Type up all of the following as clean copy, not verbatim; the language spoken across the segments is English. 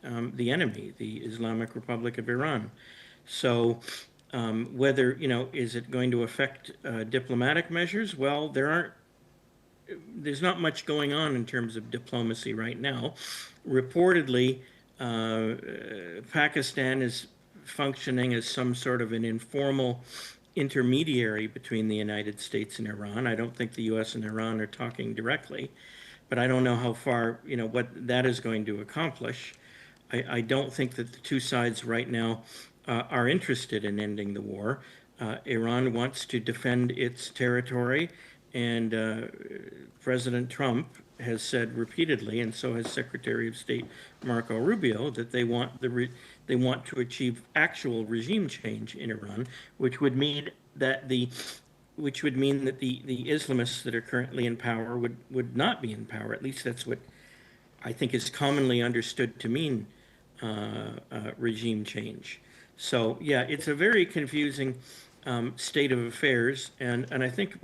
the enemy, the Islamic Republic of Iran. So whether, is it going to affect diplomatic measures? Well, there's not much going on in terms of diplomacy right now. Reportedly, Pakistan is functioning as some sort of an informal intermediary between the United States and Iran. I don't think the U.S. and Iran are talking directly, but I don't know how far, what that is going to accomplish. I don't think that the two sides right now are interested in ending the war. Iran wants to defend its territory, and President Trump has said repeatedly, and so has Secretary of State Marco Rubio, that they want to achieve actual regime change in Iran, which would mean that the Islamists that are currently in power would not be in power. At least that's what I think is commonly understood to mean regime change. So yeah, it's a very confusing state of affairs, and I think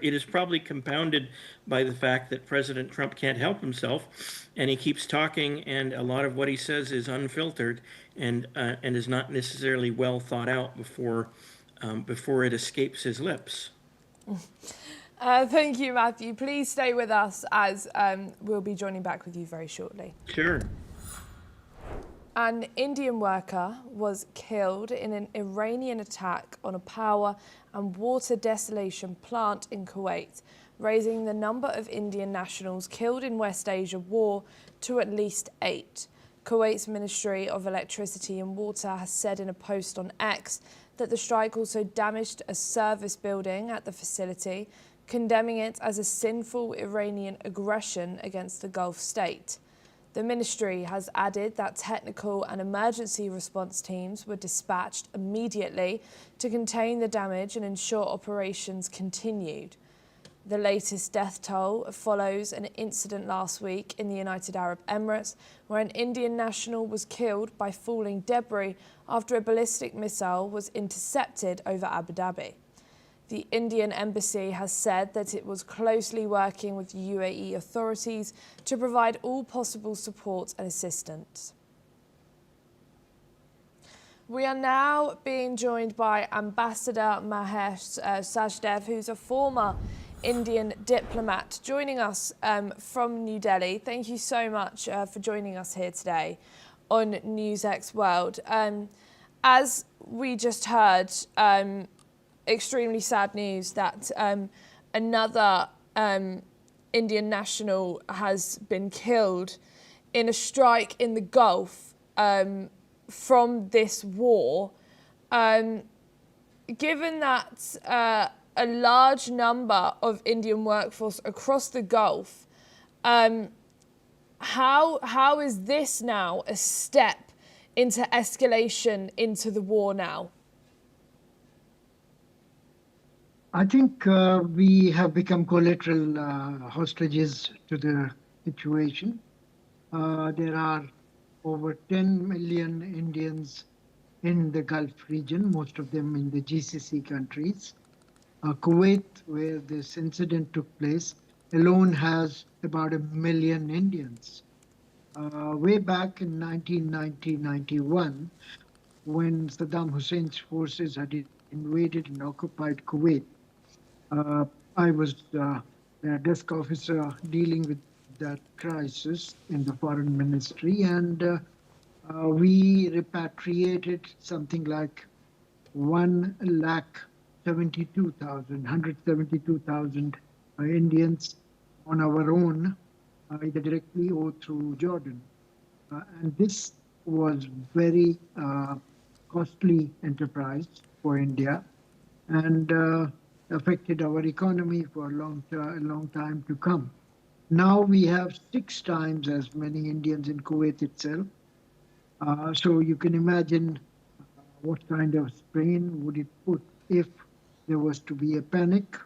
it is probably compounded by the fact that President Trump can't help himself, and he keeps talking, and a lot of what he says is unfiltered and is not necessarily well thought out before it escapes his lips. Thank you, Matthew. Please stay with us as we'll be joining back with you very shortly. Sure. An Indian worker was killed in an Iranian attack on a power and water desalination plant in Kuwait, raising the number of Indian nationals killed in West Asia war to at least 8. Kuwait's Ministry of Electricity and Water has said in a post on X that the strike also damaged a service building at the facility, condemning it as a sinful Iranian aggression against the Gulf state. The ministry has added that technical and emergency response teams were dispatched immediately to contain the damage and ensure operations continued. The latest death toll follows an incident last week in the United Arab Emirates where an Indian national was killed by falling debris after a ballistic missile was intercepted over Abu Dhabi. The Indian embassy has said that it was closely working with UAE authorities to provide all possible support and assistance. We are now being joined by Ambassador Mahesh Sachdev, who's a former Indian diplomat, joining us from New Delhi. Thank you so much for joining us here today on NewsX World. As we just heard, extremely sad news that another Indian national has been killed in a strike in the Gulf from this war. Given that a large number of Indian workforce across the Gulf, how is this now a step into escalation into the war now? I think we have become collateral hostages to the situation. There are over 10 million Indians in the Gulf region, most of them in the GCC countries. Kuwait, where this incident took place, alone has about 1 million Indians. Way back in 1990-91, when Saddam Hussein's forces had invaded and occupied Kuwait, I was a desk officer dealing with that crisis in the foreign ministry, and we repatriated something like 172,000 Indians on our own, either directly or through Jordan. And this was very costly enterprise for India, and affected our economy for a long time to come. Now we have 6 times as many Indians in Kuwait itself. So you can imagine what kind of strain would it put if there was to be a panic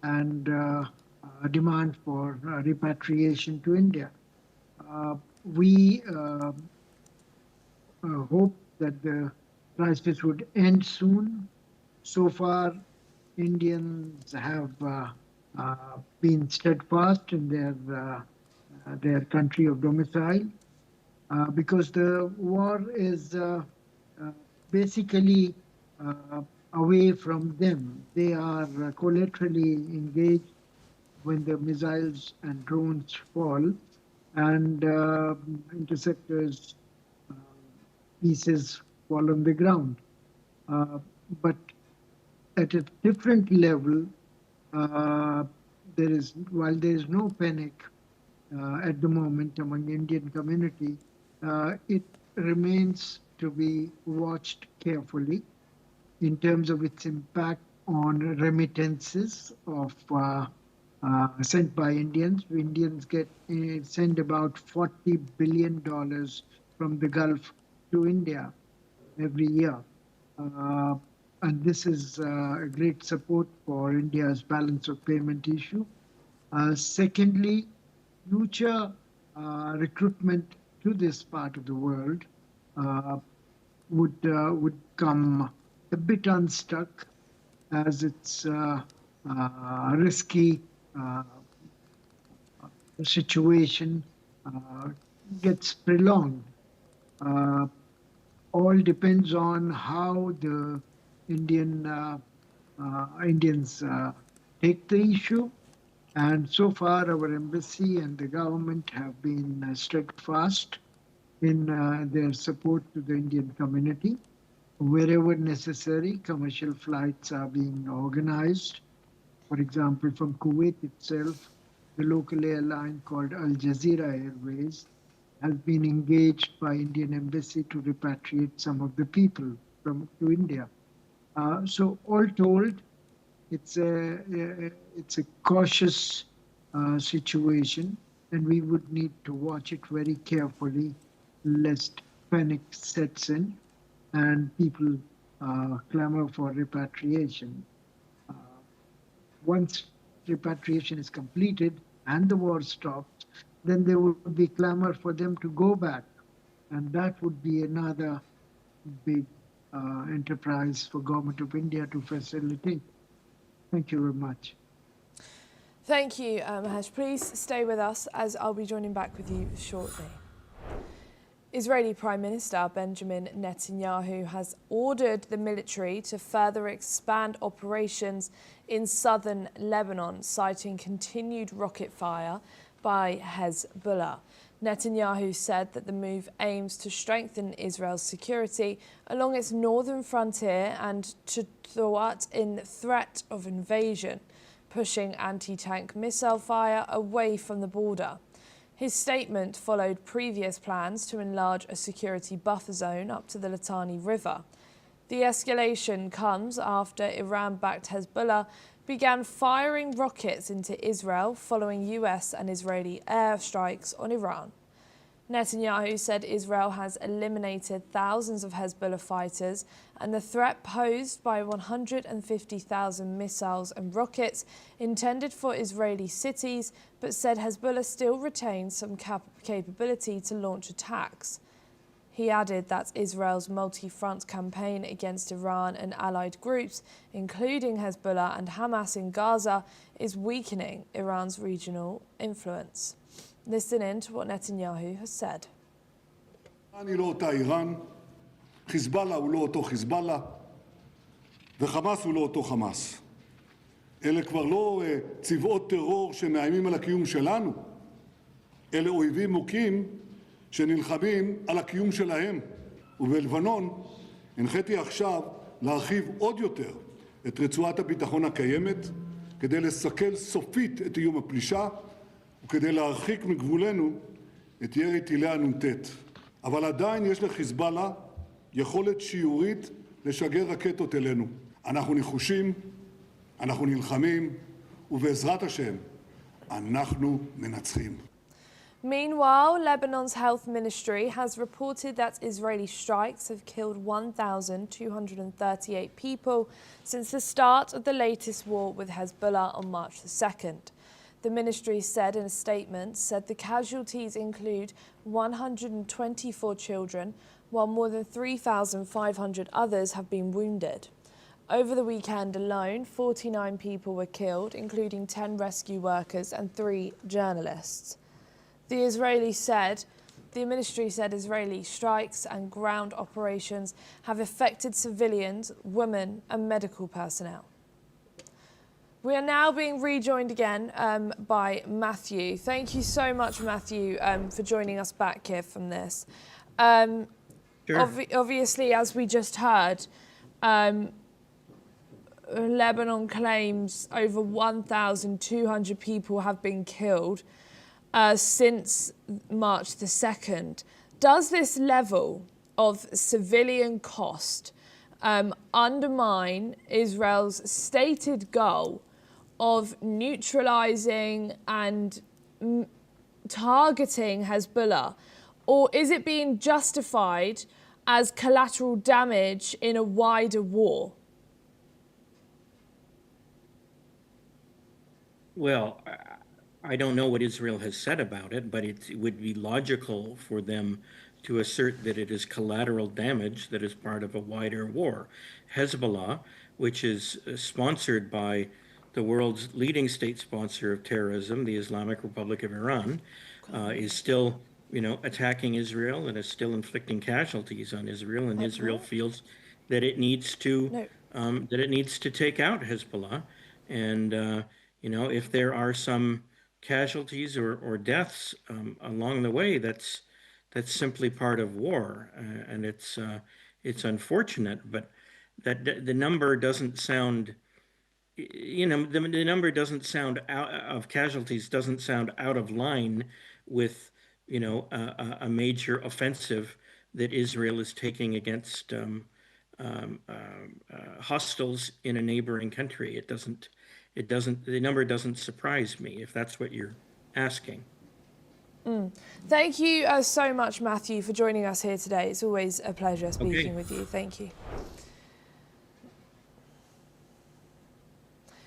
and a demand for repatriation to India. We hope that the crisis would end soon. So far, Indians have been steadfast in their country of domicile, because the war is basically away from them. They are collaterally engaged when the missiles and drones fall, and interceptors uh, pieces fall on the ground. But at a different level, uh, while there is no panic at the moment among Indian community, it remains to be watched carefully in terms of its impact on remittances of sent by Indians. Indians send about $40 billion from the Gulf to India every year. Uh, and this is a great support for India's balance of payment issue. Secondly, future recruitment to this part of the world uh, would come a bit unstuck, as its risky situation gets prolonged. Uh, all depends on how the Indians take the issue. And so far, our embassy and the government have been steadfast in their support to the Indian community. Wherever necessary, commercial flights are being organized. For example, from Kuwait itself, the local airline called Al Jazeera Airways has been engaged by Indian embassy to repatriate some of the people to India. So all told, it's a cautious situation, and we would need to watch it very carefully, lest panic sets in and people clamor for repatriation. Once repatriation is completed and the war stops, then there would be clamor for them to go back, and that would be another big enterprise for Government of India to facilitate. Thank you very much. Thank you, Mahesh. Please stay with us, as I'll be joining back with you shortly. Israeli Prime Minister Benjamin Netanyahu has ordered the military to further expand operations in southern Lebanon, citing continued rocket fire by Hezbollah. Netanyahu said that the move aims to strengthen Israel's security along its northern frontier and to thwart in threat of invasion, pushing anti-tank missile fire away from the border. His statement followed previous plans to enlarge a security buffer zone up to the Litani River. The escalation comes after Iran-backed Hezbollah began firing rockets into Israel following US and Israeli airstrikes on Iran. Netanyahu said Israel has eliminated thousands of Hezbollah fighters and the threat posed by 150,000 missiles and rockets intended for Israeli cities, but said Hezbollah still retains some capability to launch attacks. He added that Israel's multi-front campaign against Iran and allied groups, including Hezbollah and Hamas in Gaza, is weakening Iran's regional influence. Listen in to what Netanyahu has said. איראן היא לא אותה איראן, חיזבאללה הוא לא אותו חיזבאללה, וחמאס הוא לא אותו חמאס. אלה כבר לא צבאות טרור שמאיימים על הקיום שלנו, אלה אויבים מוכים שנלחמים על הקיום שלהם. ובלבנון הנחיתי עכשיו להרחיב עוד יותר את רצועת הביטחון הקיימת, כדי לסכל סופית את איום הפלישה, וכדי להרחיק מגבולנו את ירי טילי הנ"ט. אבל עדיין יש לחיזבאללה יכולת שיורית לשגר רקטות אלינו. אנחנו נחושים, אנחנו נלחמים, ובעזרת השם, אנחנו מנצחים. Meanwhile, Lebanon's health ministry has reported that Israeli strikes have killed 1,238 people since the start of the latest war with Hezbollah on March the 2nd. The ministry said in a statement, the casualties include 124 children, while more than 3,500 others have been wounded. Over the weekend alone, 49 people were killed, including 10 rescue workers and 3 journalists. The Israelis said The ministry said Israeli strikes and ground operations have affected civilians, women and medical personnel. We are now being rejoined again by Matthew. Thank you so much, Matthew, for joining us back here from this. Sure. Obviously, as we just heard, Lebanon claims over 1,200 people have been killed since March the 2nd. Does this level of civilian cost undermine Israel's stated goal of neutralizing and targeting Hezbollah? Or is it being justified as collateral damage in a wider war? Well, I don't know what Israel has said about it, but it would be logical for them to assert that it is collateral damage that is part of a wider war. Hezbollah, which is sponsored by the world's leading state sponsor of terrorism, the Islamic Republic of Iran, is still, attacking Israel and is still inflicting casualties on Israel, and Israel feels that it needs to take out Hezbollah, and if there are some casualties or deaths along the way, that's simply part of war, and it's unfortunate, but that the number doesn't sound. The number doesn't sound out of casualties doesn't sound out of line with a major offensive that Israel is taking against hostiles in a neighboring country. The number doesn't surprise me, if that's what you're asking. Thank you so much, Matthew, for joining us here today. It's always a pleasure speaking with you. Thank you.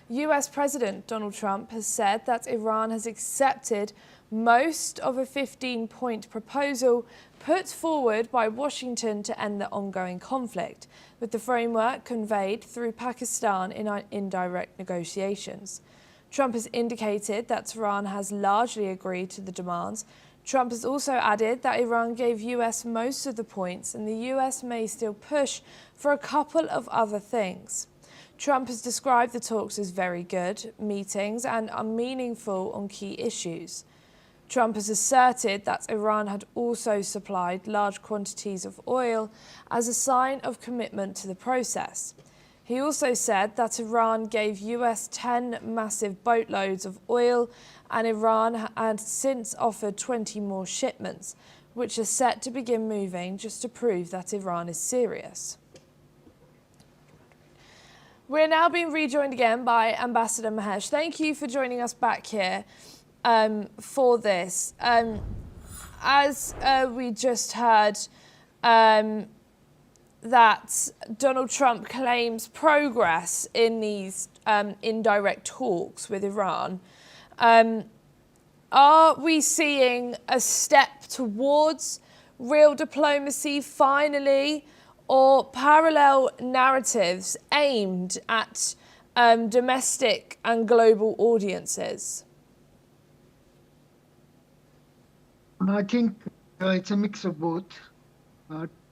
US President Donald Trump has said that Iran has accepted most of a 15-point proposal put forward by Washington to end the ongoing conflict, with the framework conveyed through Pakistan in indirect negotiations. Trump has indicated that Tehran has largely agreed to the demands. Trump has also added that Iran gave US most of the points and the US may still push for a couple of other things. Trump has described the talks as very good meetings and are meaningful on key issues. Trump has asserted that Iran had also supplied large quantities of oil as a sign of commitment to the process. He also said that Iran gave US 10 massive boatloads of oil, and Iran had since offered 20 more shipments, which are set to begin moving just to prove that Iran is serious. We're now being rejoined again by Ambassador Mahesh. Thank you for joining us back here for this. As we just heard, that Donald Trump claims progress in these indirect talks with Iran. Are we seeing a step towards real diplomacy finally, or parallel narratives aimed at domestic and global audiences? I think it's a mix of both.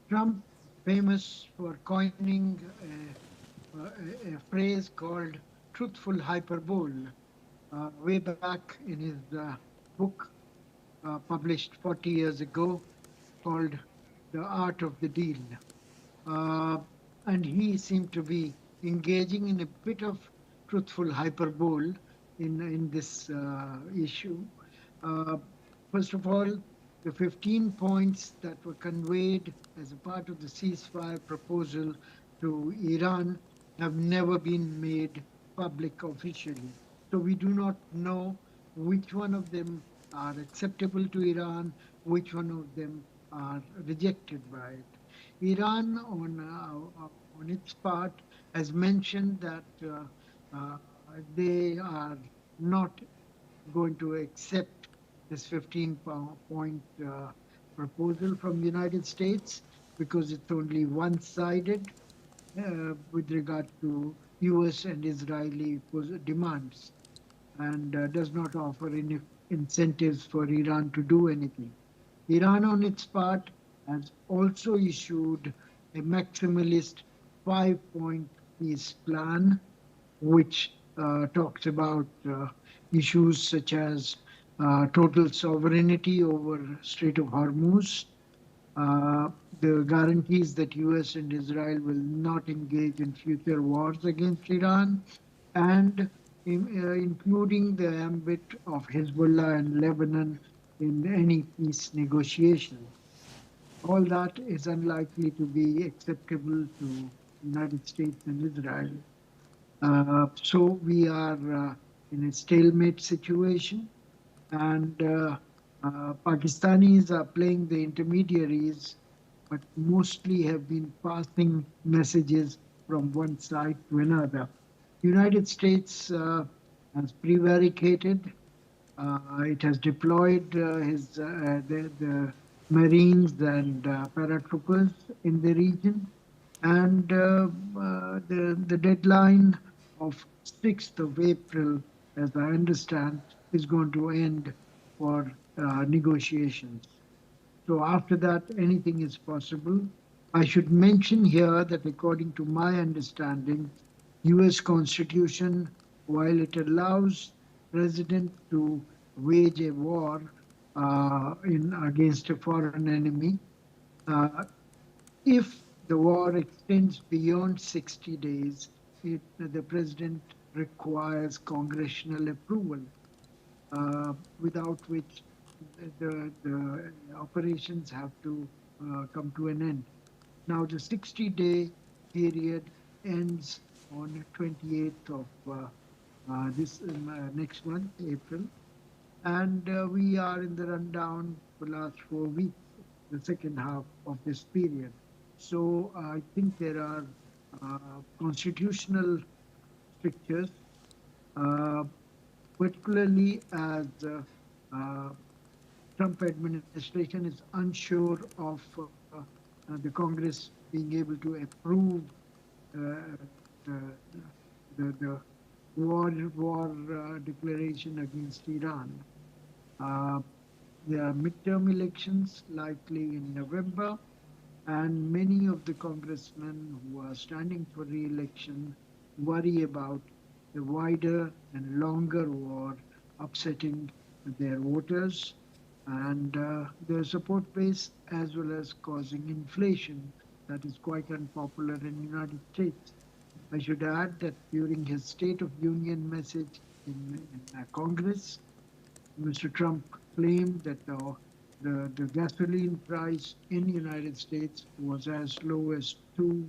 Trump, famous for coining a phrase called truthful hyperbole, way back in his book published 40 years ago called The Art of the Deal. And he seemed to be engaging in a bit of truthful hyperbole in this issue. First of all, the 15 points that were conveyed as a part of the ceasefire proposal to Iran have never been made public officially. So we do not know which one of them are acceptable to Iran, which one of them are rejected by it. Iran, on its part, has mentioned that they are not going to accept this 15-point proposal from the United States because it's only one-sided with regard to US and Israeli demands, and does not offer any incentives for Iran to do anything. Iran, on its part, has also issued a maximalist 5-point peace plan, which talks about issues such as total sovereignty over Strait of Hormuz, uh, the guarantees that US and Israel will not engage in future wars against Iran, and including the ambit of Hezbollah and Lebanon in any peace negotiation. All that is unlikely to be acceptable to United States and Israel. So we are in a stalemate situation, and Pakistanis are playing the intermediaries, but mostly have been passing messages from one side to another. United States has prevaricated. It has deployed the Marines and paratroopers in the region, and the deadline of 6th of April, as I understand, is going to end for negotiations. So after that, anything is possible. I should mention here that according to my understanding, US Constitution, while it allows president to wage a war against a foreign enemy, uh, if the war extends beyond 60 days, the president requires congressional approval, without which the operations have to come to an end. Now, the 60-day period ends on 28th of this next month, April, and we are in the rundown for the last 4 weeks, the second half of this period. So I think there are constitutional strictures, particularly as Trump administration is unsure of the Congress being able to approve the war declaration against Iran. There are midterm elections likely in November, and many of the congressmen who are standing for re-election worry about a wider and longer war upsetting their voters and their support base, as well as causing inflation that is quite unpopular in the United States. I should add that during his State of Union message in Congress, Mr. Trump claimed that the gasoline price in the United States was as low as $2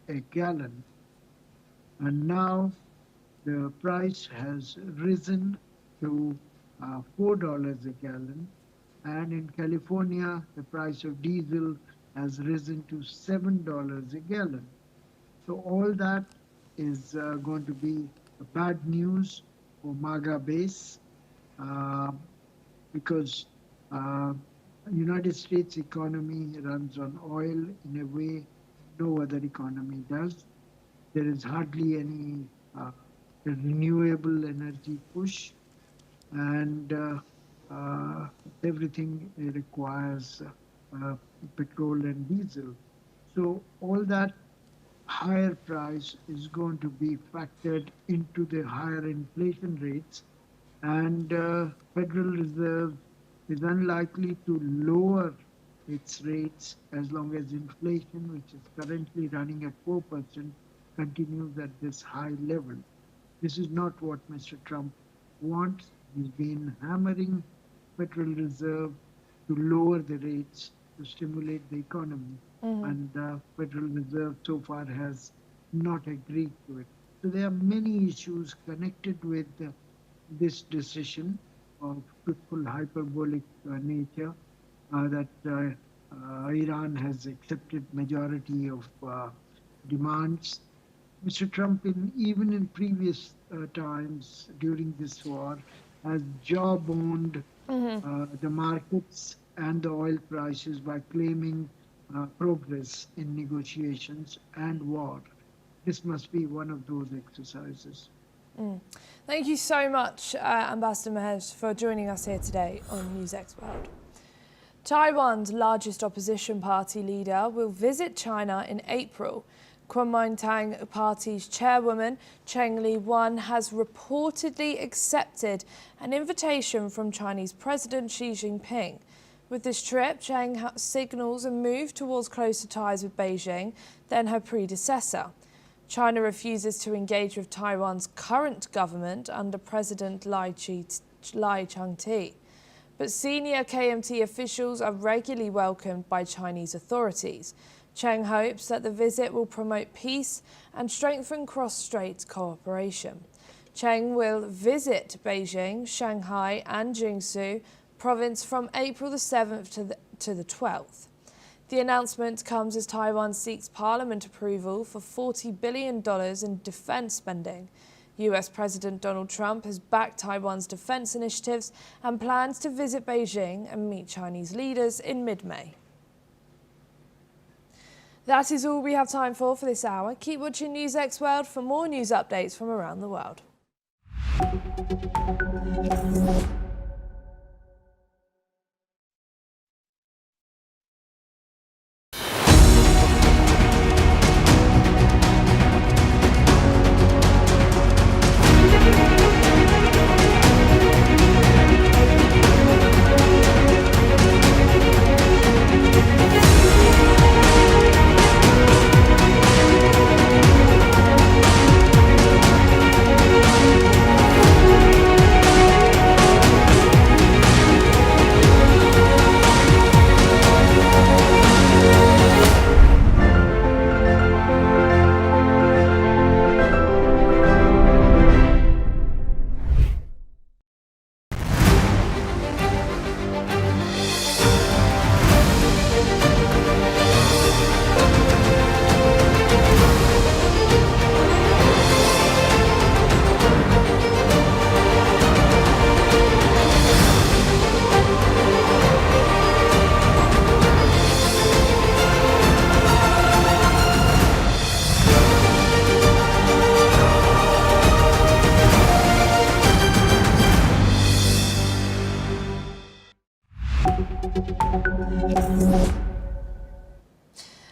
a gallon. And now the price has risen to $4 a gallon. And in California, the price of diesel has risen to $7 a gallon. So all that is going to be bad news for MAGA base, because United States economy runs on oil in a way no other economy does. There is hardly any renewable energy push, and everything requires petrol and diesel. So all that higher price is going to be factored into the higher inflation rates, and Federal Reserve is unlikely to lower its rates as long as inflation, which is currently running at 4%, continues at this high level. This is not what Mr. Trump wants. He's been hammering Federal Reserve to lower the rates to stimulate the economy. And Federal Reserve so far has not agreed to it. So there are many issues connected with this decision of truthful hyperbolic nature, that Iran has accepted majority of demands. Mr. Trump, even in previous times during this war, has jawboned the markets and the oil prices by claiming progress in negotiations and war. This must be one of those exercises. Thank you so much, Ambassador Mahesh, for joining us here today on NewsX World. Taiwan's largest opposition party leader will visit China in April. Kuomintang Party's chairwoman, Cheng Li-wan, has reportedly accepted an invitation from Chinese President Xi Jinping. With this trip, Cheng signals a move towards closer ties with Beijing than her predecessor. China refuses to engage with Taiwan's current government under President Lai Chang-te. But senior KMT officials are regularly welcomed by Chinese authorities. Cheng hopes that the visit will promote peace and strengthen cross-strait cooperation. Cheng will visit Beijing, Shanghai and Jiangsu province from April the 7th to the 12th. The announcement comes as Taiwan seeks parliament approval for $40 billion in defense spending. US President Donald Trump has backed Taiwan's defense initiatives and plans to visit Beijing and meet Chinese leaders in mid-May. That is all we have time for this hour. Keep watching NewsX World for more news updates from around the world.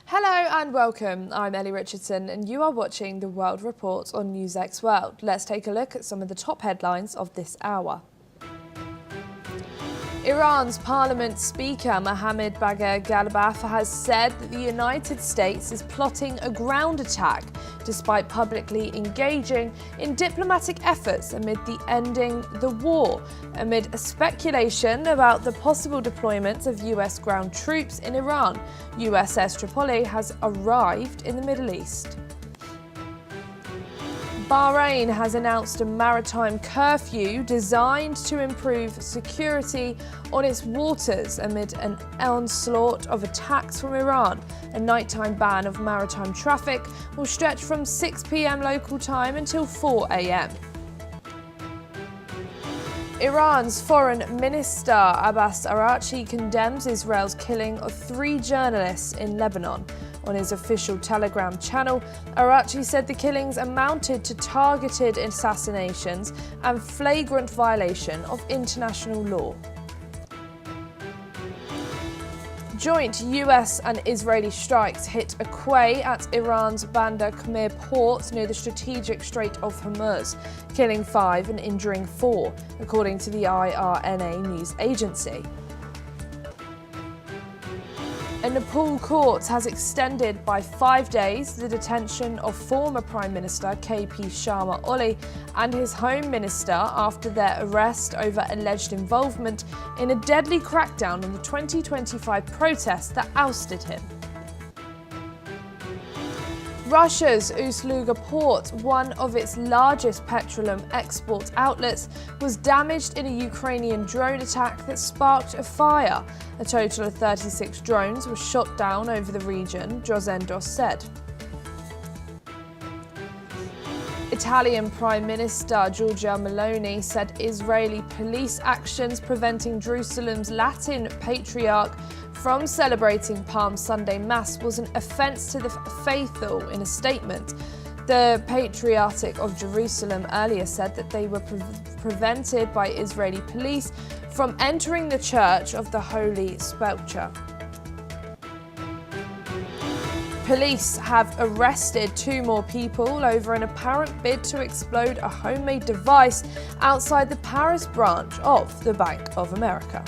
Hello and welcome. I'm Ellie Richardson and you are watching the World Report on NewsX World. Let's take a look at some of the top headlines of this hour. Iran's Parliament Speaker Mohammad Bagher Ghalibaf has said that the United States is plotting a ground attack despite publicly engaging in diplomatic efforts amid the ending the war, amid a speculation about the possible deployment of US ground troops in Iran. USS Tripoli has arrived in the Middle East. Bahrain has announced a maritime curfew designed to improve security on its waters amid an onslaught of attacks from Iran. A nighttime ban of maritime traffic will stretch from 6 p.m. local time until 4 a.m. Iran's Foreign Minister Abbas Araghchi condemns Israel's killing of 3 journalists in Lebanon. On his official Telegram channel, Araghchi said the killings amounted to targeted assassinations and flagrant violation of international law. Joint US and Israeli strikes hit a quay at Iran's Bandar Khmir port near the strategic Strait of Hormuz, killing 5 and injuring 4, according to the IRNA news agency. A Nepal court has extended by 5 days the detention of former Prime Minister KP Sharma Oli and his Home Minister after their arrest over alleged involvement in a deadly crackdown on the 2025 protests that ousted him. Russia's Ust-Luga port, one of its largest petroleum export outlets, was damaged in a Ukrainian drone attack that sparked a fire. A total of 36 drones were shot down over the region, Drozendos said. Italian Prime Minister Giorgia Meloni said Israeli police actions preventing Jerusalem's Latin Patriarch from celebrating Palm Sunday Mass was an offence to the faithful in a statement. The Patriarch of Jerusalem earlier said that they were prevented by Israeli police from entering the Church of the Holy Sepulchre. Police have arrested 2 more people over an apparent bid to explode a homemade device outside the Paris branch of the Bank of America.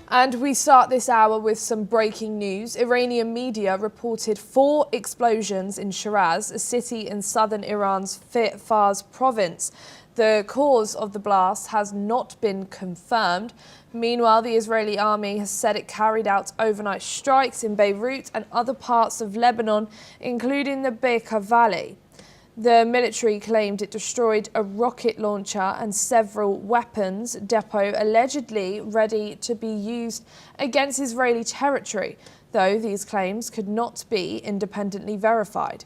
And we start this hour with some breaking news. Iranian media reported 4 explosions in Shiraz, a city in southern Iran's Fars province. The cause of the blast has not been confirmed. Meanwhile, the Israeli army has said it carried out overnight strikes in Beirut and other parts of Lebanon, including the Bekaa Valley. The military claimed it destroyed a rocket launcher and several weapons depot allegedly ready to be used against Israeli territory, though these claims could not be independently verified.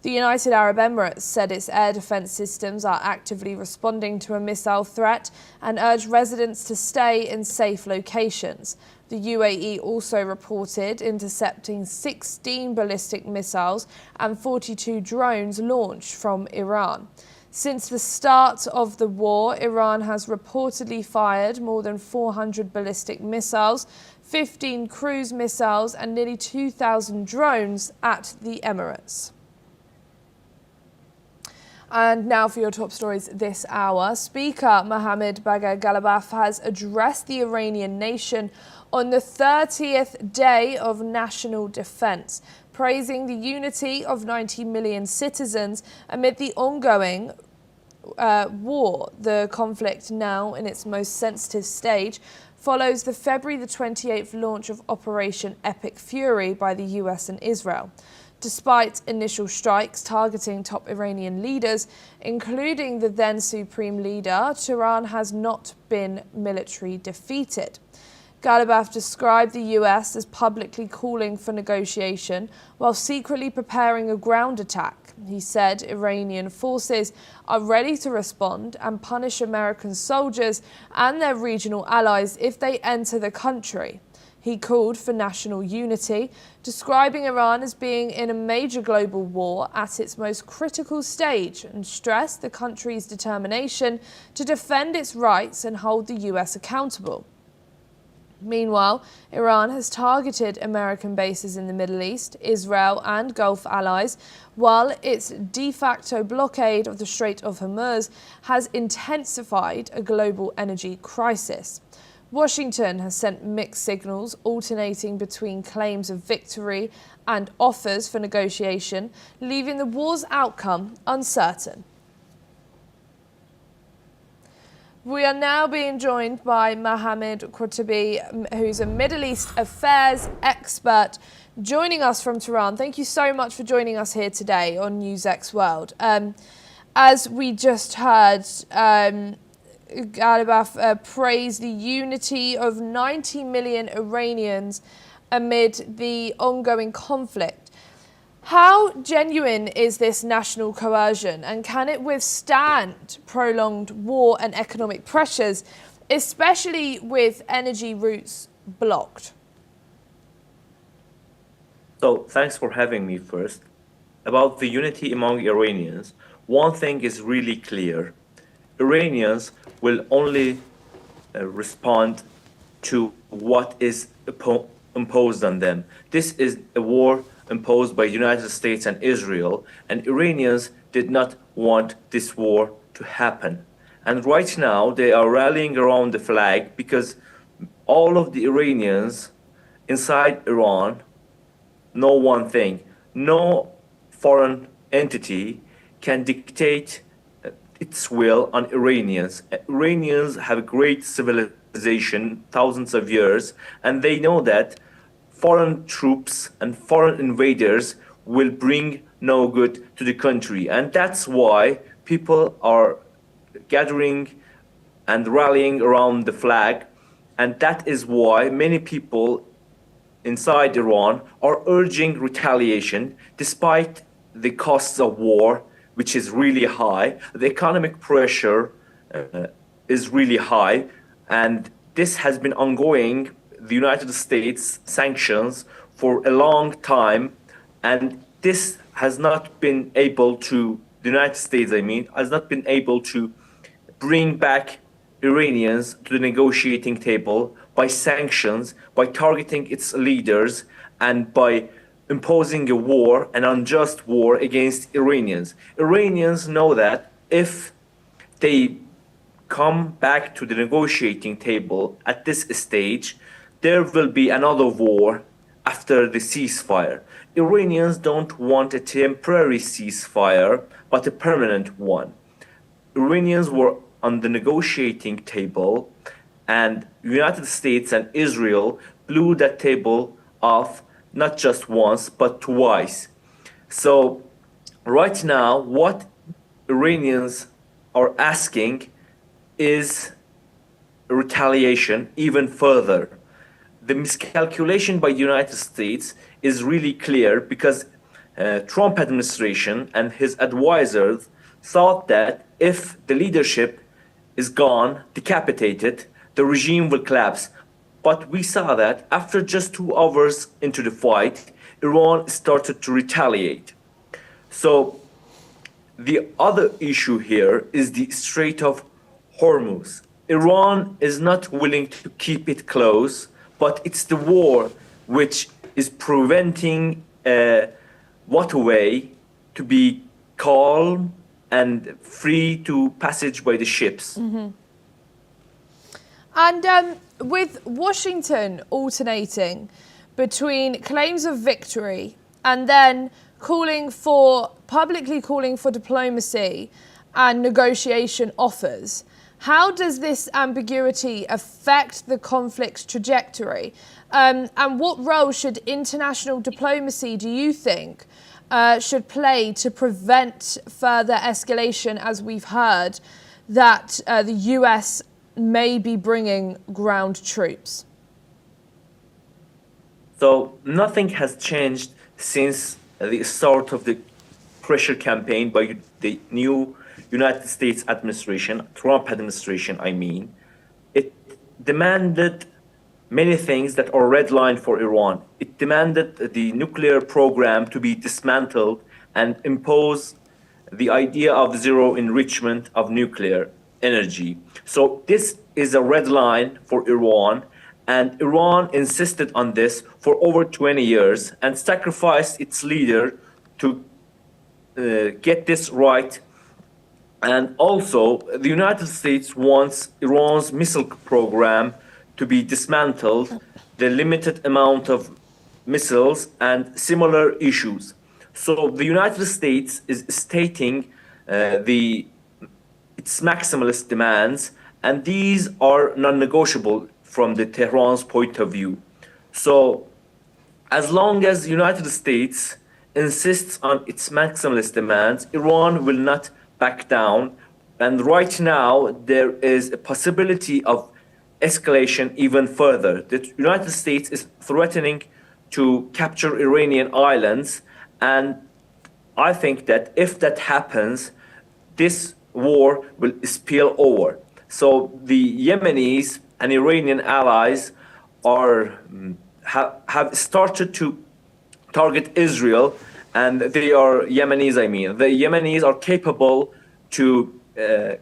The United Arab Emirates said its air defense systems are actively responding to a missile threat and urged residents to stay in safe locations. The UAE also reported intercepting 16 ballistic missiles and 42 drones launched from Iran. Since the start of the war, Iran has reportedly fired more than 400 ballistic missiles, 15 cruise missiles, and nearly 2,000 drones at the Emirates. And now for your top stories this hour. Speaker Mohammad Bagher Ghalibaf has addressed the Iranian nation on the 30th day of national defense, praising the unity of 90 million citizens amid the ongoing war. The conflict, now in its most sensitive stage, follows the February the 28th launch of Operation Epic Fury by the US and Israel. Despite initial strikes targeting top Iranian leaders, including the then supreme leader, Tehran has not been military defeated. Ghalibaf described the US as publicly calling for negotiation while secretly preparing a ground attack. He said Iranian forces are ready to respond and punish American soldiers and their regional allies if they enter the country. He called for national unity, describing Iran as being in a major global war at its most critical stage, and stressed the country's determination to defend its rights and hold the US accountable. Meanwhile, Iran has targeted American bases in the Middle East, Israel and Gulf allies, while its de facto blockade of the Strait of Hormuz has intensified a global energy crisis. Washington has sent mixed signals, alternating between claims of victory and offers for negotiation, leaving the war's outcome uncertain. We are now being joined by Mohammad Qurtubi, who's a Middle East affairs expert, joining us from Tehran. Thank you so much for joining us here today on NewsX World. As we just heard, Ghalibaf praised the unity of 90 million Iranians amid the ongoing conflict. How genuine is this national coercion, and can it withstand prolonged war and economic pressures, especially with energy routes blocked? So, thanks for having me first. About the unity among Iranians, one thing is really clear. Iranians will only respond to what is imposed on them. This is a war imposed by the United States and Israel, and Iranians did not want this war to happen. And right now, they are rallying around the flag because all of the Iranians inside Iran know one thing: no foreign entity can dictate its will on Iranians. Iranians have a great civilization, thousands of years, and they know that foreign troops and foreign invaders will bring no good to the country. And that's why people are gathering and rallying around the flag. And that is why many people inside Iran are urging retaliation despite the costs of war, which is really high. The economic pressure is really high, and this has been ongoing, the United States sanctions, for a long time, and this has not been able to, the United States, has not been able to bring back Iranians to the negotiating table by sanctions, by targeting its leaders, and by imposing a war, an unjust war against Iranians. Iranians know that if they come back to the negotiating table at this stage, there will be another war after the ceasefire. Iranians don't want a temporary ceasefire, but a permanent one. Iranians were on the negotiating table, and United States and Israel blew that table off not just once, but twice. So right now, what Iranians are asking is retaliation even further. The miscalculation by the United States is really clear because Trump administration and his advisors thought that if the leadership is gone, decapitated, the regime will collapse. But we saw that after just 2 hours into the fight, Iran started to retaliate. So the other issue here is the Strait of Hormuz. Iran is not willing to keep it close, but it's the war which is preventing a waterway to be calm and free to passage by the ships. And with Washington alternating between claims of victory and then publicly calling for diplomacy and negotiation offers, how does this ambiguity affect the conflict's trajectory? And what role should international diplomacy, do you think, should play to prevent further escalation, as we've heard that the US may be bringing ground troops? So nothing has changed since the start of the pressure campaign by the new United States administration, Trump administration, I mean. It demanded many things that are redlined for Iran. It demanded the nuclear program to be dismantled and impose the idea of zero enrichment of nuclear energy. So this is a red line for Iran, and Iran insisted on this for over 20 years and sacrificed its leader to get this right. And also, the United States wants Iran's missile program to be dismantled, the limited amount of missiles, and similar issues. So the United States is stating its maximalist demands, and these are non-negotiable from the Tehran's point of view. So as long as the United States insists on its maximalist demands, Iran will not back down. And right now, there is a possibility of escalation even further. The United States is threatening to capture Iranian islands. And I think that if that happens, this war will spill over. So the Yemenis and Iranian allies have started to target Israel, and they are Yemenis, I mean. The Yemenis are capable to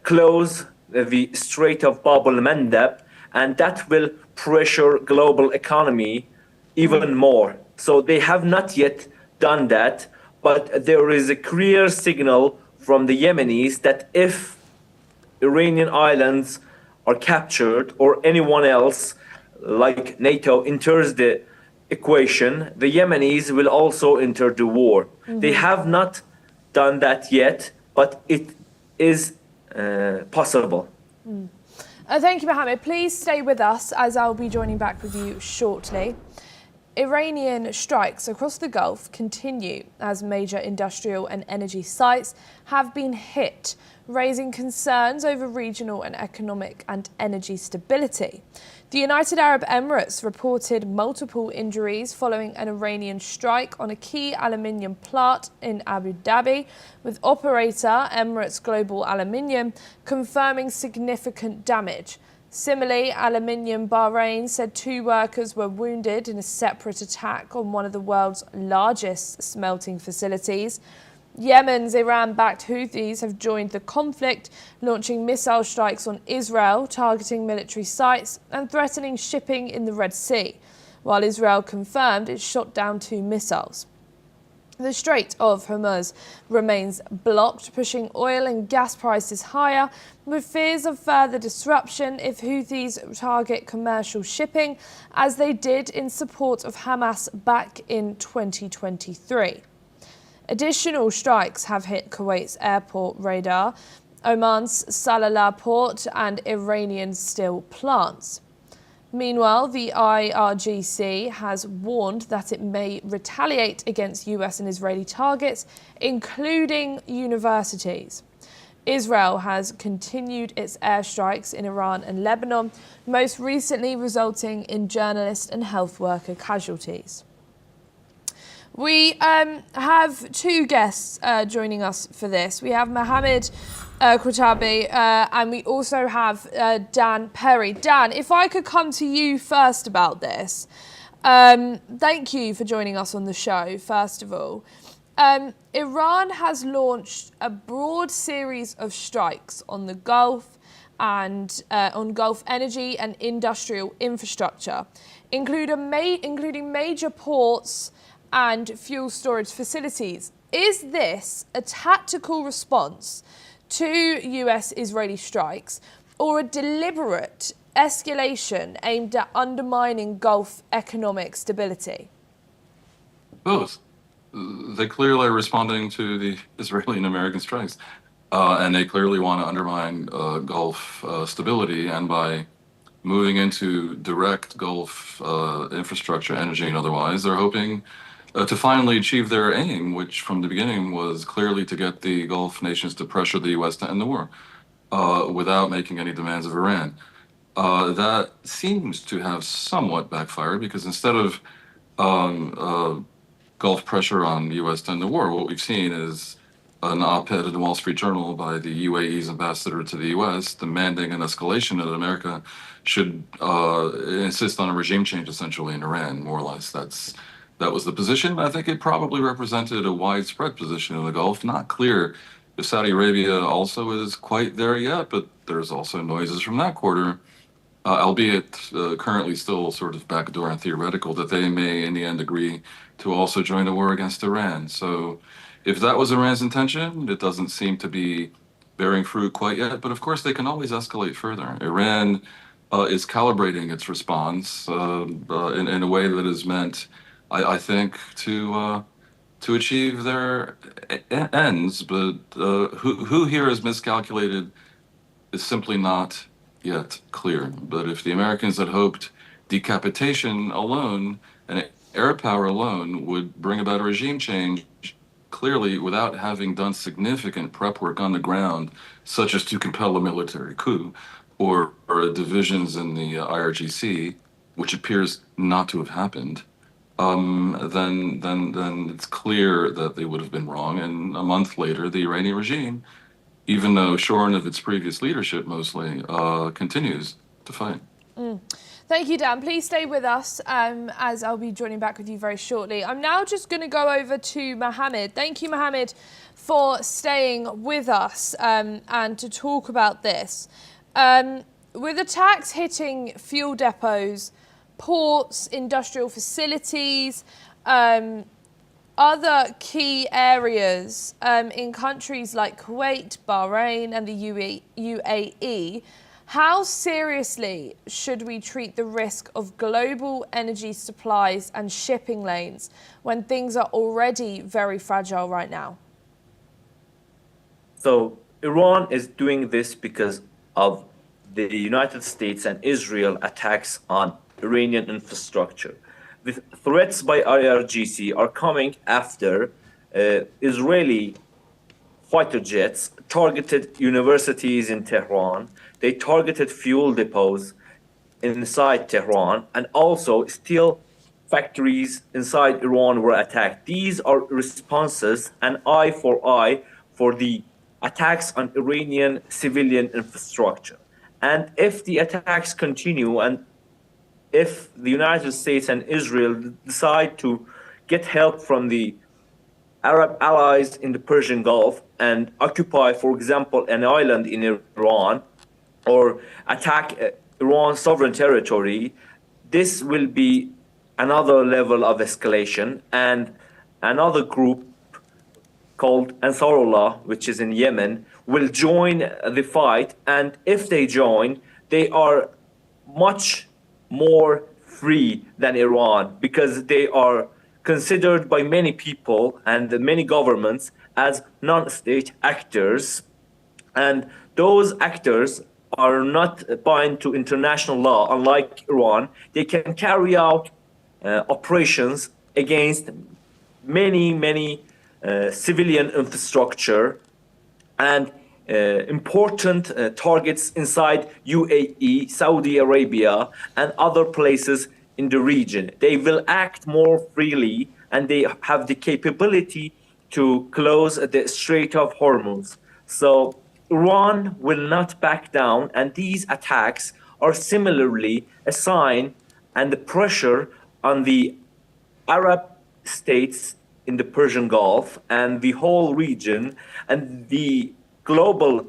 close the Strait of Bab el-Mandeb, and that will pressure global economy even more. So they have not yet done that, but there is a clear signal from the Yemenis that if Iranian islands are captured or anyone else like NATO enters the equation, the Yemenis will also enter the war. They have not done that yet, but it is possible. Thank you, Mohammed. Please stay with us as I'll be joining back with you shortly. Iranian strikes across the Gulf continue as major industrial and energy sites have been hit, raising concerns over regional and economic and energy stability. The United Arab Emirates reported multiple injuries following an Iranian strike on a key aluminium plant in Abu Dhabi, with operator Emirates Global Aluminium confirming significant damage. Similarly, Aluminium Bahrain said 2 workers were wounded in a separate attack on one of the world's largest smelting facilities. Yemen's Iran-backed Houthis have joined the conflict, launching missile strikes on Israel, targeting military sites and threatening shipping in the Red Sea, while Israel confirmed it shot down 2 missiles. The Strait of Hormuz remains blocked, pushing oil and gas prices higher, with fears of further disruption if Houthis target commercial shipping, as they did in support of Hamas back in 2023. Additional strikes have hit Kuwait's airport radar, Oman's Salalah port and Iranian steel plants. Meanwhile, the IRGC has warned that it may retaliate against US and Israeli targets, including universities. Israel has continued its airstrikes in Iran and Lebanon, most recently resulting in journalist and health worker casualties. We have 2 guests joining us for this. We have Mohammed Quatabi, and we also have Dan Perry. Dan, if I could come to you first about this. Thank you for joining us on the show, first of all. Iran has launched a broad series of strikes on the Gulf and on Gulf energy and industrial infrastructure, including major ports and fuel storage facilities. Is this a tactical response to US-Israeli strikes or a deliberate escalation aimed at undermining Gulf economic stability? Both. They clearly are responding to the Israeli and American strikes, and they clearly want to undermine Gulf stability, and by moving into direct Gulf infrastructure, energy and otherwise, they're hoping to finally achieve their aim, which from the beginning was clearly to get the Gulf nations to pressure the U.S. to end the war without making any demands of Iran. That seems to have somewhat backfired, because instead of Gulf pressure on the U.S. to end the war, what we've seen is an op-ed in the Wall Street Journal by the UAE's ambassador to the U.S. demanding an escalation that America should insist on a regime change, essentially, in Iran, more or less. That was the position. I think it probably represented a widespread position in the Gulf. Not clear if Saudi Arabia also is quite there yet, but there's also noises from that quarter, albeit currently still sort of backdoor and theoretical, that they may in the end agree to also join the war against Iran. So if that was Iran's intention, it doesn't seem to be bearing fruit quite yet, but of course they can always escalate further. Iran is calibrating its response in a way that is meant, I think, to achieve their ends, but who here has miscalculated is simply not yet clear. But if the Americans had hoped decapitation alone and air power alone would bring about a regime change, clearly without having done significant prep work on the ground, such as to compel a military coup or divisions in the IRGC, which appears not to have happened, then it's clear that they would have been wrong. And a month later, the Iranian regime, even though shorn of its previous leadership mostly, continues to fight. Thank you, Dan. Please stay with us as I'll be joining back with you very shortly. I'm now just going to go over to Mohammed. Thank you, Mohammed, for staying with us and to talk about this. With attacks hitting fuel depots, ports, industrial facilities, other key areas in countries like Kuwait, Bahrain and the UAE, how seriously should we treat the risk of global energy supplies and shipping lanes when things are already very fragile right now? So Iran is doing this because of the United States and Israel attacks on Iranian infrastructure. The threats by IRGC are coming after Israeli fighter jets targeted universities in Tehran. They targeted fuel depots inside Tehran, and also steel factories inside Iran were attacked. These are responses, an eye for the attacks on Iranian civilian infrastructure. And if the attacks continue, and if the United States and Israel decide to get help from the Arab allies in the Persian Gulf and occupy, for example, an island in Iran or attack Iran's sovereign territory, this will be another level of escalation. And another group called Ansarullah, which is in Yemen, will join the fight. And if they join, they are much more free than Iran because they are considered by many people and many governments as non-state actors. And those actors are not bound to international law, unlike Iran. They can carry out operations against many civilian infrastructure and important targets inside UAE, Saudi Arabia, and other places in the region. They will act more freely and they have the capability to close the Strait of Hormuz. So Iran will not back down, and these attacks are similarly a sign and the pressure on the Arab states in the Persian Gulf and the whole region and the global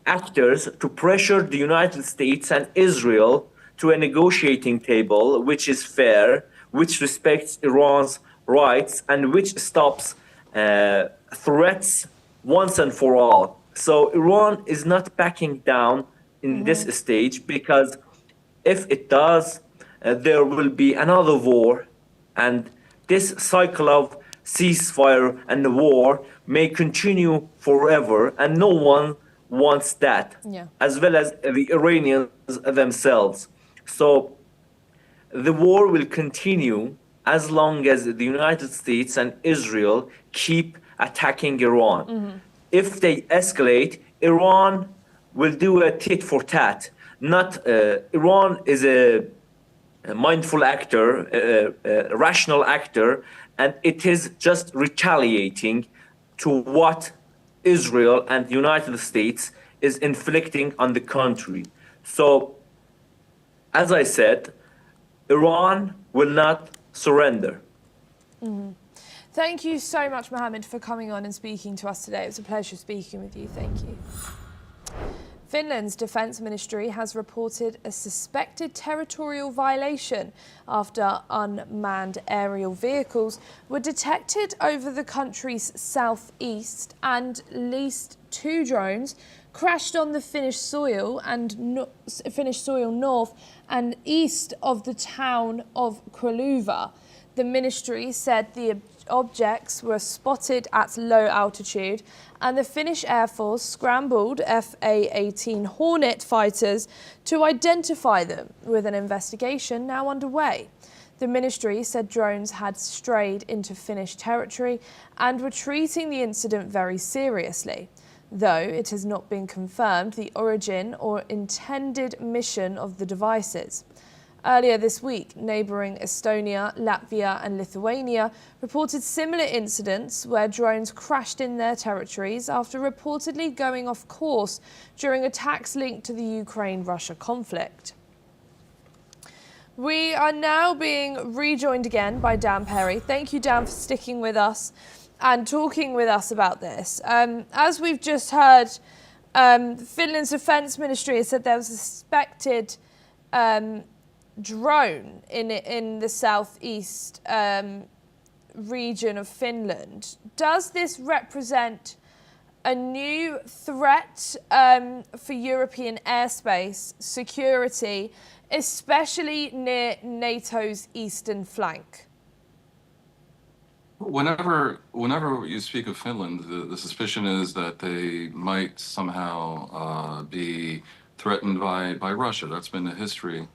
actors to pressure the United States and Israel to a negotiating table which is fair, which respects Iran's rights, and which stops threats once and for all. So Iran is not backing down in this stage because if it does, there will be another war, and this cycle of ceasefire and the war may continue forever, and no one wants that, as well as the Iranians themselves. So the war will continue as long as the United States and Israel keep attacking Iran. If they escalate, Iran will do a tit for tat. Not Iran is a mindful actor, a rational actor, and it is just retaliating to what Israel and the United States is inflicting on the country. So, as I said, Iran will not surrender. Thank you so much, Mohammed, for coming on and speaking to us today. It was a pleasure speaking with you. Thank you. Finland's defence ministry has reported a suspected territorial violation after unmanned aerial vehicles were detected over the country's southeast, and at least 2 drones crashed on the Finnish soil north and east of the town of Kralova. The ministry said the objects were spotted at low altitude, and the Finnish Air Force scrambled FA-18 Hornet fighters to identify them, with an investigation now underway. The ministry said drones had strayed into Finnish territory and were treating the incident very seriously, though it has not been confirmed the origin or intended mission of the devices. Earlier this week, neighbouring Estonia, Latvia and Lithuania reported similar incidents where drones crashed in their territories after reportedly going off course during attacks linked to the Ukraine-Russia conflict. We are now being rejoined again by Dan Perry. Thank you, Dan, for sticking with us and talking with us about this. As we've just heard, Finland's defence ministry has said there was a suspected drone in the southeast region of Finland. Does this represent a new threat for European airspace security, especially near NATO's eastern flank? Whenever you speak of Finland, the suspicion is that they might somehow be threatened by Russia. That's been the history.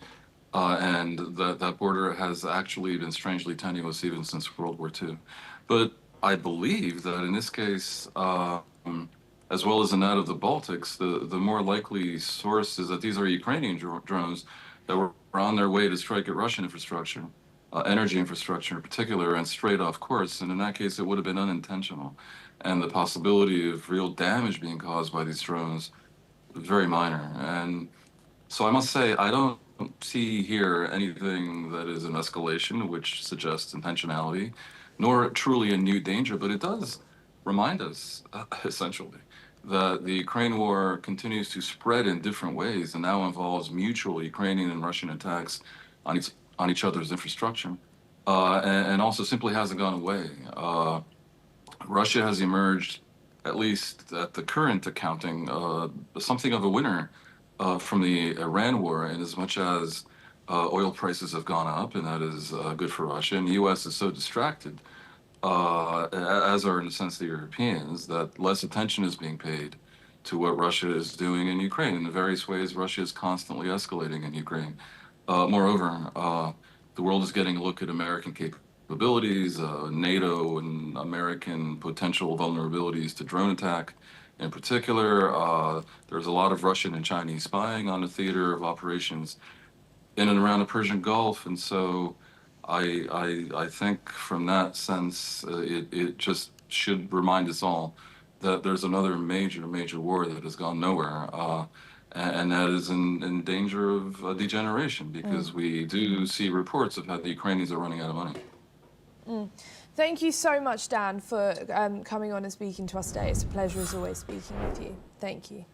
And that border has actually been strangely tenuous even since World War II. But I believe that in this case, as well as in that of the Baltics, the more likely source is that these are Ukrainian drones that were on their way to strike at Russian infrastructure, energy infrastructure in particular, and straight off course. And in that case, it would have been unintentional. And the possibility of real damage being caused by these drones was very minor. And so I must say, I don't see here anything that is an escalation, which suggests intentionality. nor truly a new danger, but it does remind us, essentially, that the Ukraine war continues to spread in different ways and now involves mutual Ukrainian and Russian attacks on each other's infrastructure, and also simply hasn't gone away. Russia has emerged, at least at the current accounting, something of a winner from the Iran war, in as much as oil prices have gone up, and that is good for Russia. And the U.S. is so distracted, as are in a sense the Europeans, that less attention is being paid to what Russia is doing in Ukraine. In the various ways, Russia is constantly escalating in Ukraine. Moreover, the world is getting a look at American capabilities, NATO and American potential vulnerabilities to drone attack. In particular, there's a lot of Russian and Chinese spying on the theater of operations in and around the Persian Gulf, and so I think from that sense, it just should remind us all that there's another major war that has gone nowhere, and that is in danger of degeneration, because we do see reports of how the Ukrainians are running out of money. Thank you so much, Dan, for coming on and speaking to us today. It's a pleasure as always speaking with you. Thank you.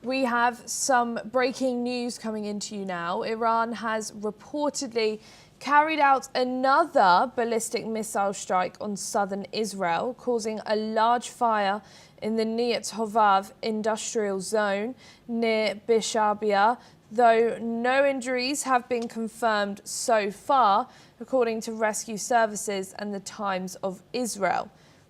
We have some breaking news coming into you now. Iran has reportedly carried out another ballistic missile strike on southern Israel, causing a large fire in the Niyat Hovav industrial zone near Bishabia, though no injuries have been confirmed so far, according to rescue services and the Times of Israel.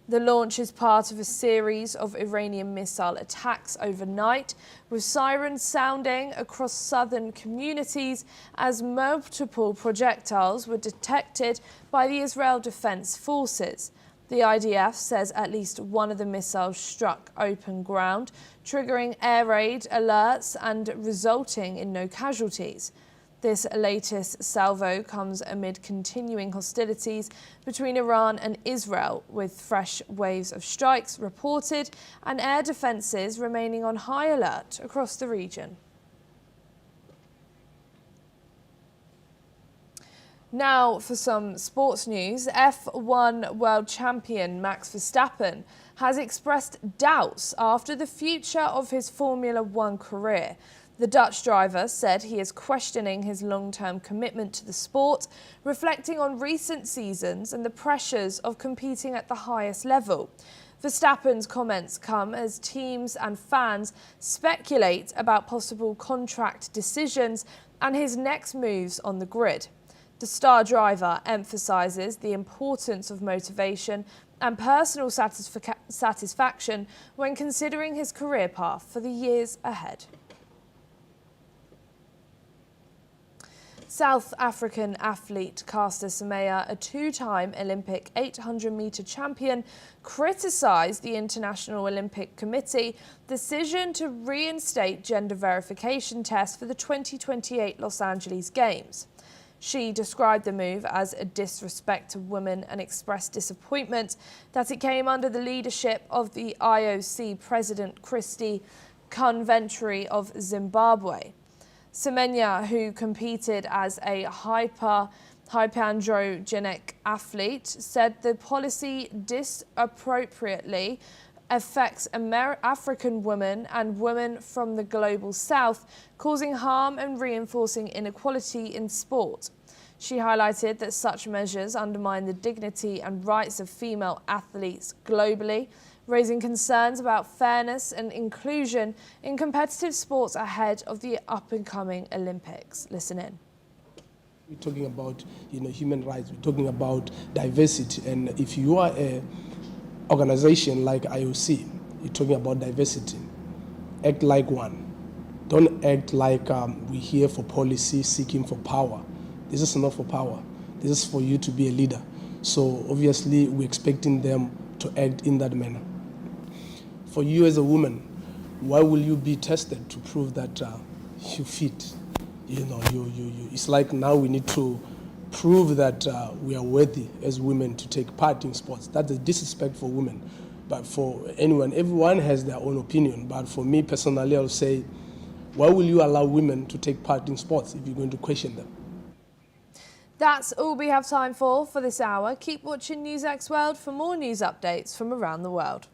The launch is part of a series of Iranian missile attacks overnight, with sirens sounding across southern communities as multiple projectiles were detected by the Israel Defense Forces. The IDF says at least one of the missiles struck open ground, triggering air raid alerts and resulting in no casualties. This latest salvo comes amid continuing hostilities between Iran and Israel, with fresh waves of strikes reported and air defences remaining on high alert across the region. Now for some sports news. F1 world champion Max Verstappen has expressed doubts after the future of his Formula One career. The Dutch driver said he is questioning his long-term commitment to the sport, reflecting on recent seasons and the pressures of competing at the highest level. Verstappen's comments come as teams and fans speculate about possible contract decisions and his next moves on the grid. The star driver emphasises the importance of motivation and personal satisfaction when considering his career path for the years ahead. South African athlete Caster Semenya, a two-time Olympic 800-metre champion, criticised the International Olympic Committee decision to reinstate gender verification tests for the 2028 Los Angeles Games. She described the move as a disrespect to women and expressed disappointment that it came under the leadership of the IOC President Christy Conventry of Zimbabwe. Semenya, who competed as a hyperandrogenic athlete, said the policy disappropriately affects African women and women from the global south, causing harm and reinforcing inequality in sport. She highlighted that such measures undermine the dignity and rights of female athletes globally, raising concerns about fairness and inclusion in competitive sports ahead of the up-and-coming Olympics. Listen in. We're talking about, human rights. We're talking about diversity. And if you are an organization like IOC, you're talking about diversity. Act like one. Don't act like we're here for policy, seeking for power. This is not for power. This is for you to be a leader. So obviously, we're expecting them to act in that manner. For you as a woman, why will you be tested to prove that you fit? It's like now we need to prove that we are worthy as women to take part in sports. That's a disrespect for women. But for anyone, everyone has their own opinion. But for me personally, I'll say, why will you allow women to take part in sports if you're going to question them? That's all we have time for this hour. Keep watching NewsX World for more news updates from around the world.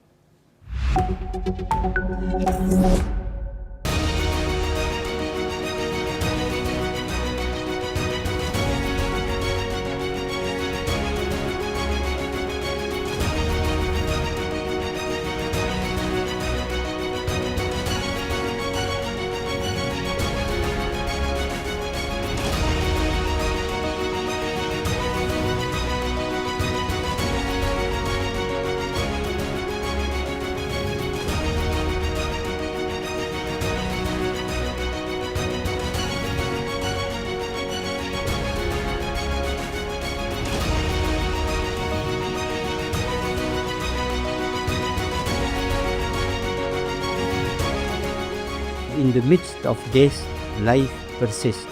In the midst of this, life persists.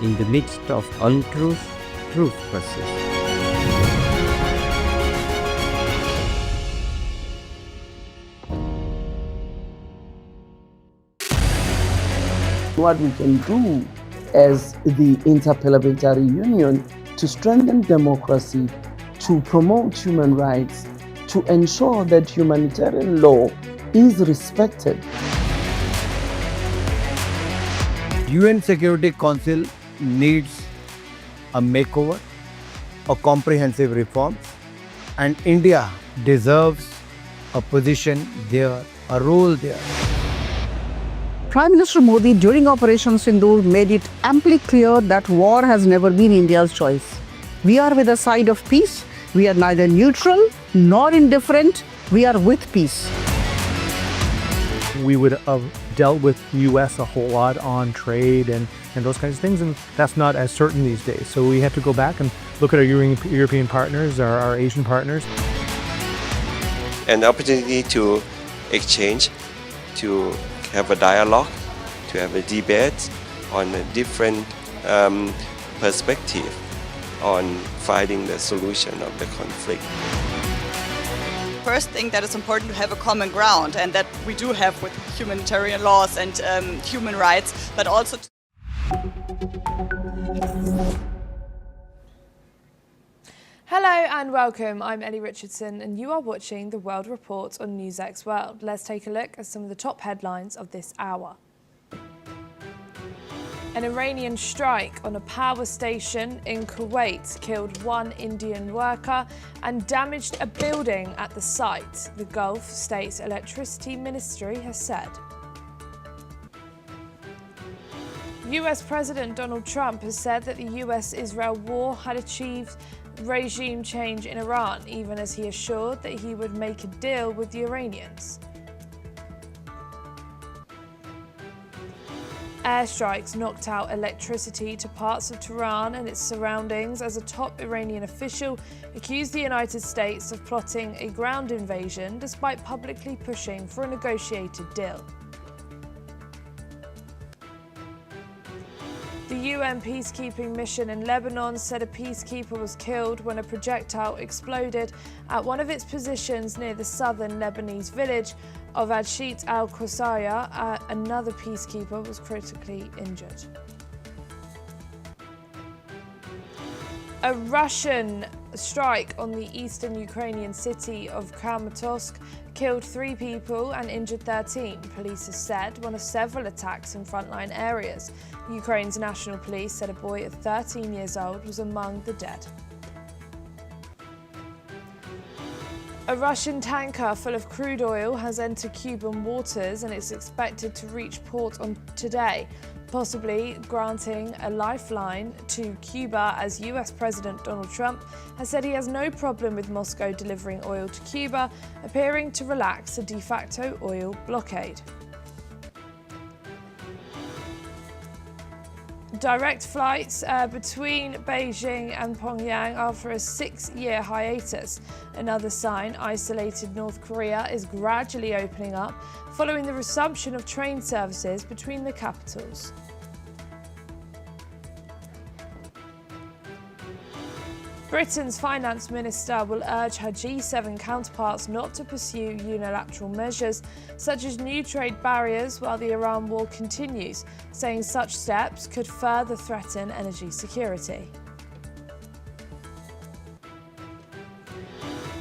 In the midst of untruth, truth persists. What we can do as the Interparliamentary Union to strengthen democracy, to promote human rights, to ensure that humanitarian law is respected. UN Security Council needs a makeover, a comprehensive reform, and India deserves a position there, a role there. Prime Minister Modi during Operation Sindoor made it amply clear that war has never been India's choice. We are with the side of peace. We are neither neutral nor indifferent. We are with peace. We would have dealt with the US a whole lot on trade and those kinds of things, and that's not as certain these days. So we have to go back and look at our European partners, our Asian partners. An opportunity to exchange, to have a dialogue, to have a debate on a different perspective on finding the solution of the conflict. First thing that is important to have a common ground, and that we do have with humanitarian laws and human rights, but also Hello and welcome. I'm Ellie Richardson and you are watching the World Report on NewsX World. Let's take a look at some of the top headlines of this hour. An Iranian strike on a power station in Kuwait killed one Indian worker and damaged a building at the site, the Gulf States Electricity Ministry has said. US President Donald Trump has said that the US-Israel war had achieved regime change in Iran, even as he assured that he would make a deal with the Iranians. Airstrikes knocked out electricity to parts of Tehran and its surroundings as a top Iranian official accused the United States of plotting a ground invasion despite publicly pushing for a negotiated deal. The UN peacekeeping mission in Lebanon said a peacekeeper was killed when a projectile exploded at one of its positions near the southern Lebanese village of Adshit al-Qusayr. Another peacekeeper was critically injured. A Russian strike on the eastern Ukrainian city of Kramatorsk killed 3 people and injured 13, police have said, one of several attacks in frontline areas. Ukraine's national police said a boy at 13 years old was among the dead. A Russian tanker full of crude oil has entered Cuban waters and it's expected to reach port on today, possibly granting a lifeline to Cuba, as US President Donald Trump has said he has no problem with Moscow delivering oil to Cuba, appearing to relax a de facto oil blockade. Direct flights between Beijing and Pyongyang after a 6-year hiatus. Another sign isolated North Korea is gradually opening up following the resumption of train services between the capitals. Britain's finance minister will urge her G7 counterparts not to pursue unilateral measures, such as new trade barriers, while the Iran war continues, saying such steps could further threaten energy security.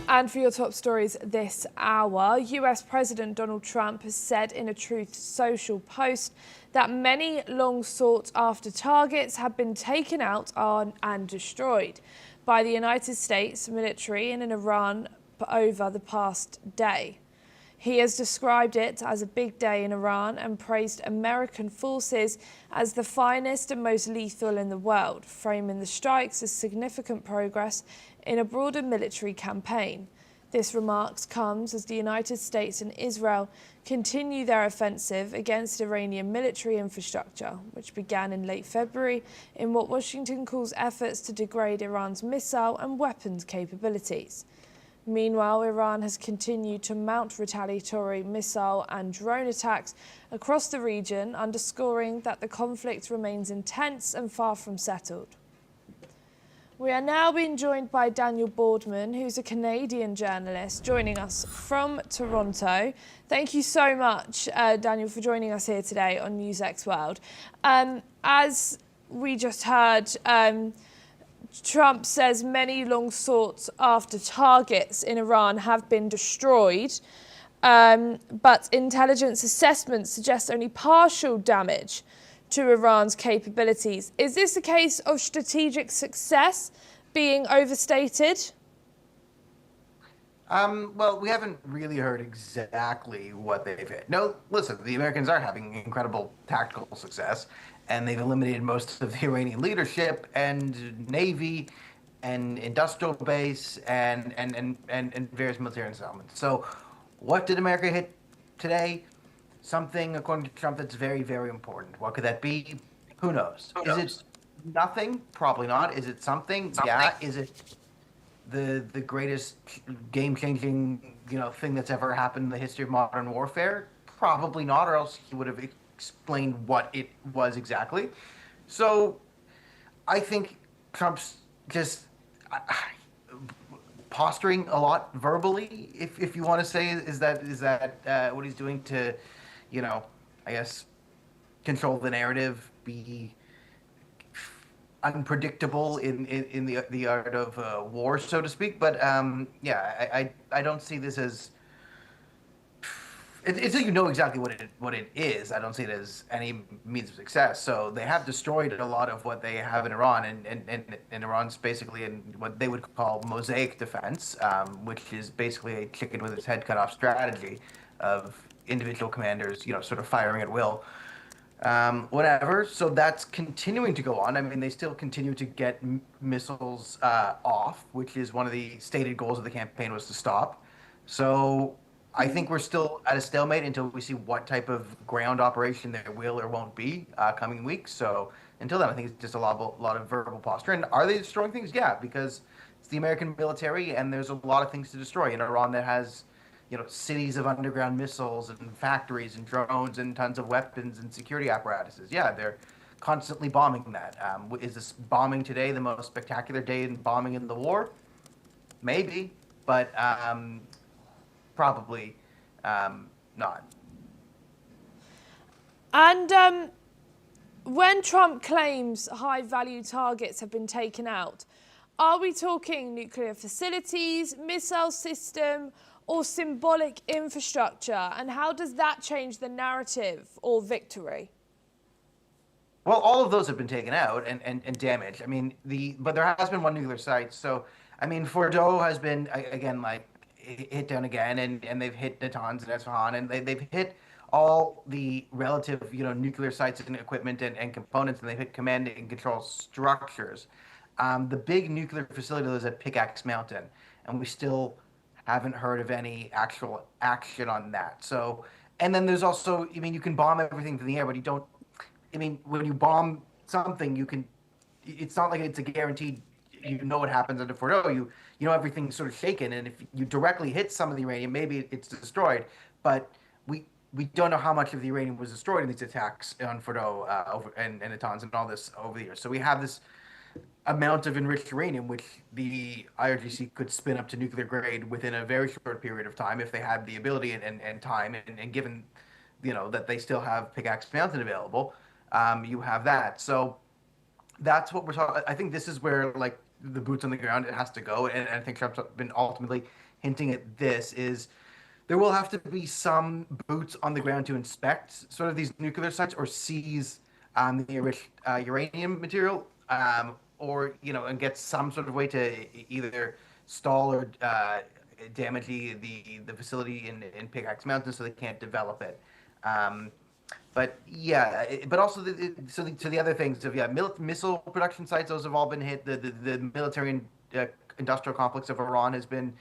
And for your top stories this hour, US President Donald Trump has said in a Truth Social post that many long sought after targets have been taken out and destroyed by the United States military in Iran over the past day. He has described it as a big day in Iran and praised American forces as the finest and most lethal in the world, framing the strikes as significant progress in a broader military campaign. This remark comes as the United States and Israel continue their offensive against Iranian military infrastructure, which began in late February in what Washington calls efforts to degrade Iran's missile and weapons capabilities. Meanwhile, Iran has continued to mount retaliatory missile and drone attacks across the region, underscoring that the conflict remains intense and far from settled. We are now being joined by Daniel Boardman, who's a Canadian journalist, joining us from Toronto. Thank you so much, Daniel, for joining us here today on NewsX World. As we just heard, Trump says many long sought after targets in Iran have been destroyed, but intelligence assessments suggest only partial damage to Iran's capabilities. Is this a case of strategic success being overstated? Well, we haven't really heard exactly what they've hit. No, listen, the Americans are having incredible tactical success, and they've eliminated most of the Iranian leadership and navy and industrial base and various military installations. So what did America hit today? Something, according to Trump, that's very, very important. What could that be? Who knows? Is it nothing? Probably not. Is it something? Yeah. Is it the greatest game-changing, thing that's ever happened in the history of modern warfare? Probably not, or else he would have explained what it was exactly. So I think Trump's just posturing a lot verbally, if you want to say, is that what he's doing to, I guess, control the narrative, be unpredictable in the art of war, so to speak. But I don't see this as. It's you know exactly what it is. I don't see it as any means of success. So they have destroyed a lot of what they have in Iran, and Iran's basically in what they would call mosaic defense, which is basically a chicken with its head cut off strategy of individual commanders, sort of firing at will. Whatever. So that's continuing to go on. I mean, they still continue to get missiles off, which is one of the stated goals of the campaign was to stop. So I think we're still at a stalemate until we see what type of ground operation there will or won't be coming weeks. So until then, I think it's just a lot of verbal posture. And are they destroying things? Yeah, because it's the American military, and there's a lot of things to destroy in Iran that has, cities of underground missiles and factories and drones and tons of weapons and security apparatuses. Yeah, they're constantly bombing that. Is this bombing today the most spectacular day in bombing in the war? Maybe, but probably not. And when Trump claims high-value targets have been taken out, are we talking nuclear facilities, missile system, or symbolic infrastructure? And how does that change the narrative or victory? Well, all of those have been taken out and damaged. I mean, but there has been one nuclear site. So, I mean, Fordo has been, again, hit down again, and they've hit Natanz and Esfahan, and they've hit all the relative, nuclear sites and equipment and components, and they've hit command and control structures. The big nuclear facility is at Pickaxe Mountain, and we still haven't heard of any actual action on that. So, and then there's also, you can bomb everything from the air, but you don't, when you bomb something, it's not like it's a guaranteed, what happens under Fordo. You know everything's sort of shaken, and if you directly hit some of the uranium, maybe it's destroyed, but we don't know how much of the uranium was destroyed in these attacks on Fordo and Natanz and all this over the years. So we have this amount of enriched uranium, which the IRGC could spin up to nuclear grade within a very short period of time if they had the ability and time, and given, that they still have Pickaxe Mountain available, you have that. So that's what we're talking. I think this is where like the boots on the ground it has to go, and I think Trump's been ultimately hinting at this is there will have to be some boots on the ground to inspect sort of these nuclear sites or seize the enriched uranium material, or and get some sort of way to either stall or damage the facility in Pickaxe Mountain so they can't develop it. But yeah, but also the other things of missile production sites, those have all been hit. The military and industrial complex of Iran has been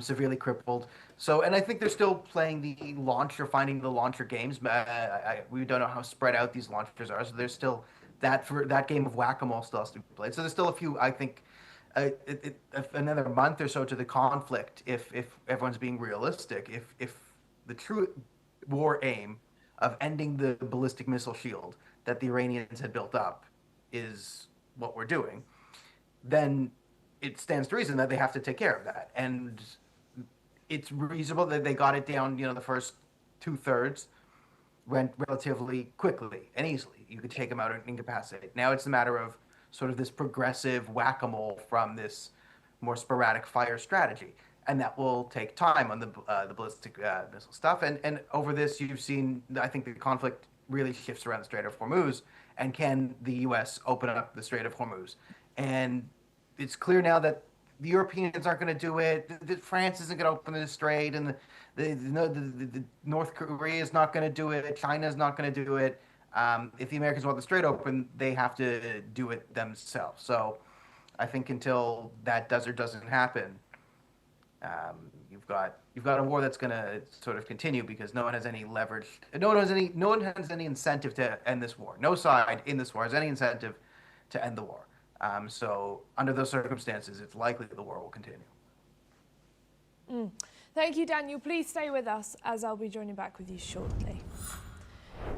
severely crippled. So, and I think they're still playing the launcher, finding the launcher games. We don't know how spread out these launchers are, so there's still that game of whack-a-mole still has to be played. So there's still a few, I think, another month or so to the conflict if everyone's being realistic. If the true war aim of ending the ballistic missile shield that the Iranians had built up is what we're doing, then it stands to reason that they have to take care of that. And it's reasonable that they got it down, the first 2/3 went relatively quickly and easily. You could take them out and incapacitate. Now it's a matter of sort of this progressive whack-a-mole from this more sporadic fire strategy. And that will take time on the ballistic missile stuff. And over this, you've seen, I think the conflict really shifts around the Strait of Hormuz. And can the U.S. open up the Strait of Hormuz? And it's clear now that the Europeans aren't going to do it. France isn't going to open the strait, and the North Korea is not going to do it. China is not going to do it. If the Americans want the strait open, they have to do it themselves. So I think until that does or doesn't happen, you've got a war that's going to sort of continue because no one has any leverage. No one has any incentive to end this war. No side in this war has any incentive to end the war. So under those circumstances, it's likely the war will continue. Thank you, Daniel. Please stay with us as I'll be joining back with you shortly.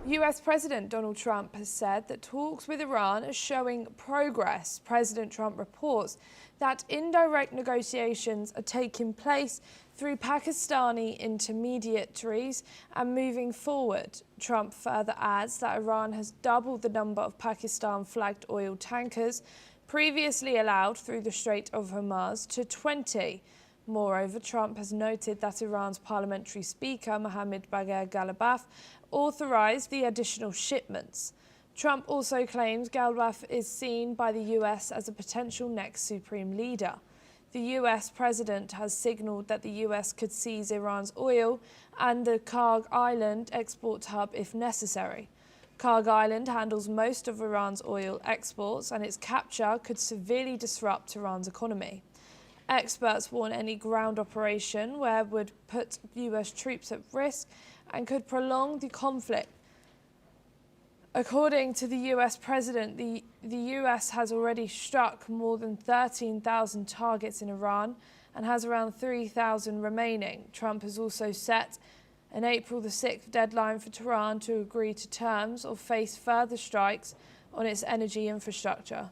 US President Donald Trump has said that talks with Iran are showing progress. President Trump reports that indirect negotiations are taking place through Pakistani intermediaries and moving forward. Trump further adds that Iran has doubled the number of Pakistan-flagged oil tankers previously allowed through the Strait of Hormuz to 20. Moreover, Trump has noted that Iran's parliamentary speaker, Mohammad Bagher Ghalibaf, authorized the additional shipments. Trump also claims Ghalibaf is seen by the US as a potential next supreme leader. The US president has signaled that the US could seize Iran's oil and the Karg Island export hub if necessary. Karg Island handles most of Iran's oil exports, and its capture could severely disrupt Iran's economy. Experts warn any ground operation where would put US troops at risk and could prolong the conflict. According to the US president, the US has already struck more than 13,000 targets in Iran and has around 3,000 remaining. Trump has also set an April the 6th deadline for Tehran to agree to terms or face further strikes on its energy infrastructure.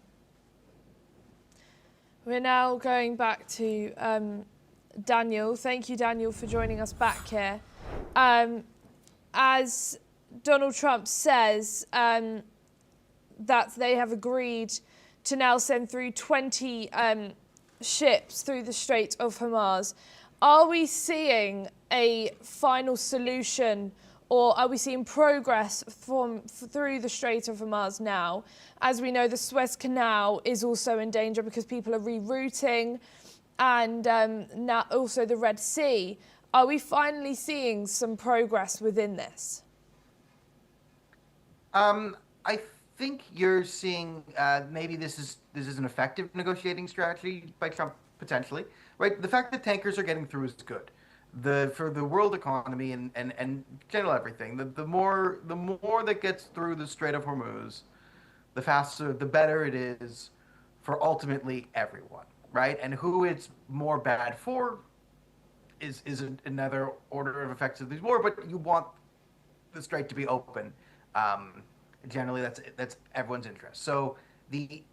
We're now going back to Daniel. Thank you, Daniel, for joining us back here. As Donald Trump says that they have agreed to now send through 20 ships through the Strait of Hormuz, are we seeing a final solution, or are we seeing progress through the Strait of Hormuz now? As we know, the Suez Canal is also in danger because people are rerouting, and now also the Red Sea. Are we finally seeing some progress within this? I think you're seeing maybe this is an effective negotiating strategy by Trump potentially, right? The fact that tankers are getting through is good. For the world economy and general everything, the more that gets through the Strait of Hormuz, the faster, the better it is for ultimately everyone, right? And who it's more bad for is another order of effects of this war, but you want the strait to be open. Generally, that's everyone's interest. So the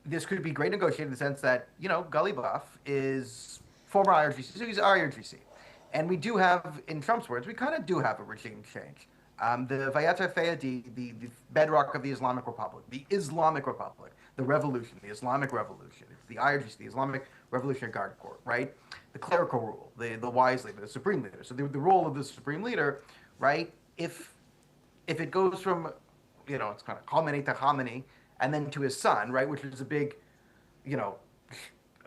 this could be great negotiating in the sense that, Ghalibaf is former IRGC, so he's IRGC. And we do have, in Trump's words, we kind of do have a regime change. The Vayat Fayadi, the bedrock of the Islamic Republic, the revolution, the Islamic Revolution, it's the IRGC, the Islamic Revolutionary Guard Corps, right? The clerical rule, the wise leader, the supreme leader. So the role of the supreme leader, right? If it goes from, it's kind of Khamenei to Khamenei, and then to his son, right, which is a big,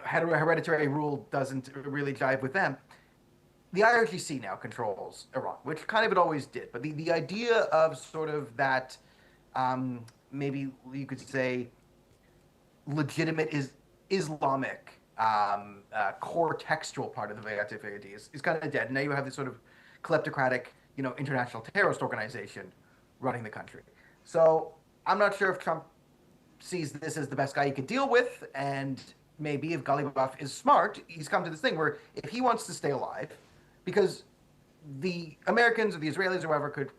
hereditary rule doesn't really jive with them. The IRGC now controls Iran, which kind of it always did. But the idea of sort of that, maybe you could say, legitimate Islamic core textual part of the Vayat Fayadi is kind of dead. Now you have this sort of kleptocratic, international terrorist organization running the country. So I'm not sure if Trump sees this as the best guy he could deal with, and maybe if Ghalibaf is smart, he's come to this thing where if he wants to stay alive, because the Americans or the Israelis or whoever could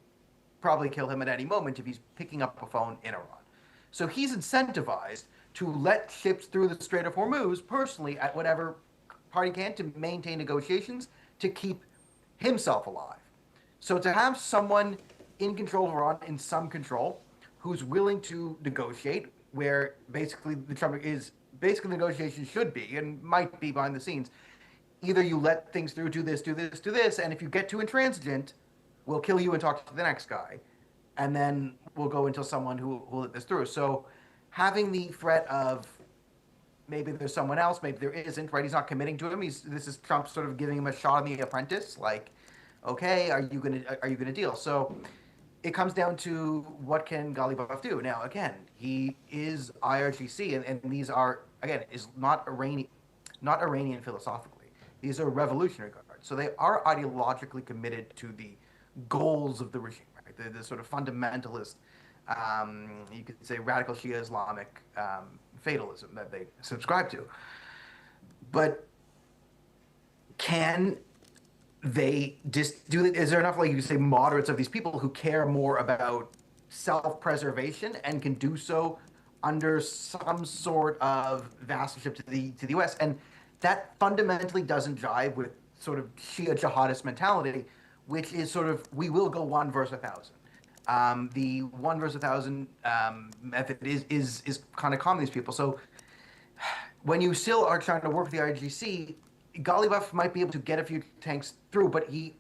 probably kill him at any moment if he's picking up a phone in Iran. So he's incentivized to let ships through the Strait of Hormuz personally at whatever part he can to maintain negotiations to keep himself alive. So to have someone in control of Iran, in some control, who's willing to negotiate, where basically the negotiation should be and might be behind the scenes. Either you let things through, do this, and if you get too intransigent, we'll kill you and talk to the next guy. And then we'll go until someone who will let this through. So having the threat of maybe there's someone else, maybe there isn't, right? He's not committing to him. This is Trump sort of giving him a shot on the apprentice, like, okay, are you gonna deal? So it comes down to what can Ghalibaf do. Now, again, he is IRGC, and these are, again, is not Iranian philosophically. These are revolutionary guards. So they are ideologically committed to the goals of the regime, right? The sort of fundamentalist, you could say radical Shia Islamic fatalism that they subscribe to. But can they do it? Is there enough, like you say, moderates of these people who care more about self-preservation and can do so under some sort of vassalship to the U.S.? And that fundamentally doesn't jive with sort of Shia jihadist mentality, which is sort of, we will go one versus 1,000. The one versus 1,000 method is kind of calming these people. So when you still are trying to work with the IRGC, Ghalibaf might be able to get a few tanks through, but he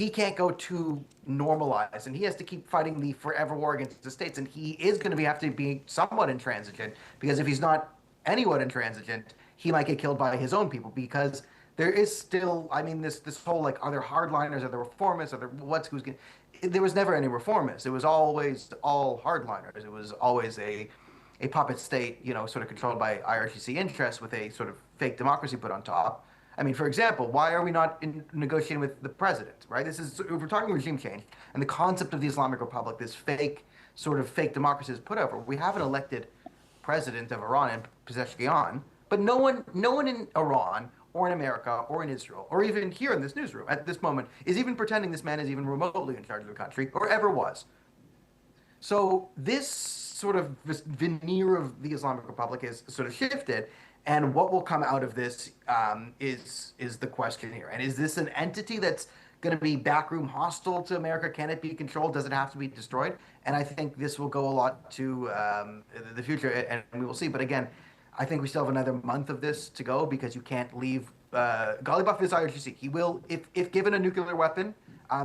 can't go too normalized, and he has to keep fighting the forever war against the states, and he is going to have to be somewhat intransigent, because if he's not anyone intransigent, he might get killed by his own people, because there is still, this whole, like, are there hardliners, are there reformists, there was never any reformists. It was always all hardliners. It was always a puppet state, sort of controlled by IRGC interests with a sort of fake democracy put on top. For example, why are we not negotiating with the president, right? If we're talking regime change, and the concept of the Islamic Republic, this fake democracy is put over. We have an elected president of Iran and Pezeshkian, but no one in Iran or in America or in Israel or even here in this newsroom at this moment is even pretending this man is even remotely in charge of the country or ever was. So this veneer of the Islamic Republic is sort of shifted, and what will come out of this is the question here. And is this an entity that's going to be backroom hostile to America? Can it be controlled? Does it have to be destroyed? And I think this will go a lot to the future, and we will see. But again, I think we still have another month of this to go, because you can't leave. Ghalibaf is IRGC. He will, if given a nuclear weapon,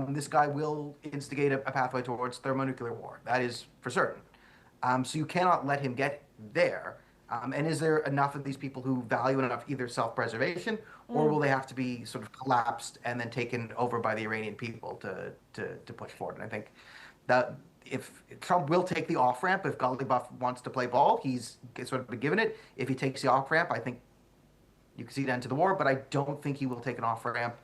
this guy will instigate a pathway towards thermonuclear war. That is for certain. So you cannot let him get there. And is there enough of these people who value enough either self-preservation, or will they have to be sort of collapsed and then taken over by the Iranian people to push forward? And I think that if Trump will take the off-ramp, if Ghalibaf wants to play ball, he's sort of been given it. If he takes the off-ramp, I think you can see the end to the war, but I don't think he will take an off-ramp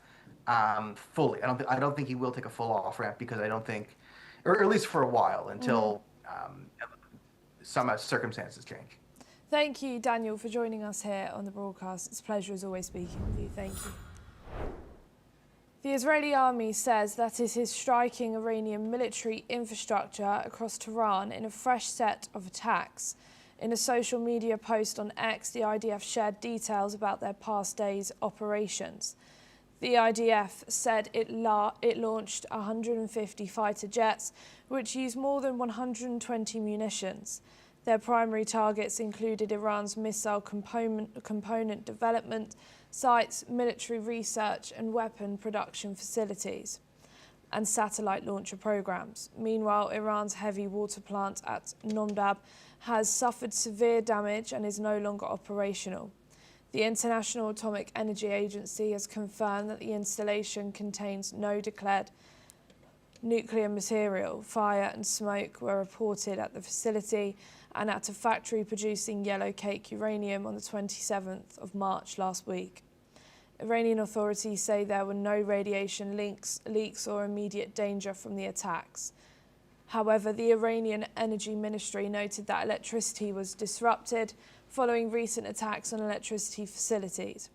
fully. I don't think he will take a full off-ramp, because I don't think, or at least for a while, until some circumstances change. Thank you, Daniel, for joining us here on the broadcast. It's a pleasure as always speaking with you. Thank you. The Israeli army says that it is striking Iranian military infrastructure across Tehran in a fresh set of attacks. In a social media post on X, the IDF shared details about their past day's operations. The IDF said it launched 150 fighter jets, which used more than 120 munitions. Their primary targets included Iran's missile component development sites, military research and weapon production facilities, and satellite launcher programs. Meanwhile, Iran's heavy water plant at Nomdab has suffered severe damage and is no longer operational. The International Atomic Energy Agency has confirmed that the installation contains no declared nuclear material. Fire and smoke were reported at the facility and at a factory producing yellow cake uranium on the 27th of March last week. Iranian authorities say there were no radiation leaks or immediate danger from the attacks. However, the Iranian Energy Ministry noted that electricity was disrupted following recent attacks on electricity facilities.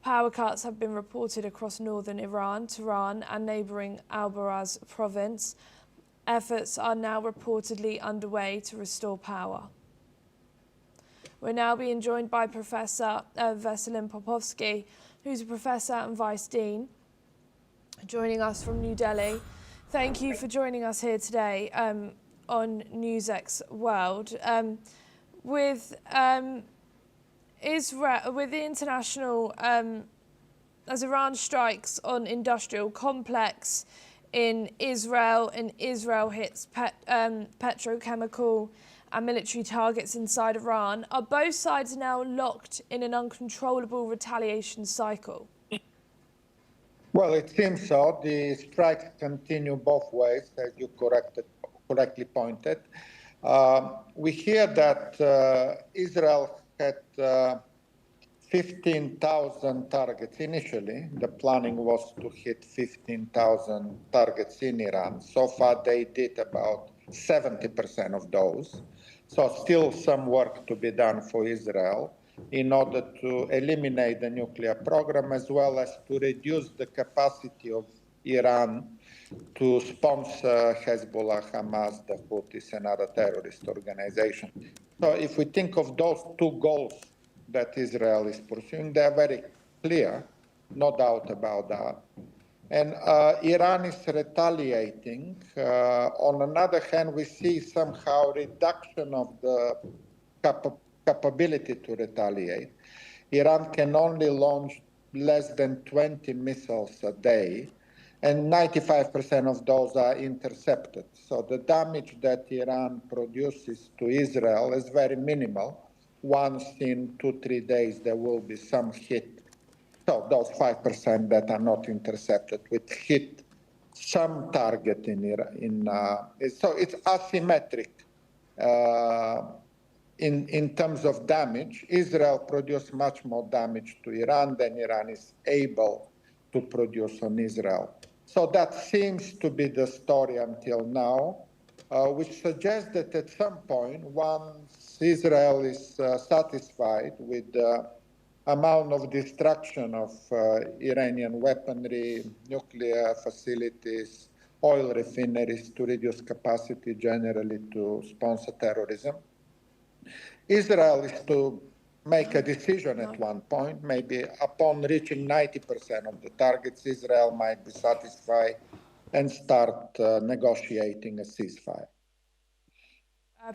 Power cuts have been reported across northern Iran, Tehran and neighbouring Al-Baraz province. Efforts are now reportedly underway to restore power. We're now being joined by Professor Veselin Popovsky, who's a professor and vice dean, joining us from New Delhi. Thank you for joining us here today on NewsX World. With Israel, with the international, as Iran strikes on industrial complex in Israel, and Israel hits petrochemical and military targets inside Iran, are both sides now locked in an uncontrollable retaliation cycle? Well, it seems so. The strikes continue both ways, as you correctly pointed. We hear that Israel had 15,000 targets initially. The planning was to hit 15,000 targets in Iran. So far, they did about 70% of those. So still some work to be done for Israel in order to eliminate the nuclear program, as well as to reduce the capacity of Iran to sponsor Hezbollah, Hamas, the Houthis, and other terrorist organizations. So if we think of those two goals that Israel is pursuing, they're very clear, no doubt about that. And Iran is retaliating. On another hand, we see somehow reduction of the capability to retaliate. Iran can only launch less than 20 missiles a day, and 95% of those are intercepted. So the damage that Iran produces to Israel is very minimal. Once in 2-3 days, there will be some hit. So those 5% that are not intercepted would hit some target in Iran. So it's asymmetric in terms of damage. Israel produced much more damage to Iran than Iran is able to produce on Israel. So that seems to be the story until now, which suggests that at some point, once Israel is satisfied with the amount of destruction of Iranian weaponry, nuclear facilities, oil refineries to reduce capacity generally to sponsor terrorism, Israel is to make a decision at one point. Maybe upon reaching 90% of the targets, Israel might be satisfied and start negotiating a ceasefire.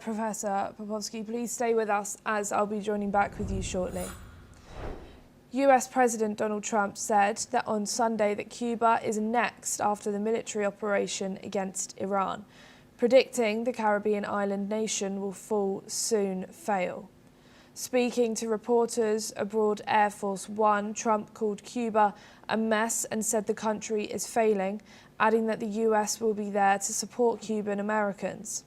Professor Popovsky, please stay with us as I'll be joining back with you shortly. US President Donald Trump said that on Sunday that Cuba is next after the military operation against Iran, predicting the Caribbean island nation will soon fail. Speaking to reporters aboard Air Force One, Trump called Cuba a mess and said the country is failing, adding that the US will be there to support Cuban Americans.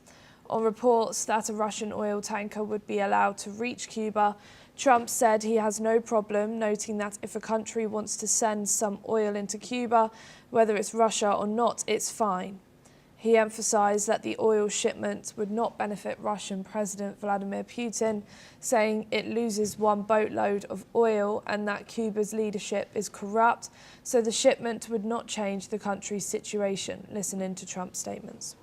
On reports that a Russian oil tanker would be allowed to reach Cuba, Trump said he has no problem, noting that if a country wants to send some oil into Cuba, whether it's Russia or not, it's fine. He emphasized that the oil shipment would not benefit Russian President Vladimir Putin, saying it loses one boatload of oil and that Cuba's leadership is corrupt, so the shipment would not change the country's situation. Listen in to Trump's statements.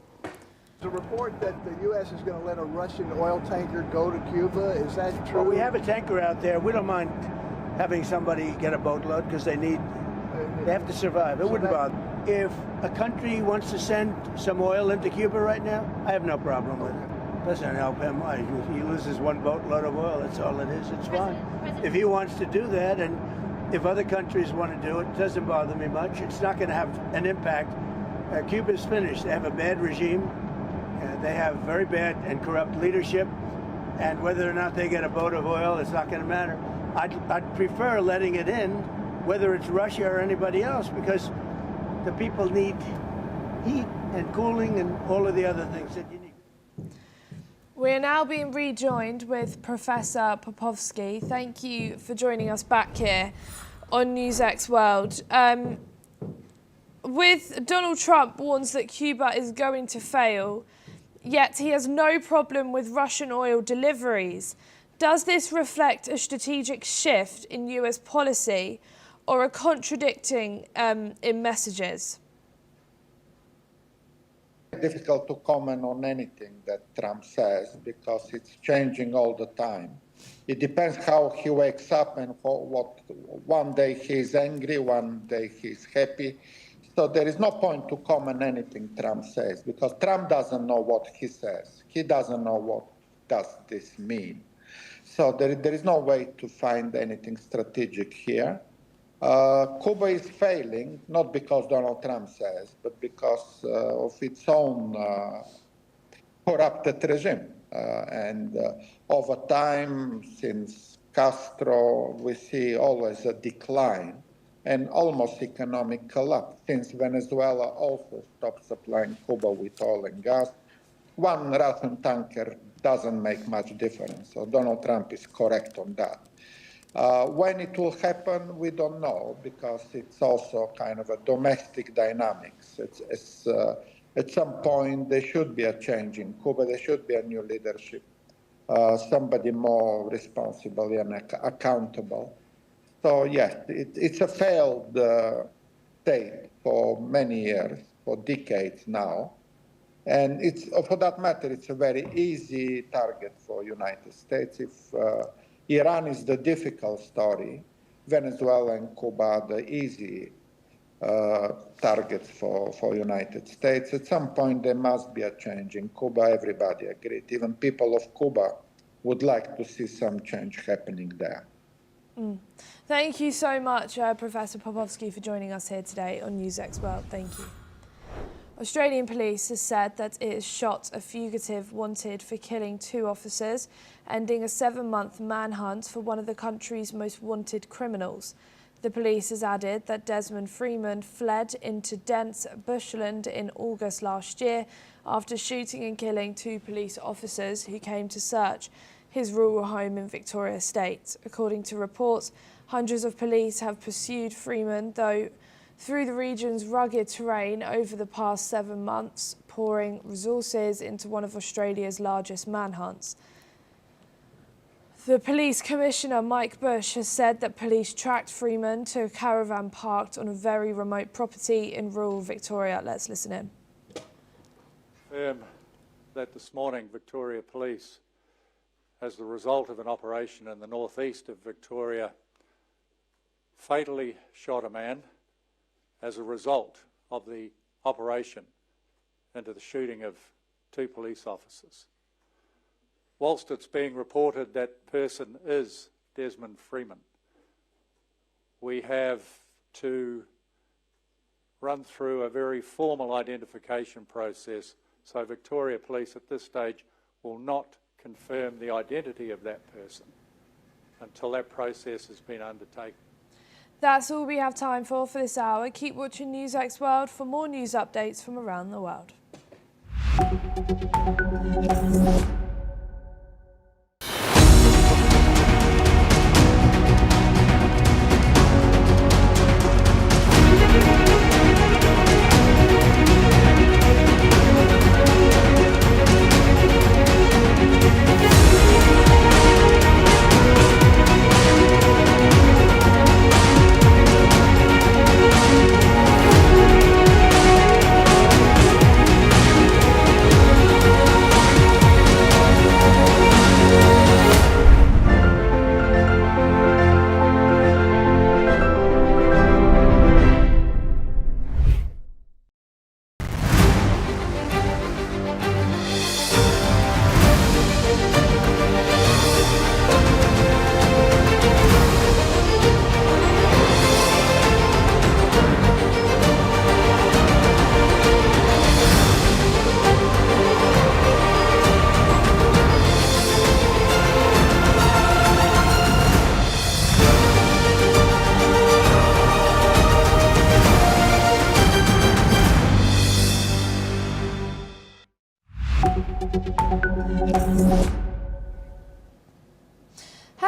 There's a report that the U.S. is going to let a Russian oil tanker go to Cuba. Is that true? Well, we have a tanker out there. We don't mind having somebody get a boatload because they have to survive. It wouldn't bother. If a country wants to send some oil into Cuba right now, I have no problem with it. Doesn't help him. He loses one boatload of oil. That's all it is. It's fine. If he wants to do that, and if other countries want to do it, it doesn't bother me much. It's not going to have an impact. Cuba's finished. They have a bad regime. They have very bad and corrupt leadership. And whether or not they get a boat of oil, it's not going to matter. I'd prefer letting it in, whether it's Russia or anybody else, because the people need heat and cooling and all of the other things that you need. We're now being rejoined with Professor Popovsky. Thank you for joining us back here on NewsX World. With Donald Trump warns that Cuba is going to fail, yet he has no problem with Russian oil deliveries. Does this reflect a strategic shift in US policy or a contradicting in messages? Difficult to comment on anything that Trump says because it's changing all the time. It depends how he wakes up and what one day he's angry, one day he's happy. So there is no point to comment anything Trump says because Trump doesn't know what he says. He doesn't know what does this mean. So there is no way to find anything strategic here. Cuba is failing, not because Donald Trump says, but because of its own corrupted regime. And over time, since Castro, we see always a decline and almost economic collapse. Since Venezuela also stopped supplying Cuba with oil and gas, one Russian tanker doesn't make much difference. So Donald Trump is correct on that. When it will happen, we don't know, because it's also kind of a domestic dynamics. At some point, there should be a change in Cuba. There should be a new leadership, somebody more responsible and accountable. So yes, it's a failed state for many years, for decades now. And it's, for that matter, it's a very easy target for United States. If Iran is the difficult story, Venezuela and Cuba are the easy targets for United States. At some point, there must be a change in Cuba. Everybody agreed. Even people of Cuba would like to see some change happening there. Thank you so much, Professor Popovsky, for joining us here today on NewsX World. Thank you. Australian police has said that it has shot a fugitive wanted for killing 2 officers, ending a 7-month manhunt for one of the country's most wanted criminals. The police has added that Desmond Freeman fled into dense bushland in August last year after shooting and killing 2 police officers who came to search his rural home in Victoria State. According to reports, hundreds of police have pursued Freeman, through the region's rugged terrain over the past 7 months, pouring resources into one of Australia's largest manhunts. The police commissioner, Mike Bush, has said that police tracked Freeman to a caravan parked on a very remote property in rural Victoria. Let's listen in. That this morning Victoria Police, as the result of an operation in the northeast of Victoria, fatally shot a man as a result of the operation into the shooting of 2 police officers. Whilst it's being reported that person is Desmond Freeman, we have to run through a very formal identification process, so Victoria Police at this stage will not confirm the identity of that person until that process has been undertaken. That's all we have time for this hour. Keep watching NewsX World for more news updates from around the world.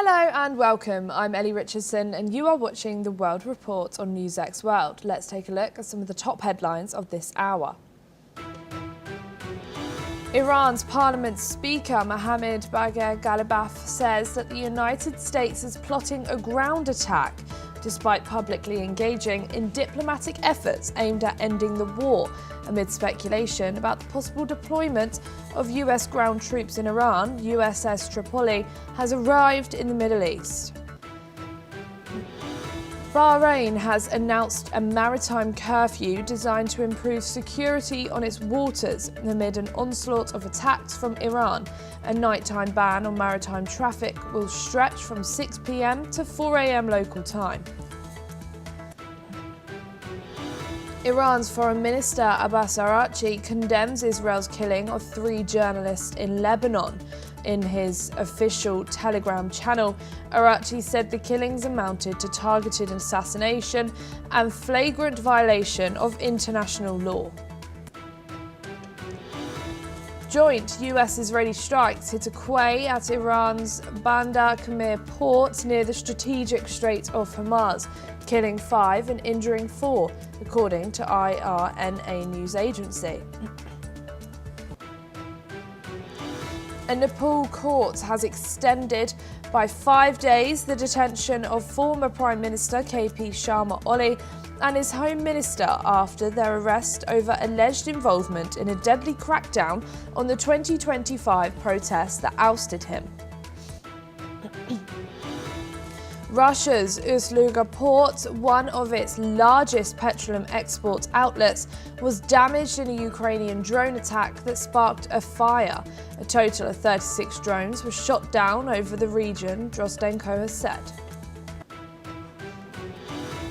Hello and welcome. I'm Ellie Richardson and you are watching the World Report on NewsX World. Let's take a look at some of the top headlines of this hour. Iran's Parliament Speaker Mohammad Bagher Ghalibaf says that the United States is plotting a ground attack, despite publicly engaging in diplomatic efforts aimed at ending the war, amid speculation about the possible deployment of US ground troops in Iran. USS Tripoli has arrived in the Middle East. Bahrain has announced a maritime curfew designed to improve security on its waters amid an onslaught of attacks from Iran. A nighttime ban on maritime traffic will stretch from 6 p.m. to 4 a.m. local time. Iran's Foreign Minister Abbas Araghchi condemns Israel's killing of 3 journalists in Lebanon. In his official Telegram channel, Araghchi said the killings amounted to targeted assassination and flagrant violation of international law. Joint US-Israeli strikes hit a quay at Iran's Bandar Qamir port near the strategic Strait of Hormuz, killing 5 and injuring 4, according to IRNA news agency. A Nepal court has extended by 5 days the detention of former Prime Minister KP Sharma Oli and his Home Minister after their arrest over alleged involvement in a deadly crackdown on the 2025 protests that ousted him. Russia's Ust-Luga port, one of its largest petroleum export outlets, was damaged in a Ukrainian drone attack that sparked a fire. A total of 36 drones were shot down over the region, Drozdenko has said.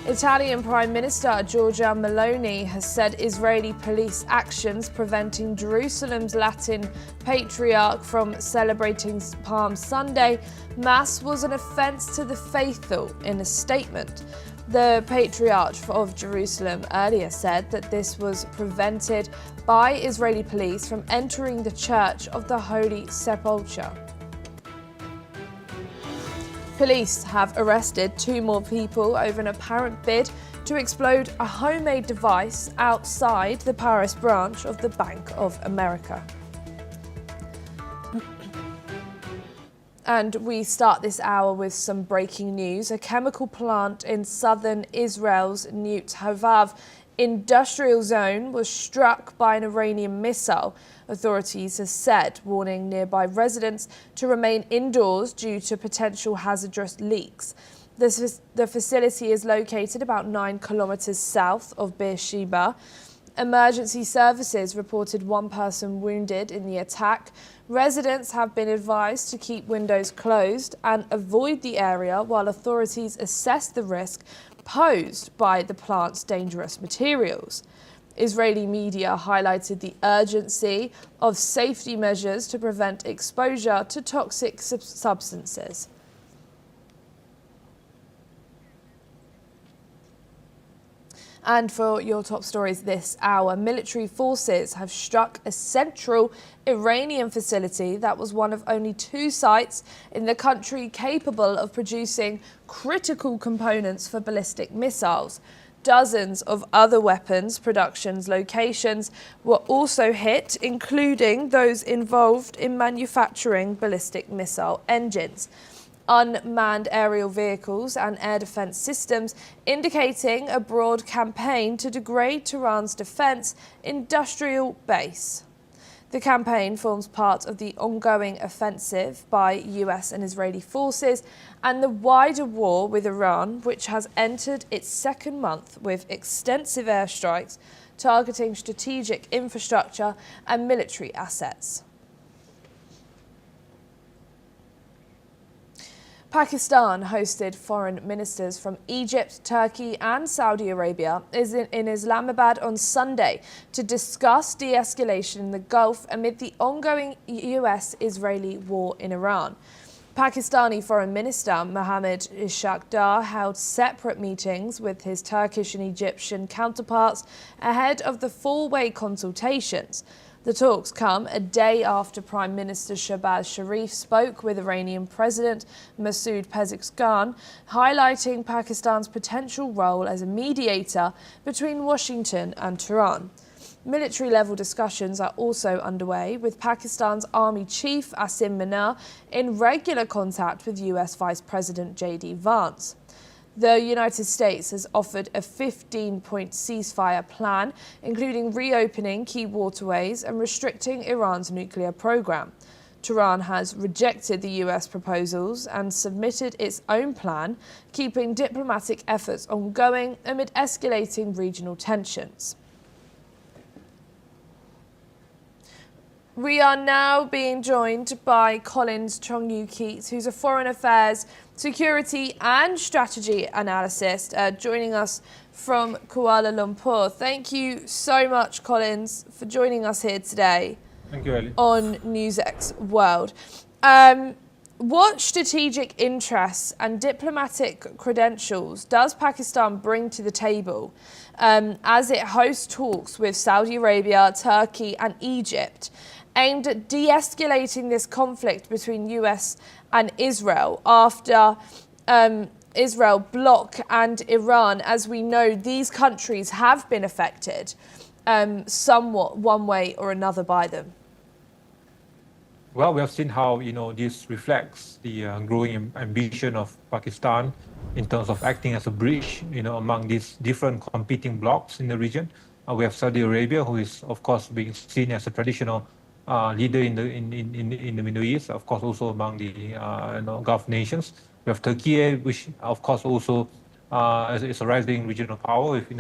Italian Prime Minister Giorgia Meloni has said Israeli police actions preventing Jerusalem's Latin Patriarch from celebrating Palm Sunday Mass was an offence to the faithful. In a statement, the Patriarch of Jerusalem earlier said that this was prevented by Israeli police from entering the Church of the Holy Sepulchre. Police have arrested 2 more people over an apparent bid to explode a homemade device outside the Paris branch of the Bank of America. And we start this hour with some breaking news. A chemical plant in southern Israel's Newt Hovav industrial zone was struck by an Iranian missile, authorities have said, warning nearby residents to remain indoors due to potential hazardous leaks. The facility is located about 9 kilometers south of Beersheba. Emergency services reported 1 person wounded in the attack. Residents have been advised to keep windows closed and avoid the area while authorities assess the risk posed by the plant's dangerous materials. Israeli media highlighted the urgency of safety measures to prevent exposure to toxic substances. And for your top stories this hour, military forces have struck a central Iranian facility that was one of only 2 sites in the country capable of producing critical components for ballistic missiles. Dozens of other weapons production locations were also hit, including those involved in manufacturing ballistic missile engines. Unmanned aerial vehicles and air defense systems, indicating a broad campaign to degrade Tehran's defense industrial base. The campaign forms part of the ongoing offensive by US and Israeli forces and the wider war with Iran, which has entered its 2nd month with extensive airstrikes targeting strategic infrastructure and military assets. Pakistan hosted foreign ministers from Egypt, Turkey and Saudi Arabia in Islamabad on Sunday to discuss de-escalation in the Gulf amid the ongoing US-Israeli war in Iran. Pakistani Foreign Minister Mohammad Ishaq Dar held separate meetings with his Turkish and Egyptian counterparts ahead of the 4-way consultations. The talks come a day after Prime Minister Shehbaz Sharif spoke with Iranian President Masoud Pezeshkian, highlighting Pakistan's potential role as a mediator between Washington and Tehran. Military-level discussions are also underway, with Pakistan's Army Chief Asim Munir in regular contact with US Vice President J.D. Vance. The United States has offered a 15-point ceasefire plan, including reopening key waterways and restricting Iran's nuclear program. Tehran has rejected the US proposals and submitted its own plan, keeping diplomatic efforts ongoing amid escalating regional tensions. We are now being joined by Collins Chong-Yu-Keat, who's a foreign affairs, security and strategy analyst, joining us from Kuala Lumpur. Thank you so much, Collins, for joining us here today. Thank you, Ali. On NewsX World. What strategic interests and diplomatic credentials does Pakistan bring to the table as it hosts talks with Saudi Arabia, Turkey and Egypt, aimed at de-escalating this conflict between US and Israel after Israel bloc and Iran? As we know, these countries have been affected somewhat one way or another by them. Well, we have seen how this reflects the growing ambition of Pakistan in terms of acting as a bridge among these different competing blocs in the region. We have Saudi Arabia, who is of course being seen as a traditional leader in the Middle East, of course also among the Gulf nations. We have Turkey, which of course also is a rising regional power with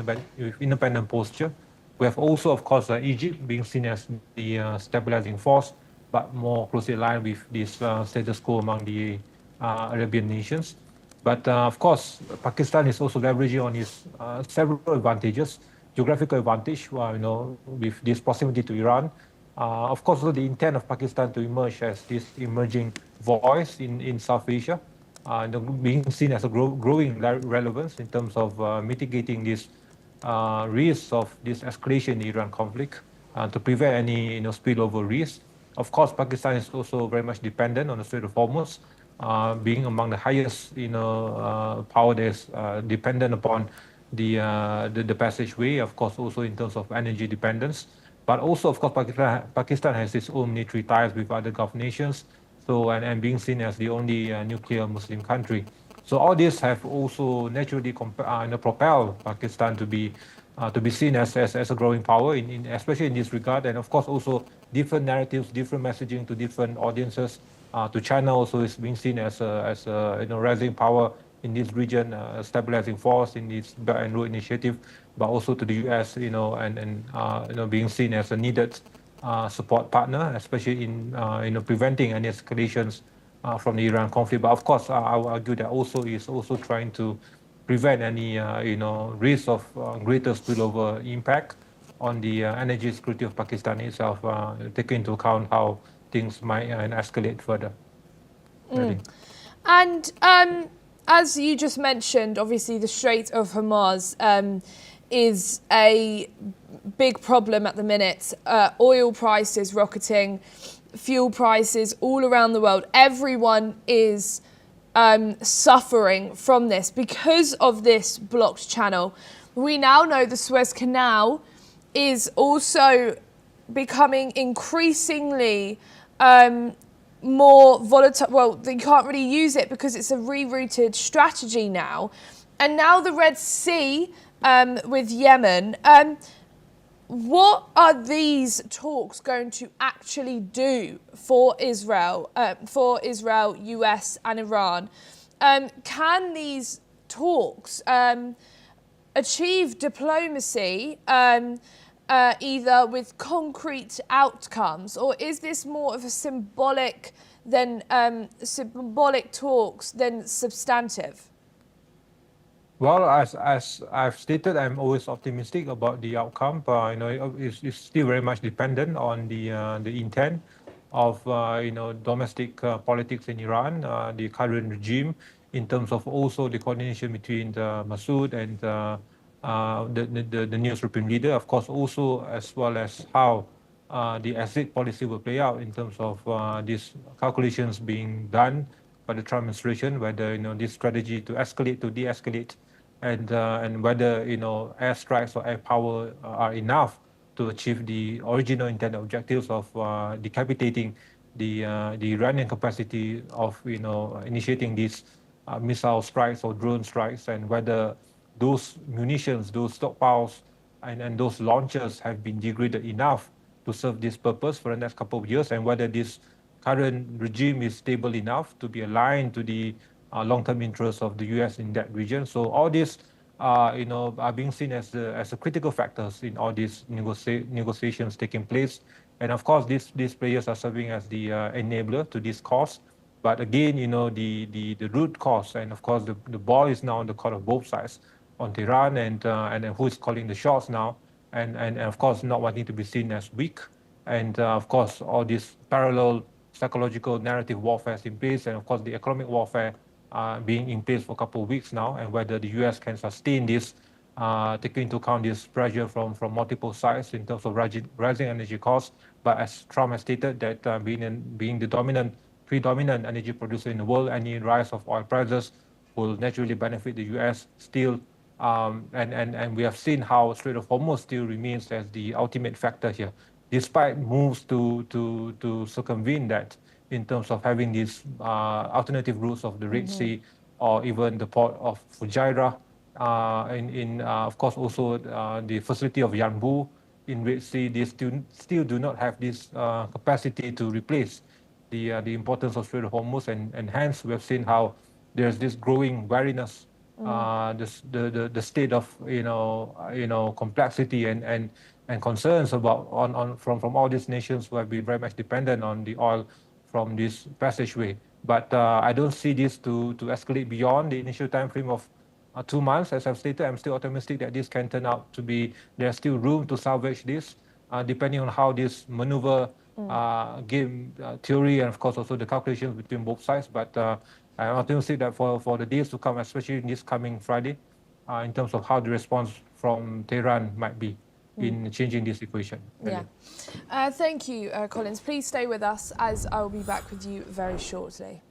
independent posture. We have also of course Egypt being seen as the stabilizing force, but more closely aligned with this status quo among the Arabian nations. But of course, Pakistan is also leveraging on its several advantages, geographical advantage, with this proximity to Iran. Of course, also the intent of Pakistan to emerge as this emerging voice in South Asia, being seen as a growing relevance in terms of mitigating this risks of this escalation in the Iran conflict, to prevent any spillover risk. Of course, Pakistan is also very much dependent on the Strait of Hormuz, being among the highest power that is dependent upon the passageway. Of course, also in terms of energy dependence. But also, of course, Pakistan has its own military ties with other Gulf nations, and being seen as the only nuclear Muslim country. So all these have also naturally propelled Pakistan to be seen as a growing power, especially in this regard. And of course, also different narratives, different messaging to different audiences. To China also is being seen as a rising power in this region, a stabilizing force in this Belt and Road Initiative, but also to the US, and being seen as a needed support partner, especially in preventing any escalations from the Iran conflict. But of course, I would argue that also is also trying to prevent any risk of greater spillover impact on the energy security of Pakistan itself, taking into account how things might escalate further. And as you just mentioned, obviously the Strait of Hormuz is a big problem at the minute. Oil prices rocketing, fuel prices all around the world. Everyone is suffering from this because of this blocked channel. We now know the Suez Canal is also becoming increasingly more volatile. Well, they can't really use it because it's a rerouted strategy now. And now the Red Sea with Yemen. What are these talks going to actually do for Israel, US and Iran? Can these talks achieve diplomacy either with concrete outcomes, or is this more of a symbolic talks than substantive? Well, as I've stated, I'm always optimistic about the outcome. It's still very much dependent on the intent of domestic politics in Iran, the current regime, in terms of also the coordination between Masoud and the new Supreme Leader, of course, also as well as how the exit policy will play out in terms of these calculations being done by the Trump administration, whether this strategy to escalate, to de-escalate, and whether airstrikes or air power are enough to achieve the original intended objectives of decapitating the Iranian capacity of initiating these missile strikes or drone strikes, and whether those munitions, those stockpiles, and those launchers have been degraded enough to serve this purpose for the next couple of years, and whether this current regime is stable enough to be aligned to the long-term interests of the U.S. in that region. So all these, are being seen as the critical factors in all these negotiations taking place. And of course, these players are serving as the enabler to this cause. But again, the root cause, and of course, the ball is now on the court of both sides, on Tehran and who is calling the shots now, and of course not wanting to be seen as weak, and of course all this parallel psychological narrative warfare is in place, and of course the economic warfare being in place for a couple of weeks now, and whether the US can sustain this, taking into account this pressure from multiple sides in terms of rising energy costs. But as Trump has stated, that being the predominant energy producer in the world, any rise of oil prices will naturally benefit the US still. And we have seen how Strait of Hormuz still remains as the ultimate factor here, despite moves to circumvent that in terms of having these alternative routes of the Red Sea, or even the port of Fujairah, of course also the facility of Yanbu in Red Sea. They still do not have this capacity to replace the importance of Strait of Hormuz, and hence we have seen how there's this growing wariness, the state of complexity and concerns about from all these nations who have been very much dependent on the oil from this passageway. But I don't see this to escalate beyond the initial time frame of 2 months. As I've stated, I'm still optimistic that this can turn out to be, there's still room to salvage this, depending on how this maneuver game theory, and of course also the calculations between both sides. But I'm optimistic that for the days to come, especially in this coming Friday, in terms of how the response from Tehran might be in changing this equation. Yeah. Thank you, Collins. Please stay with us, as I will be back with you very shortly.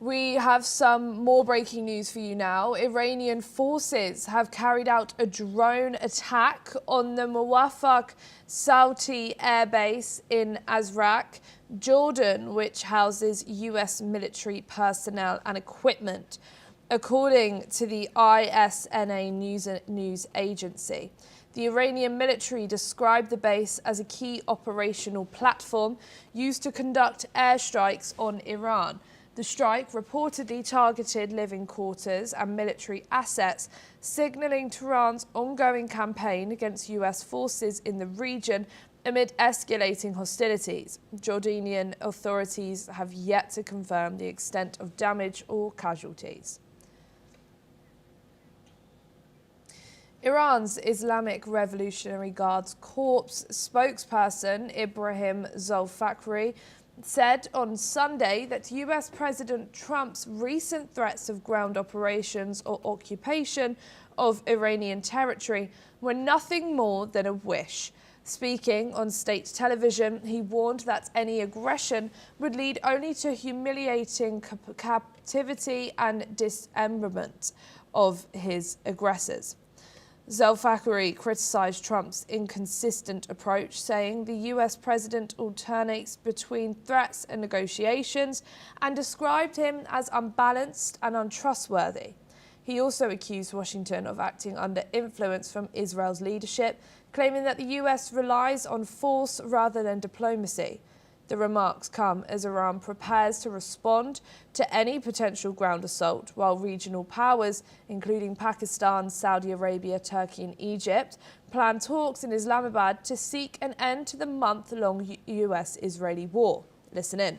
We have some more breaking news for you now. Iranian forces have carried out a drone attack on the Muwafaq Sauti air base in Azraq, Jordan, which houses US military personnel and equipment, according to the ISNA news agency. The Iranian military described the base as a key operational platform used to conduct airstrikes on Iran. The strike reportedly targeted living quarters and military assets, signalling Tehran's ongoing campaign against US forces in the region amid escalating hostilities. Jordanian authorities have yet to confirm the extent of damage or casualties. Iran's Islamic Revolutionary Guards Corps spokesperson Ibrahim Zolfakhri said on Sunday that US President Trump's recent threats of ground operations or occupation of Iranian territory were nothing more than a wish. Speaking on state television, he warned that any aggression would lead only to humiliating captivity and dismemberment of his aggressors. Zolfakhri criticized Trump's inconsistent approach, saying the US president alternates between threats and negotiations, and described him as unbalanced and untrustworthy. He also accused Washington of acting under influence from Israel's leadership, claiming that the US relies on force rather than diplomacy. The remarks come as Iran prepares to respond to any potential ground assault, while regional powers, including Pakistan, Saudi Arabia, Turkey and Egypt, plan talks in Islamabad to seek an end to the month-long US-Israeli war. Listen in.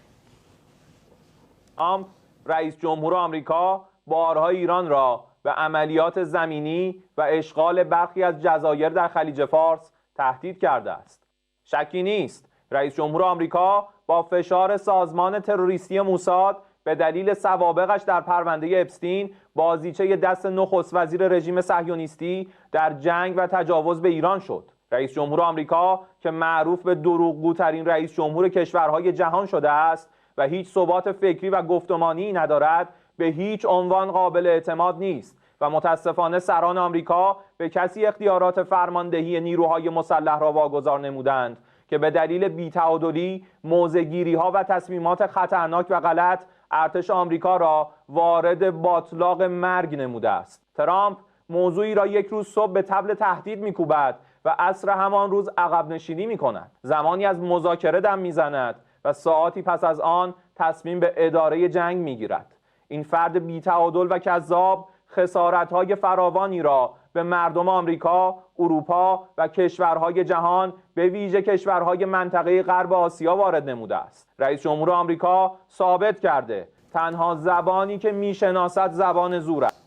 رئیس جمهور آمریکا بارها ایران را به عملیات زمینی و اشغال برخی از جزایر در خلیج فارس تهدید کرده است. شکی نیست رئیس جمهور آمریکا با فشار سازمان تروریستی موساد به دلیل سوابقش در پرونده اپستین بازیچه دست نخست وزیر رژیم صهیونیستی در جنگ و تجاوز به ایران شد. رئیس جمهور آمریکا که معروف به دروغگوترین رئیس جمهور کشورهای جهان شده است و هیچ ثبات فکری و گفتمانی ندارد، به هیچ عنوان قابل اعتماد نیست و متاسفانه سران آمریکا به کسی اختیارات فرماندهی نیروهای مسلح را واگذار نمودند که به دلیل بی‌تعادلی، موضع‌گیری‌ها و تصمیمات خطرناک و غلط ارتش آمریکا را وارد باتلاق مرگ نموده است. ترامپ موضوعی را یک روز صبح به طبل تهدید می‌کوبد و عصر همان روز عقب نشینی می‌کند. زمانی از مذاکره دم می‌زند و ساعاتی پس از آن تصمیم به اداره جنگ می‌گیرد. این فرد بی‌تعادل و کذاب خسارت‌های فراوانی را به مردم آمریکا، اروپا و کشورهای جهان به ویژه کشورهای منطقه غرب آسیا وارد نموده است. رئیس جمهور آمریکا ثابت کرده تنها زبانی که میشناسد زبان زور است.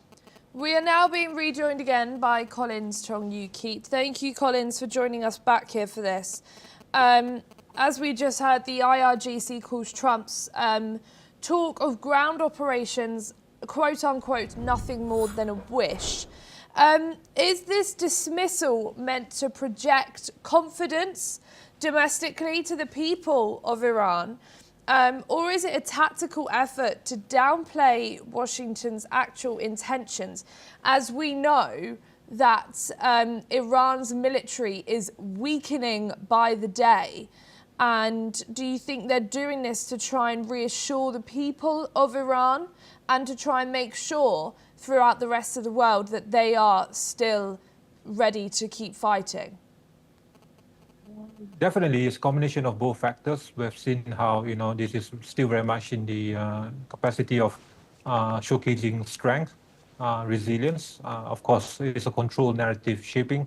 We are now being rejoined again by Collins Chong-Yu-Keat. Thank you, Collins, for joining us back here for this. As we just heard, the IRGC calls Trump's talk of ground operations, quote unquote, nothing more than a wish. Is this dismissal meant to project confidence domestically to the people of Iran? Or is it a tactical effort to downplay Washington's actual intentions, as we know that Iran's military is weakening by the day? And do you think they're doing this to try and reassure the people of Iran and to try and make sure throughout the rest of the world that they are still ready to keep fighting? Definitely, it's a combination of both factors. We've seen how this is still very much in the capacity of showcasing strength, resilience. Of course, it's a controlled narrative shaping.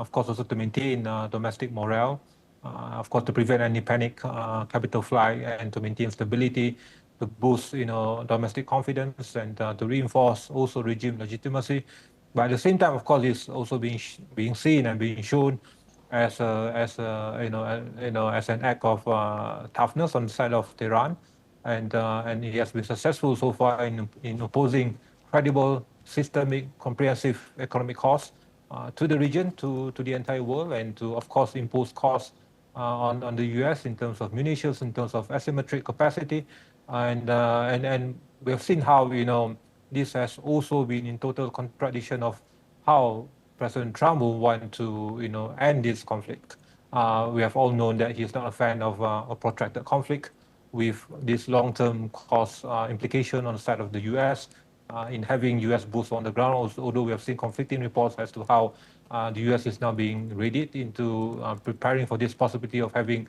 Of course, also to maintain domestic morale. Of course, to prevent any panic capital flight and to maintain stability, to boost domestic confidence and to reinforce also regime legitimacy. But at the same time, of course, it's also being seen and being shown as an act of toughness on the side of Tehran, and he has been successful so far in opposing credible, systemic, comprehensive economic costs to the region, to the entire world, and to, of course, impose costs on the U.S. in terms of munitions, in terms of asymmetric capacity, and we have seen how this has also been in total contradiction of how President Trump will want to end this conflict. We have all known that he's not a fan of a protracted conflict with this long-term cost implication on the side of the U.S. In having U.S. boots on the ground, although we have seen conflicting reports as to how the U.S. is now being readied into preparing for this possibility of having,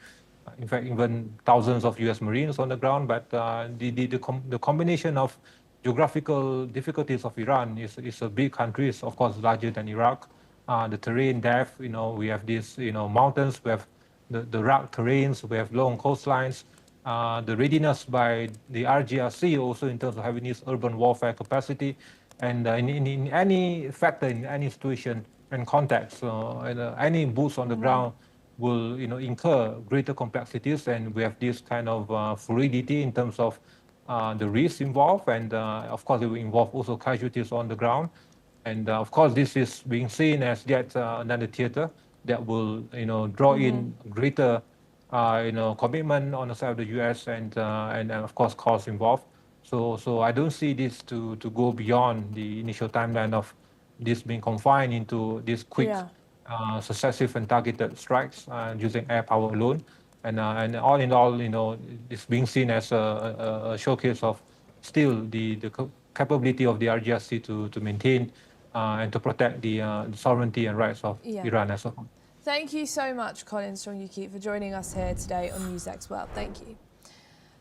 in fact, even thousands of U.S. Marines on the ground. But the combination of geographical difficulties of Iran is a big country. It's of course larger than Iraq. The terrain depth, we have these, mountains, we have the rugged terrains, we have long coastlines. The readiness by the RGRC also in terms of having this urban warfare capacity, and in any factor, in any situation and context, any boots on the ground will incur greater complexities, and we have this kind of fluidity in terms of the risks involved, and of course it will involve also casualties on the ground, and of course this is being seen as yet another theater that will draw in greater commitment on the side of the U.S. and of course costs involved. So I don't see this to go beyond the initial timeline of this being confined into this quick, successive and targeted strikes using air power alone. And all in all, it's being seen as a showcase of still the capability of the RGRC to maintain and to protect the sovereignty and rights of Iran as a whole. Thank you so much, Collins Chong-Yu-Keat, for joining us here today on NewsX World. Thank you.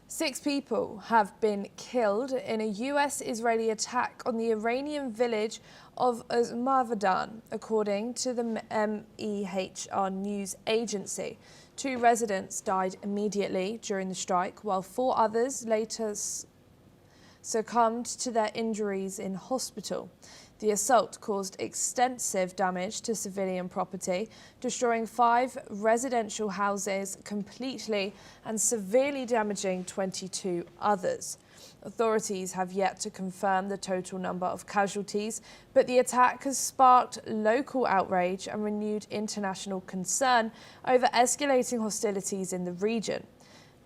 6 people have been killed in a US-Israeli attack on the Iranian village of Uzmavadan, according to the MEHR news agency. 2 residents died immediately during the strike, while 4 others later succumbed to their injuries in hospital. The assault caused extensive damage to civilian property, destroying 5 residential houses completely and severely damaging 22 others. Authorities have yet to confirm the total number of casualties, but the attack has sparked local outrage and renewed international concern over escalating hostilities in the region.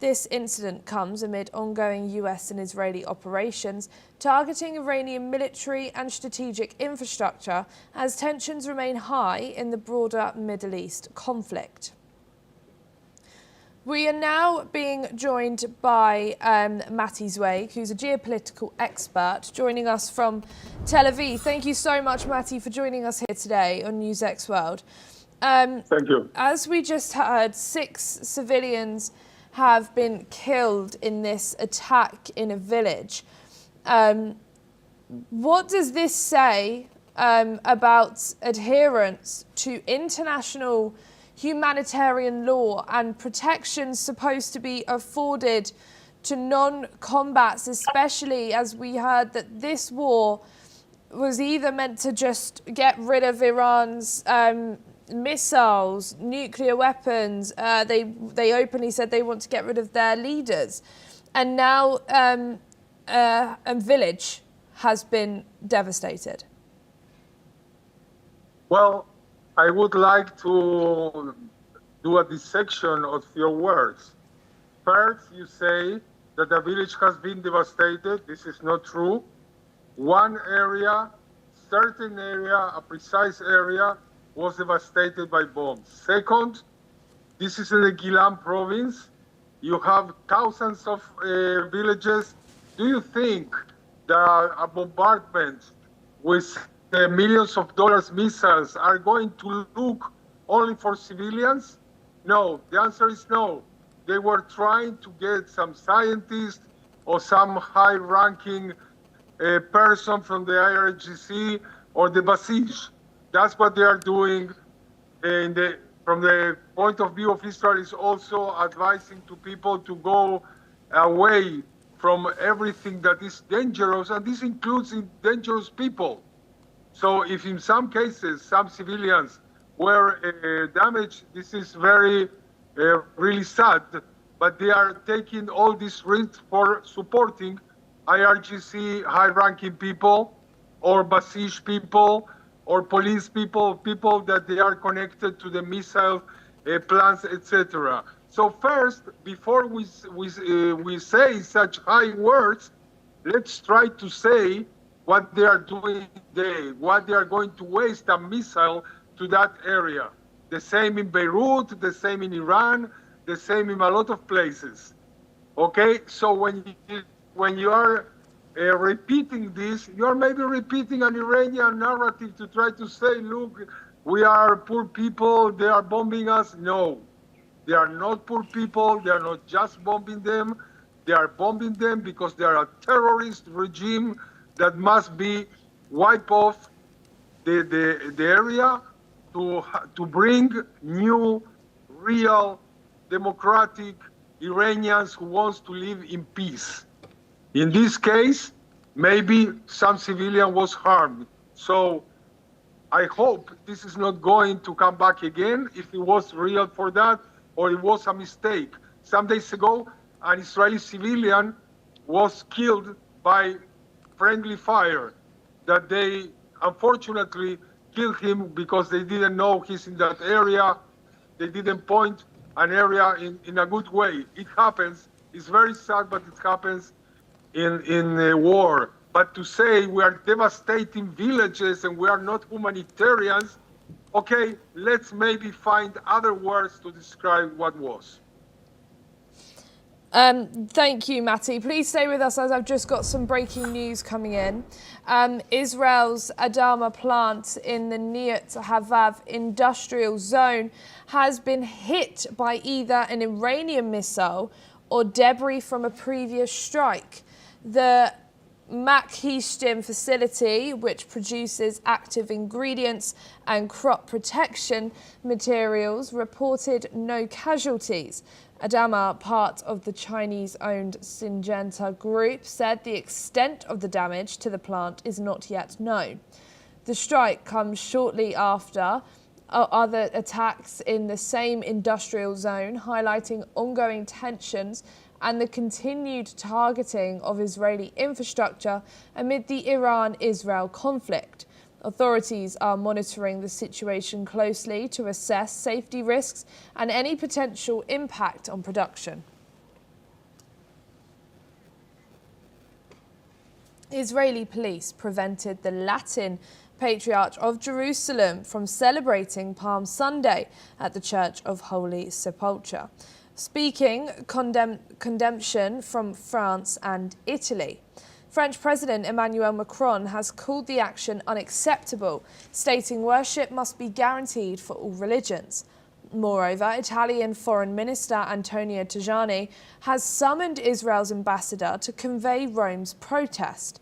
This incident comes amid ongoing US and Israeli operations targeting Iranian military and strategic infrastructure as tensions remain high in the broader Middle East conflict. We are now being joined by Matti Zweig, who's a geopolitical expert, joining us from Tel Aviv. Thank you so much, Matti, for joining us here today on NewsX World. Thank you. As we just heard, 6 civilians have been killed in this attack in a village. What does this say about adherence to international humanitarian law and protections supposed to be afforded to non-combats, especially as we heard that this war was either meant to just get rid of Iran's missiles, nuclear weapons. They openly said they want to get rid of their leaders. And now a village has been devastated. Well, I would like to do a dissection of your words. First, you say that the village has been devastated. This is not true. One area, certain area, a precise area, was devastated by bombs. Second, this is in the Gilan province. You have thousands of villages. Do you think that a bombardment with millions of dollars missiles are going to look only for civilians? No, the answer is no. They were trying to get some scientist or some high-ranking person from the IRGC or the Basij. That's what they are doing. From the point of view of Israel, is also advising to people to go away from everything that is dangerous, and this includes dangerous people. So if in some cases some civilians were damaged, this is very, really sad, but they are taking all this risk for supporting IRGC high-ranking people or Basij people or police people, people that they are connected to the missile plants, etc. So first, before we say such high words, let's try to say what they are doing today, what they are going to waste a missile to that area. The same in Beirut, the same in Iran, the same in a lot of places. Okay, so when you are repeating this, you are maybe repeating an Iranian narrative to try to say, look, we are poor people, they are bombing us. No, they are not poor people, they are not just bombing them, they are bombing them because they are a terrorist regime that must be wiped off the area to bring new, real, democratic Iranians who wants to live in peace. In this case, maybe some civilian was harmed. So I hope this is not going to come back again if it was real for that or it was a mistake. Some days ago, an Israeli civilian was killed by friendly fire, that they unfortunately killed him because they didn't know he's in that area. They didn't point an area in a good way. It happens. It's very sad, but it happens in a war. But to say we are devastating villages and we are not humanitarians, okay, let's maybe find other words to describe what was. Thank you, Matti. Please stay with us as I've just got some breaking news coming in. Israel's Adama plant in the Niyat Havav industrial zone has been hit by either an Iranian missile or debris from a previous strike. The Makhishtim facility, which produces active ingredients and crop protection materials, reported no casualties. Adama, part of the Chinese-owned Syngenta group, said the extent of the damage to the plant is not yet known. The strike comes shortly after other attacks in the same industrial zone, highlighting ongoing tensions and the continued targeting of Israeli infrastructure amid the Iran-Israel conflict. Authorities are monitoring the situation closely to assess safety risks and any potential impact on production. Israeli police prevented the Latin Patriarch of Jerusalem from celebrating Palm Sunday at the Church of Holy Sepulchre, speaking condemnation from France and Italy. French President Emmanuel Macron has called the action unacceptable, stating worship must be guaranteed for all religions. Moreover, Italian Foreign Minister Antonio Tajani has summoned Israel's ambassador to convey Rome's protest.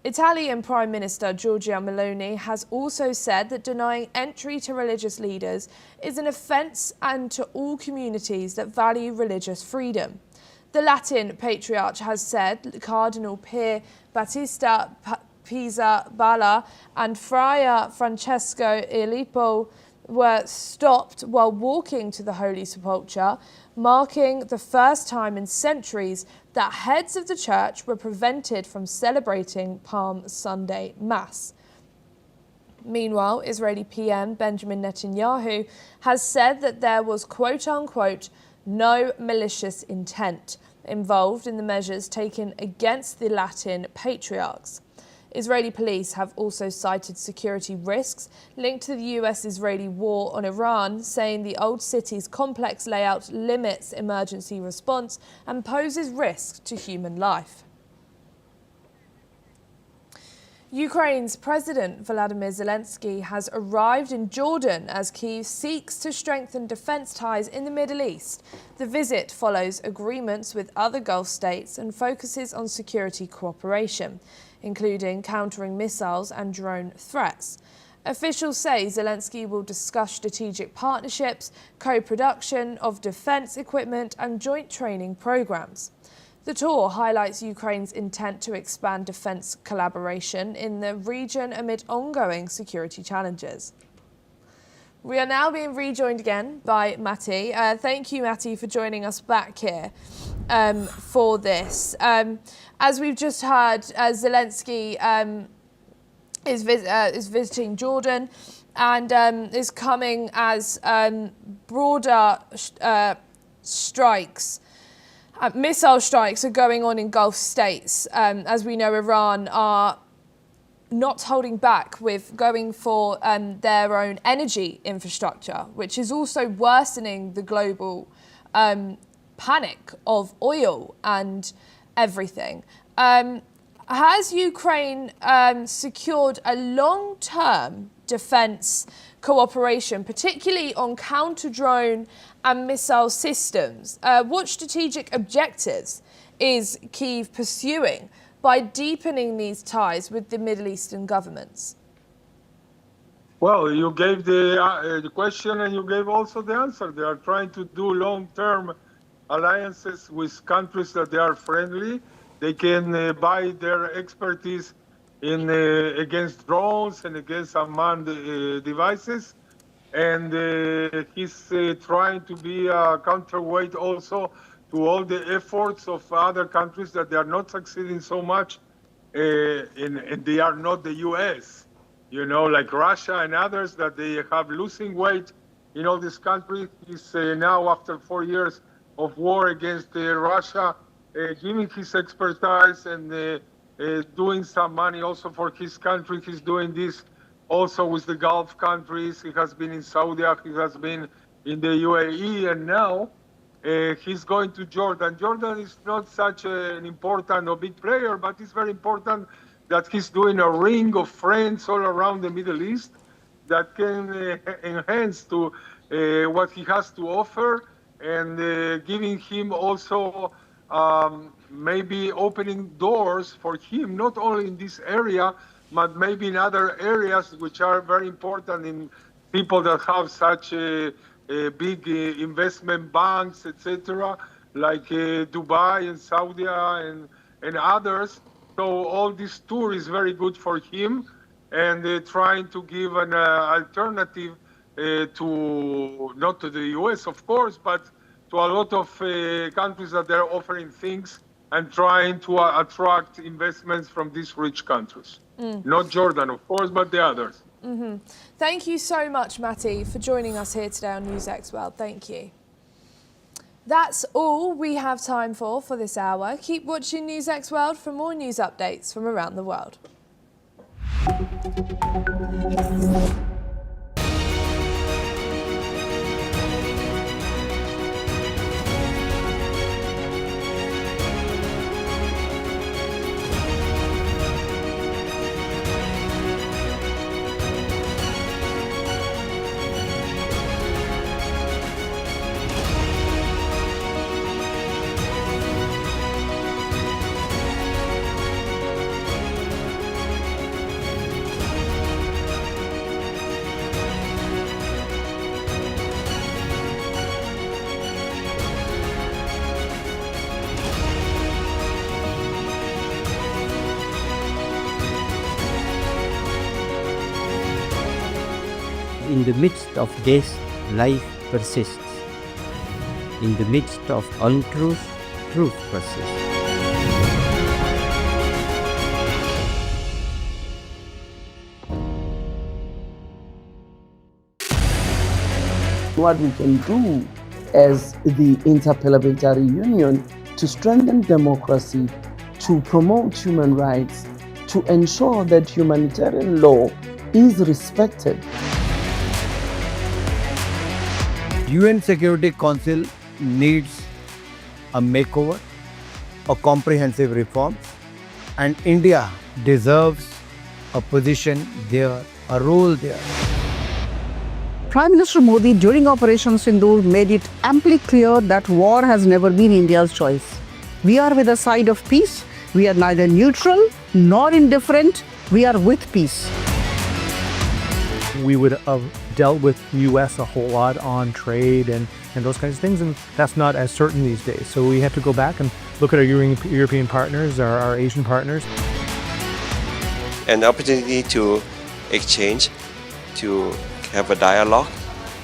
Italian Prime Minister Giorgia Meloni has also said that denying entry to religious leaders is an offence and to all communities that value religious freedom. The Latin Patriarch has said Cardinal Pier Battista Pizzaballa and Friar Francesco Ilipo were stopped while walking to the Holy Sepulchre, marking the first time in centuries that heads of the church were prevented from celebrating Palm Sunday Mass. Meanwhile, Israeli PM Benjamin Netanyahu has said that there was quote-unquote no malicious intent involved in the measures taken against the Latin patriarchs. Israeli police have also cited security risks linked to the US-Israeli war on Iran, saying the old city's complex layout limits emergency response and poses risk to human life. Ukraine's President Volodymyr Zelensky has arrived in Jordan as Kyiv seeks to strengthen defense ties in the Middle East. The visit follows agreements with other Gulf states and focuses on security cooperation, including countering missiles and drone threats. Officials say Zelensky will discuss strategic partnerships, co-production of defense equipment and joint training programs. The tour highlights Ukraine's intent to expand defense collaboration in the region amid ongoing security challenges. We are now being rejoined again by Matti. Thank you, Matti, for joining us back here for this. As we've just heard, Zelensky is visiting Jordan and is coming as broader strikes. Missile strikes are going on in Gulf states. As we know, Iran are not holding back with going for their own energy infrastructure, which is also worsening the global panic of oil and everything. Has Ukraine secured a long-term defense cooperation, particularly on counter-drone and missile systems? What strategic objectives is Kyiv pursuing by deepening these ties with the Middle Eastern governments? Well, you gave the question and you gave also the answer. They are trying to do long-term alliances with countries that they are friendly. They can buy their expertise in against drones and against unmanned devices. And he's trying to be a counterweight also to all the efforts of other countries that they are not succeeding so much, and they are not the US, you know, like Russia and others, that they have losing weight in all these countries. He's now, after 4 years of war against Russia, giving his expertise and doing some money also for his country. He's doing this also with the Gulf countries. He has been in Saudi, he has been in the UAE, and now he's going to Jordan. Jordan is not such an important or big player, but it's very important that he's doing a ring of friends all around the Middle East that can enhance to what he has to offer, and giving him also maybe opening doors for him, not only in this area, but maybe in other areas which are very important in people that have such big investment banks, etc., like Dubai and Saudi and others. So all this tour is very good for him, and trying to give an alternative to, not to the US, of course, but to a lot of countries that they're offering things and trying to attract investments from these rich countries. Not Jordan, of course, but the others. Thank you so much, Matty, for joining us here today on NewsX World. Thank you. That's all we have time for this hour. Keep watching NewsX World for more news updates from around the world. In the midst of this, life persists. In the midst of untruth, truth persists. What we can do as the Interparliamentary Union to strengthen democracy, to promote human rights, to ensure that humanitarian law is respected. UN Security Council needs a makeover, a comprehensive reform, and India deserves a position there, a role there. Prime Minister Modi during Operation Sindoor made it amply clear that war has never been India's choice. We are with the side of peace. We are neither neutral nor indifferent. We are with peace. We would have dealt with US a whole lot on trade and those kinds of things, and that's not as certain these days. So we have to go back and look at our European partners, our Asian partners. An opportunity to exchange, to have a dialogue,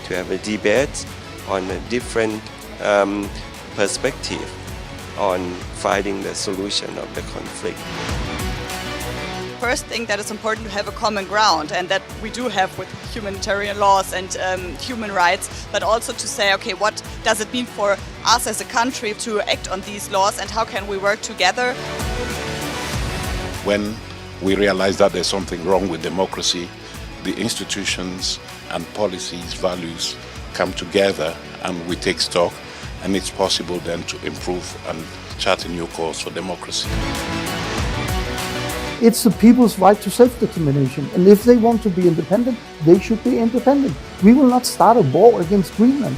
to have a debate on a different perspective on finding the solution of the conflict. First thing that is important to have a common ground, and that we do have with humanitarian laws and human rights, but also to say, okay, what does it mean for us as a country to act on these laws and how can we work together? When we realize that there's something wrong with democracy, the institutions and policies, values come together and we take stock, and it's possible then to improve and chart a new course for democracy. It's the people's right to self-determination, and if they want to be independent, they should be independent. We will not start a war against Greenland.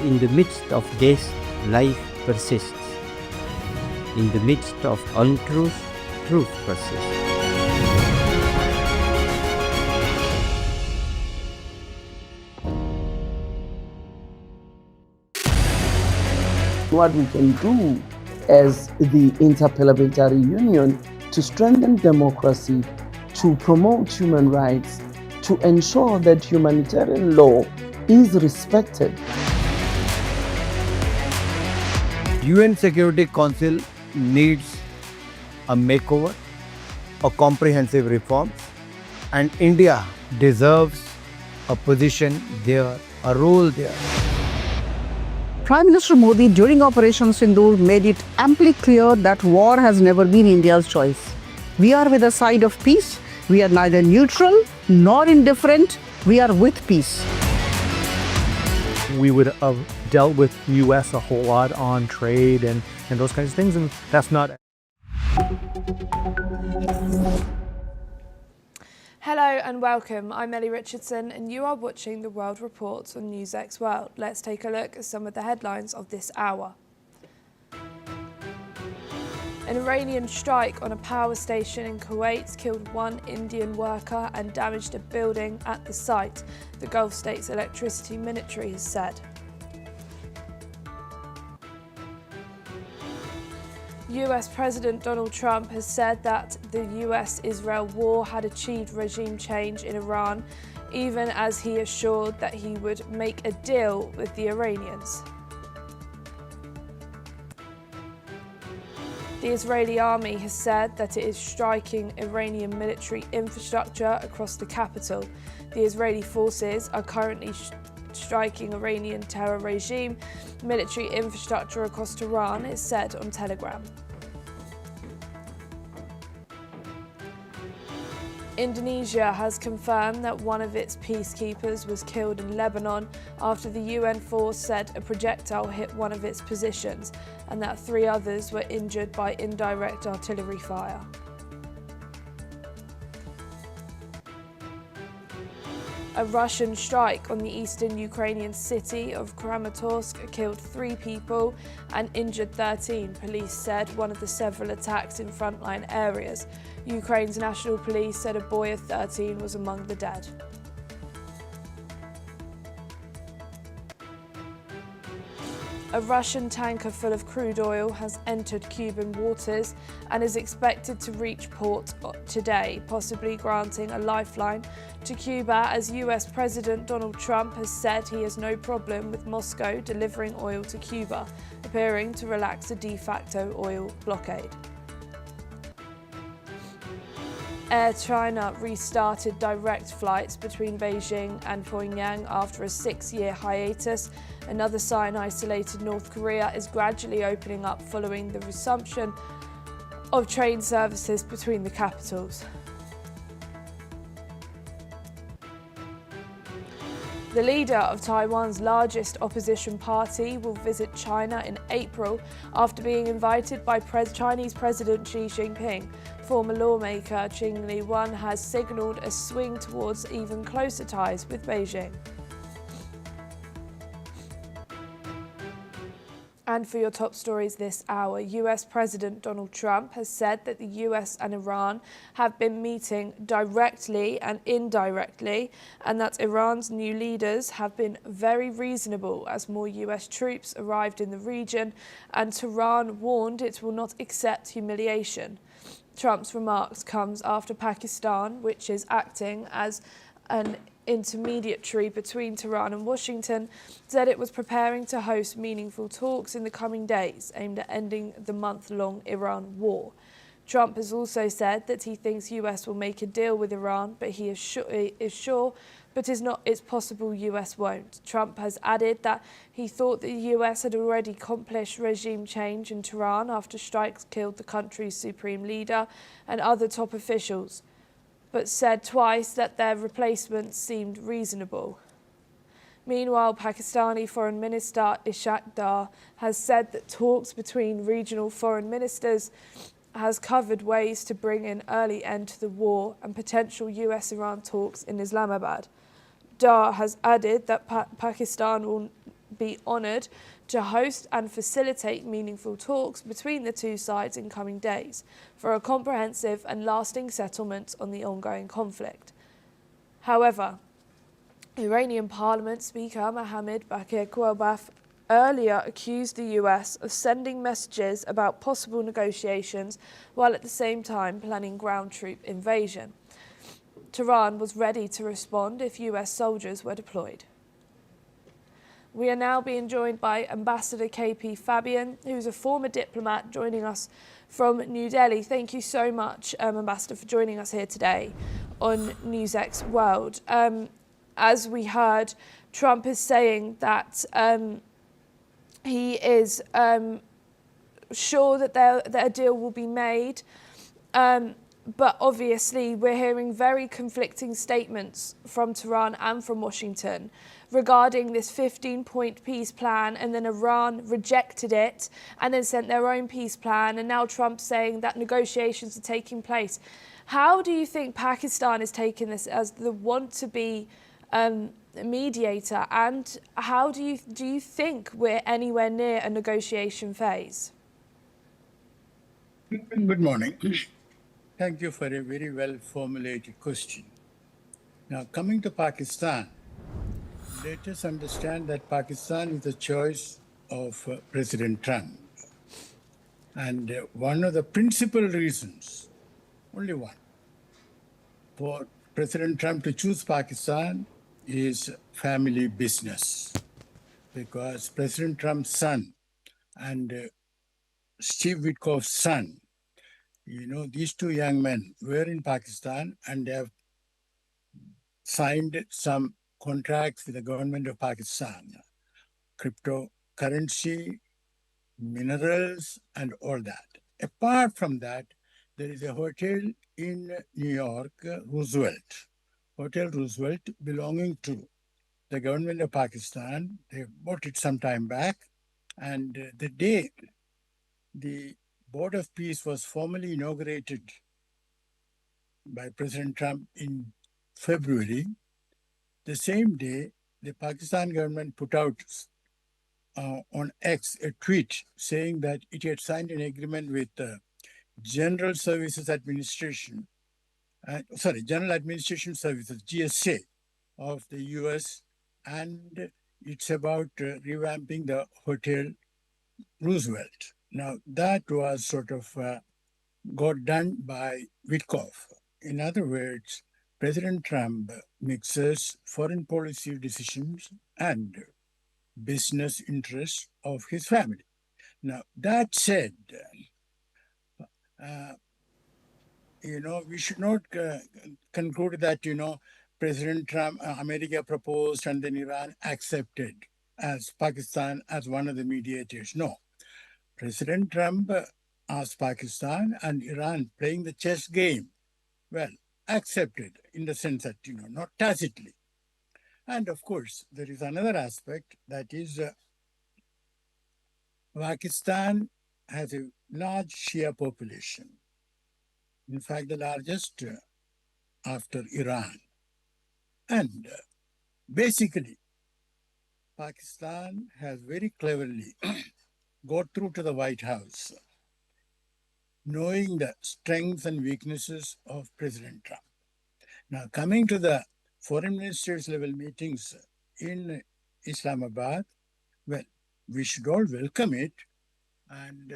in the midst of this, life persists. In the midst of untruth, truth persists. What we can do as the Interparliamentary Union to strengthen democracy, to promote human rights, to ensure that humanitarian law is respected. UN Security Council needs a makeover, a comprehensive reform, and India deserves a position there, a role there. Prime Minister Modi during Operation Sindoor made it amply clear that war has never been India's choice. We are with the side of peace. We are neither neutral nor indifferent. We are with peace. We would have dealt with U.S. a whole lot on trade and those kinds of things, and that's not. Hello and welcome. I'm Ellie Richardson and you are watching the World Report on NewsX World. Let's take a look at some of the headlines of this hour. An Iranian strike on a power station in Kuwait killed one Indian worker and damaged a building at the site, the Gulf state's electricity ministry has said. US President Donald Trump has said that the US-Israel war had achieved regime change in Iran, even as he assured that he would make a deal with the Iranians. The Israeli army has said that it is striking Iranian military infrastructure across the capital. The Israeli forces are currently striking Iranian terror regime military infrastructure across Tehran, it said on Telegram. Indonesia has confirmed that one of its peacekeepers was killed in Lebanon after the UN force said a projectile hit one of its positions and that 3 others were injured by indirect artillery fire. A Russian strike on the eastern Ukrainian city of Kramatorsk killed 3 people and injured 13, police said, one of the several attacks in frontline areas. Ukraine's national police said a boy of 13 was among the dead. A Russian tanker full of crude oil has entered Cuban waters and is expected to reach port today, possibly granting a lifeline to Cuba, as US President Donald Trump has said he has no problem with Moscow delivering oil to Cuba, appearing to relax a de facto oil blockade. Air China restarted direct flights between Beijing and Pyongyang after a 6-year hiatus. Another sign isolated North Korea is gradually opening up following the resumption of train services between the capitals. The leader of Taiwan's largest opposition party will visit China in April after being invited by Chinese President Xi Jinping. Former lawmaker Qing Li-wan has signalled a swing towards even closer ties with Beijing. And for your top stories this hour, US President Donald Trump has said that the US and Iran have been meeting directly and indirectly, and that Iran's new leaders have been very reasonable as more US troops arrived in the region, and Tehran warned it will not accept humiliation. Trump's remarks comes after Pakistan, which is acting as an intermediary between Tehran and Washington, said it was preparing to host meaningful talks in the coming days aimed at ending the month-long Iran war. Trump has also said that he thinks US will make a deal with Iran, but he is sure it's possible US won't. Trump has added that he thought the US had already accomplished regime change in Tehran after strikes killed the country's supreme leader and other top officials, but said twice that their replacements seemed reasonable. Meanwhile, Pakistani Foreign Minister Ishaq Dar has said that talks between regional foreign ministers has covered ways to bring an early end to the war and potential US-Iran talks in Islamabad. Dar has added that Pakistan will be honoured to host and facilitate meaningful talks between the two sides in coming days for a comprehensive and lasting settlement on the ongoing conflict. However, Iranian Parliament Speaker Mohammad Bakir Kouabaf earlier accused the US of sending messages about possible negotiations while at the same time planning ground troop invasion. Tehran was ready to respond if US soldiers were deployed. We are now being joined by Ambassador KP Fabian, who's a former diplomat joining us from New Delhi. Thank you so much, Ambassador, for joining us here today on NewsX World. As we heard, Trump is saying that he is sure that a deal will be made. But obviously, we're hearing very conflicting statements from Tehran and from Washington regarding this 15-point peace plan, and then Iran rejected it and then sent their own peace plan, and now Trump's saying that negotiations are taking place. How do you think Pakistan is taking this as the want-to-be mediator, and how do you think we're anywhere near a negotiation phase? Good morning. Thank you for a very well formulated question. Now, coming to Pakistan, let us understand that Pakistan is the choice of President Trump. And one of the principal reasons, only one, for President Trump to choose Pakistan is family business. Because President Trump's son and Steve Witkoff's son, these two young men were in Pakistan and they have signed some contracts with the government of Pakistan, cryptocurrency, minerals, and all that. Apart from that, there is a hotel in New York, Hotel Roosevelt, belonging to the government of Pakistan. They bought it some time back, and the day the Board of Peace was formally inaugurated by President Trump in February, the same day, the Pakistan government put out on X a tweet saying that it had signed an agreement with the General Administration Services, GSA, of the US, and it's about revamping the Hotel Roosevelt. Now, that was sort of got done by Witkoff. In other words, President Trump mixes foreign policy decisions and business interests of his family. Now, that said, we should not conclude that, President Trump, America proposed and then Iran accepted as Pakistan as one of the mediators. No. President Trump asked Pakistan and Iran playing the chess game, accepted in the sense that, not tacitly. And of course, there is another aspect, that is Pakistan has a large Shia population. In fact, the largest after Iran. And basically, Pakistan has very cleverly got through to the White House, knowing the strengths and weaknesses of President Trump. Now, coming to the foreign ministers level meetings in Islamabad, we should all welcome it. And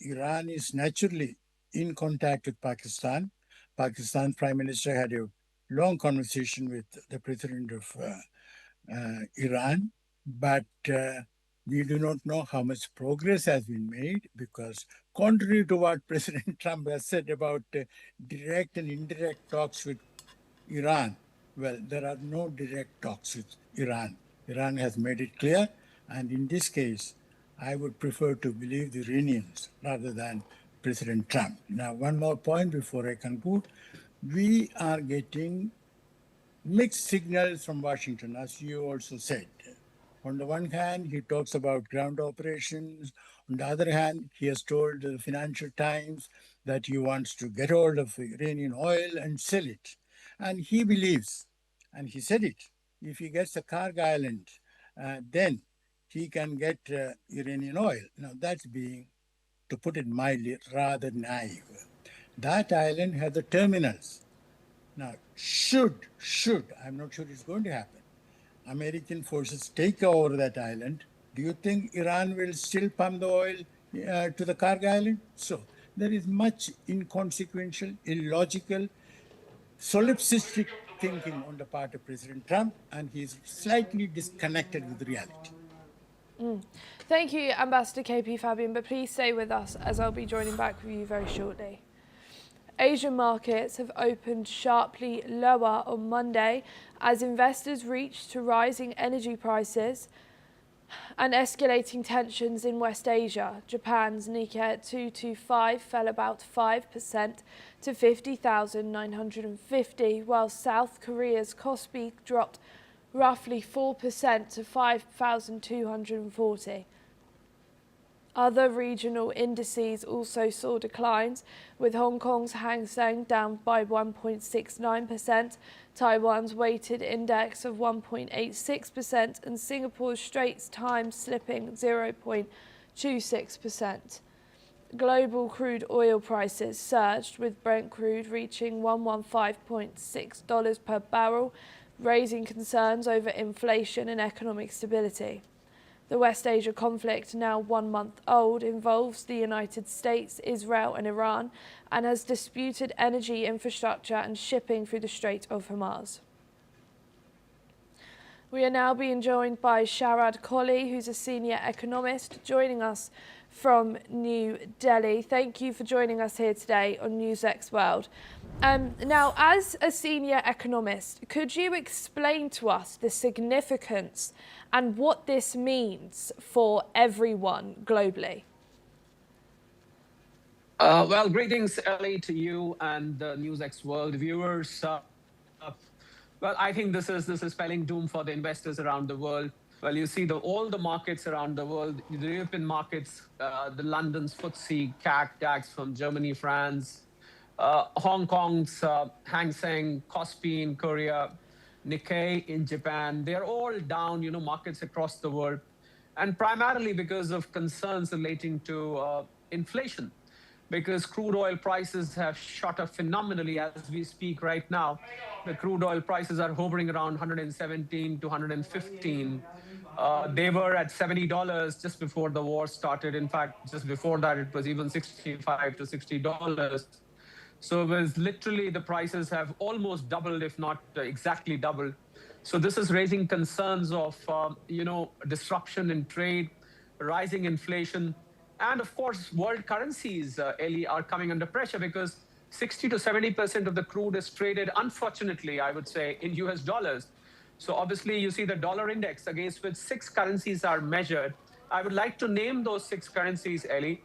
Iran is naturally in contact with Pakistan. Pakistan's Prime Minister had a long conversation with the President of Iran, but we do not know how much progress has been made, because contrary to what President Trump has said about direct and indirect talks with Iran, there are no direct talks with Iran. Iran has made it clear, and in this case, I would prefer to believe the Iranians rather than President Trump. Now, one more point before I conclude. We are getting mixed signals from Washington, as you also said. On the one hand, he talks about ground operations. On the other hand, he has told the Financial Times that he wants to get hold of Iranian oil and sell it. And he believes, and he said it, if he gets the Karg Island, then he can get Iranian oil. Now, that's being, to put it mildly, rather naive. That island has the terminals. Now, should, I'm not sure it's going to happen, American forces take over that island, do you think Iran will still pump the oil to the Karg Island? So there is much inconsequential, illogical, solipsistic thinking on the part of President Trump, and he's slightly disconnected with reality. Thank you, Ambassador KP Fabian, but please stay with us as I'll be joining back with you very shortly. Asian markets have opened sharply lower on Monday as investors reached to rising energy prices and escalating tensions in West Asia. Japan's Nikkei 225 fell about 5% to 50,950, while South Korea's Kospi dropped roughly 4% to 5,240. Other regional indices also saw declines, with Hong Kong's Hang Seng down by 1.69%, Taiwan's weighted index of 1.86%, and Singapore's Straits Times slipping 0.26%. Global crude oil prices surged, with Brent crude reaching $115.6 per barrel, raising concerns over inflation and economic stability. The West Asia conflict, now 1 month old, involves the United States, Israel and Iran, and has disputed energy infrastructure and shipping through the Strait of Hormuz. We are now being joined by Sharad Kohli, who's a senior economist, joining us from New Delhi. Thank you for joining us here today on NewsX World. Now, as a senior economist, could you explain to us the significance and what this means for everyone globally? Well, greetings, Ellie, to you and the NewsX World viewers. Well, I think this is spelling doom for the investors around the world. Well, you see all the markets around the world, the European markets, the London's FTSE, CAC, DAX from Germany, France, Hong Kong's Hang Seng, Kospi in Korea, Nikkei in Japan, they're all down, markets across the world, and primarily because of concerns relating to inflation, because crude oil prices have shot up phenomenally as we speak right now. The crude oil prices are hovering around 117 to 115. They were at $70 just before the war started. In fact, just before that, it was even $65 to $60. So it was literally, the prices have almost doubled, if not exactly doubled. So this is raising concerns of, disruption in trade, rising inflation, and of course, world currencies, Ellie, are coming under pressure because 60 to 70% of the crude is traded, unfortunately, I would say, in US dollars. So obviously, you see the dollar index against which 6 currencies are measured. I would like to name those 6 currencies, Ellie.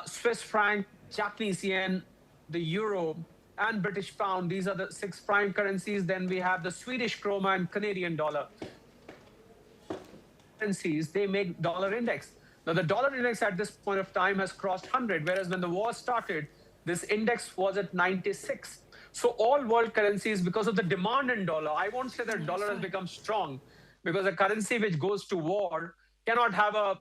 Swiss franc, Japanese yen, the euro, and British pound. These are the 6 prime currencies. Then we have the Swedish krona and Canadian dollar. Currencies, they make dollar index. Now, the dollar index at this point of time has crossed 100, whereas when the war started, this index was at 96. So all world currencies, because of the demand in dollar, I won't say that dollar has become strong, because a currency which goes to war cannot have a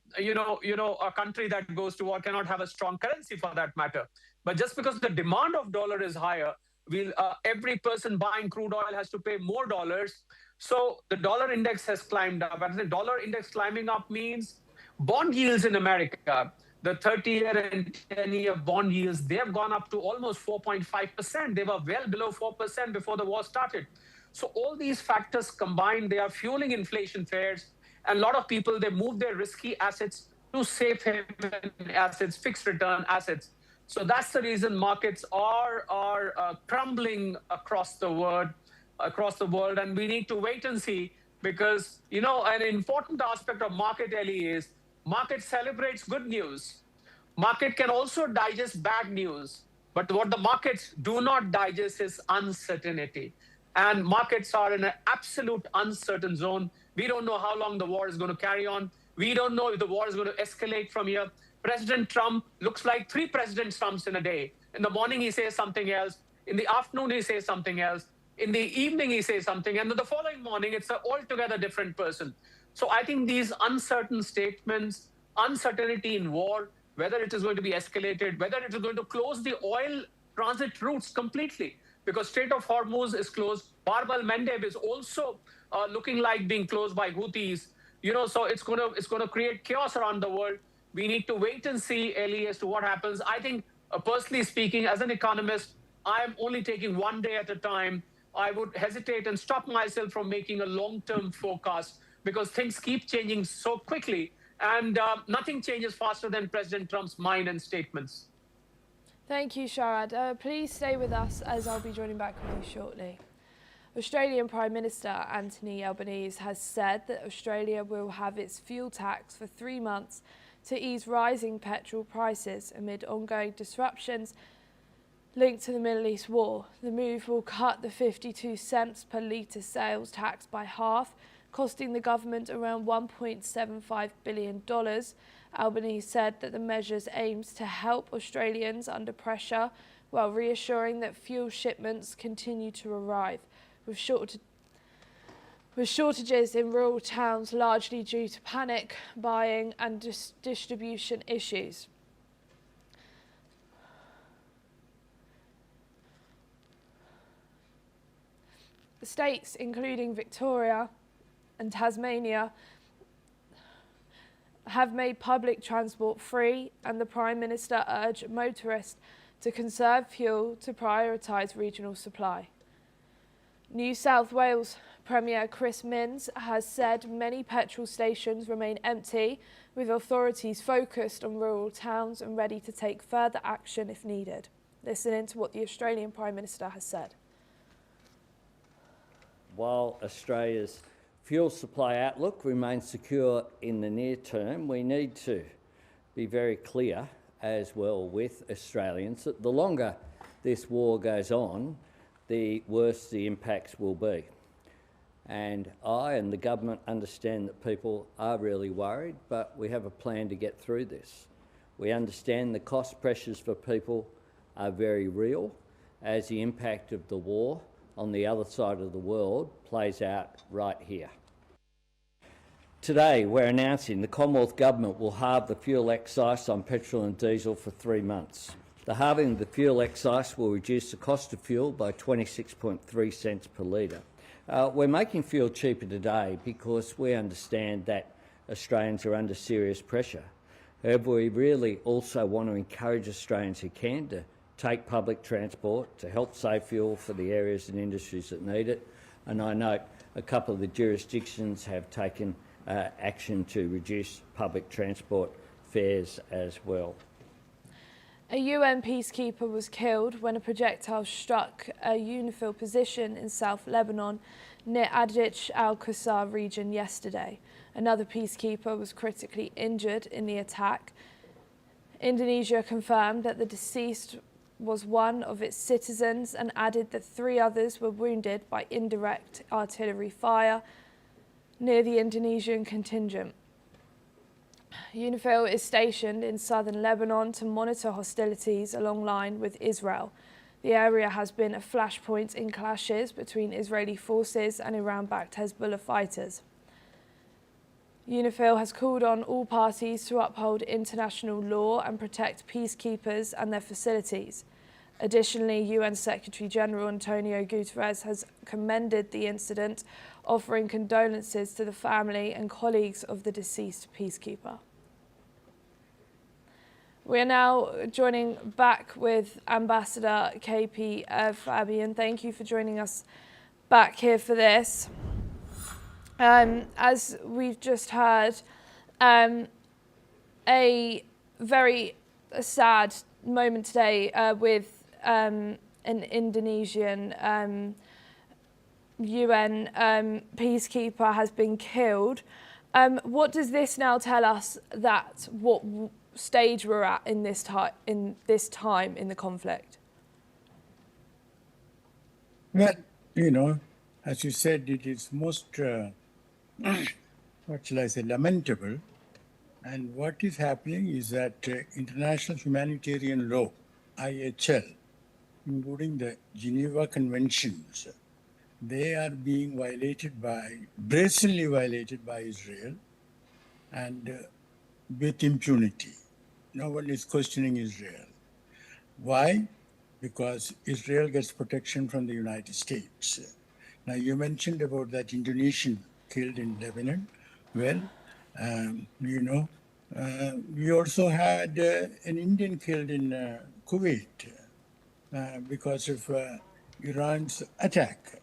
country that goes to war cannot have a strong currency for that matter. But just because the demand of dollar is higher, every person buying crude oil has to pay more dollars. So the dollar index has climbed up. And the dollar index climbing up means bond yields in America, the 30-year and 10-year bond yields, they have gone up to almost 4.5%. They were well below 4% before the war started. So all these factors combined, they are fueling inflation fears. And a lot of people, they move their risky assets to safe haven assets, fixed return assets. So that's the reason markets are crumbling across the world. And we need to wait and see, because, an important aspect of market, Ellie, is market celebrates good news. Market can also digest bad news. But what the markets do not digest is uncertainty. And markets are in an absolute uncertain zone. We don't know how long the war is going to carry on. We don't know if the war is going to escalate from here. President Trump looks like 3 President Trumps in a day. In the morning, he says something else. In the afternoon, he says something else. In the evening, he says something, and then the following morning, it's an altogether different person. So I think these uncertain statements, uncertainty in war, whether it is going to be escalated, whether it is going to close the oil transit routes completely, because Strait of Hormuz is closed. Bab el-Mandeb is also looking like being closed by Houthis. So it's going to create chaos around the world. We need to wait and see, Ellie, as to what happens. I think, personally speaking, as an economist, I'm only taking one day at a time. I would hesitate and stop myself from making a long-term forecast because things keep changing so quickly, and nothing changes faster than President Trump's mind and statements. Thank you, Sharad. Please stay with us as I'll be joining back with you shortly. Australian Prime Minister Anthony Albanese has said that Australia will have its fuel tax for 3 months to ease rising petrol prices amid ongoing disruptions linked to the Middle East war. The move will cut the 52 cents per litre sales tax by half, costing the government around $1.75 billion. Albanese said that the measures aims to help Australians under pressure while reassuring that fuel shipments continue to arrive, with shortages in rural towns largely due to panic buying and distribution issues. States, including Victoria and Tasmania, have made public transport free, and the Prime Minister urged motorists to conserve fuel to prioritise regional supply. New South Wales Premier Chris Minns has said many petrol stations remain empty, with authorities focused on rural towns and ready to take further action if needed. Listening to what the Australian Prime Minister has said. While Australia's fuel supply outlook remains secure in the near term, we need to be very clear as well with Australians that the longer this war goes on, the worse the impacts will be. And I and the government understand that people are really worried, but we have a plan to get through this. We understand the cost pressures for people are very real as the impact of the war on the other side of the world plays out right here. Today, we're announcing the Commonwealth Government will halve the fuel excise on petrol and diesel for 3 months. The halving of the fuel excise will reduce the cost of fuel by 26.3 cents per litre. We're making fuel cheaper today because we understand that Australians are under serious pressure. However, we really also want to encourage Australians who can to take public transport to help save fuel for the areas and industries that need it. And I note a couple of the jurisdictions have taken action to reduce public transport fares as well. A UN peacekeeper was killed when a projectile struck a UNIFIL position in South Lebanon near Adich al-Qusar region yesterday. Another peacekeeper was critically injured in the attack. Indonesia confirmed that the deceased was one of its citizens and added that 3 others were wounded by indirect artillery fire near the Indonesian contingent. UNIFIL is stationed in southern Lebanon to monitor hostilities along line with Israel. The area has been a flashpoint in clashes between Israeli forces and Iran-backed Hezbollah fighters. UNIFIL has called on all parties to uphold international law and protect peacekeepers and their facilities. Additionally, UN Secretary-General Antonio Guterres has commended the incident, offering condolences to the family and colleagues of the deceased peacekeeper. We are now joining back with Ambassador KP Fabian. Thank you for joining us back here for this. As we've just heard, a very sad moment today with an Indonesian UN peacekeeper has been killed. What does this now tell us that what stage we're at in this time in the conflict? Well, as you said, it is most what shall I say, lamentable. And what is happening is that international humanitarian law, IHL, including the Geneva Conventions, they are being brazenly violated by Israel, and with impunity. No one is questioning Israel. Why? Because Israel gets protection from the United States. Now, you mentioned about that Indonesian killed in Lebanon. Well, we also had an Indian killed in Kuwait because of Iran's attack.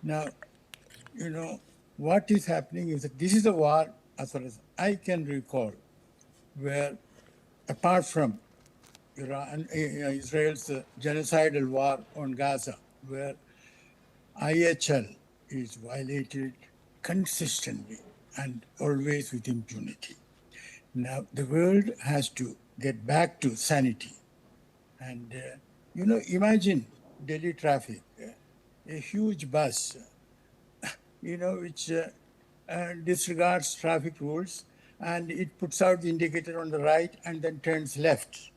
Now, what is happening is that this is a war, as far as I can recall, where apart from Israel's genocidal war on Gaza, where IHL is violated consistently and always with impunity. Now, the world has to get back to sanity. And, imagine Delhi traffic, a huge bus, which disregards traffic rules, and it puts out the indicator on the right and then turns left.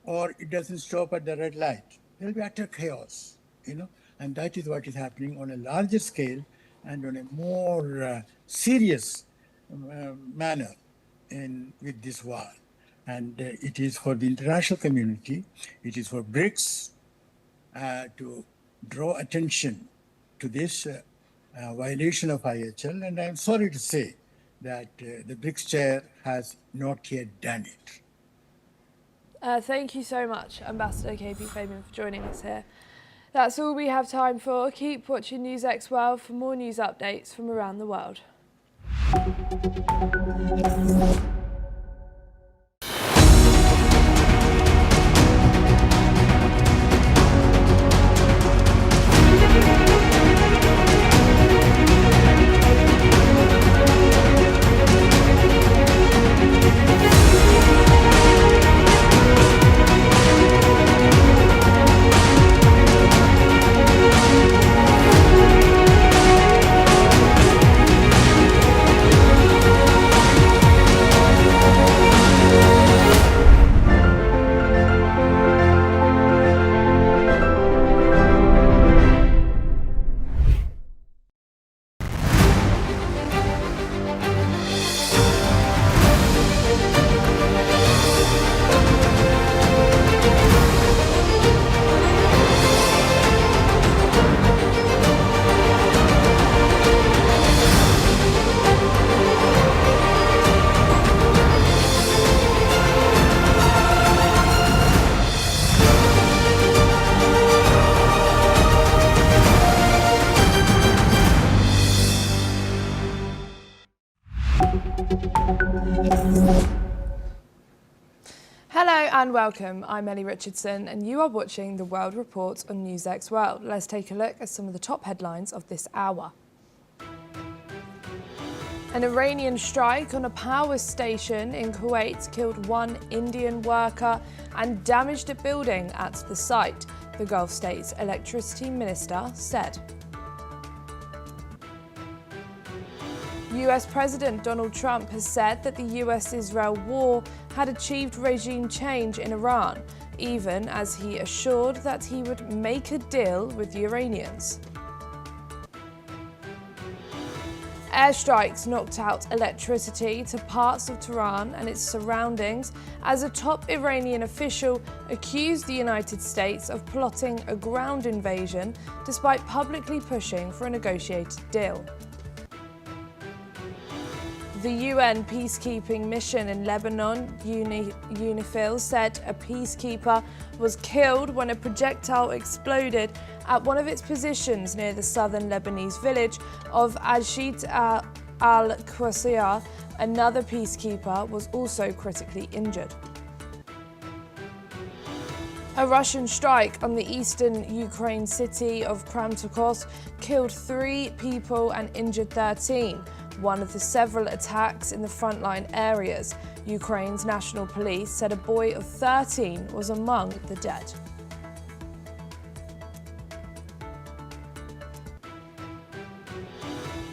Or it doesn't stop at the red light. There'll be utter chaos, and that is what is happening on a larger scale and on a more serious manner with this war. And it is for the international community, it is for BRICS to draw attention to this violation of IHL. And I'm sorry to say that the BRICS chair has not yet done it. Thank you so much, Ambassador KP Fabian, for joining us here. That's all we have time for. Keep watching NewsX World for more news updates from around the world. Hello and welcome. I'm Ellie Richardson and you are watching the World Report on NewsX World. Let's take a look at some of the top headlines of this hour. An Iranian strike on a power station in Kuwait killed one Indian worker and damaged a building at the site, the Gulf state's electricity minister said. US President Donald Trump has said that the US-Israel war had achieved regime change in Iran, even as he assured that he would make a deal with the Iranians. Airstrikes knocked out electricity to parts of Tehran and its surroundings as a top Iranian official accused the United States of plotting a ground invasion despite publicly pushing for a negotiated deal. The UN peacekeeping mission in Lebanon, UNIFIL, said a peacekeeper was killed when a projectile exploded at one of its positions near the southern Lebanese village of Ajit al-Qasiyah. Another peacekeeper was also critically injured. A Russian strike on the eastern Ukraine city of Kramatorsk killed 3 people and injured 13. One of the several attacks in the frontline areas. Ukraine's national police said a boy of 13 was among the dead.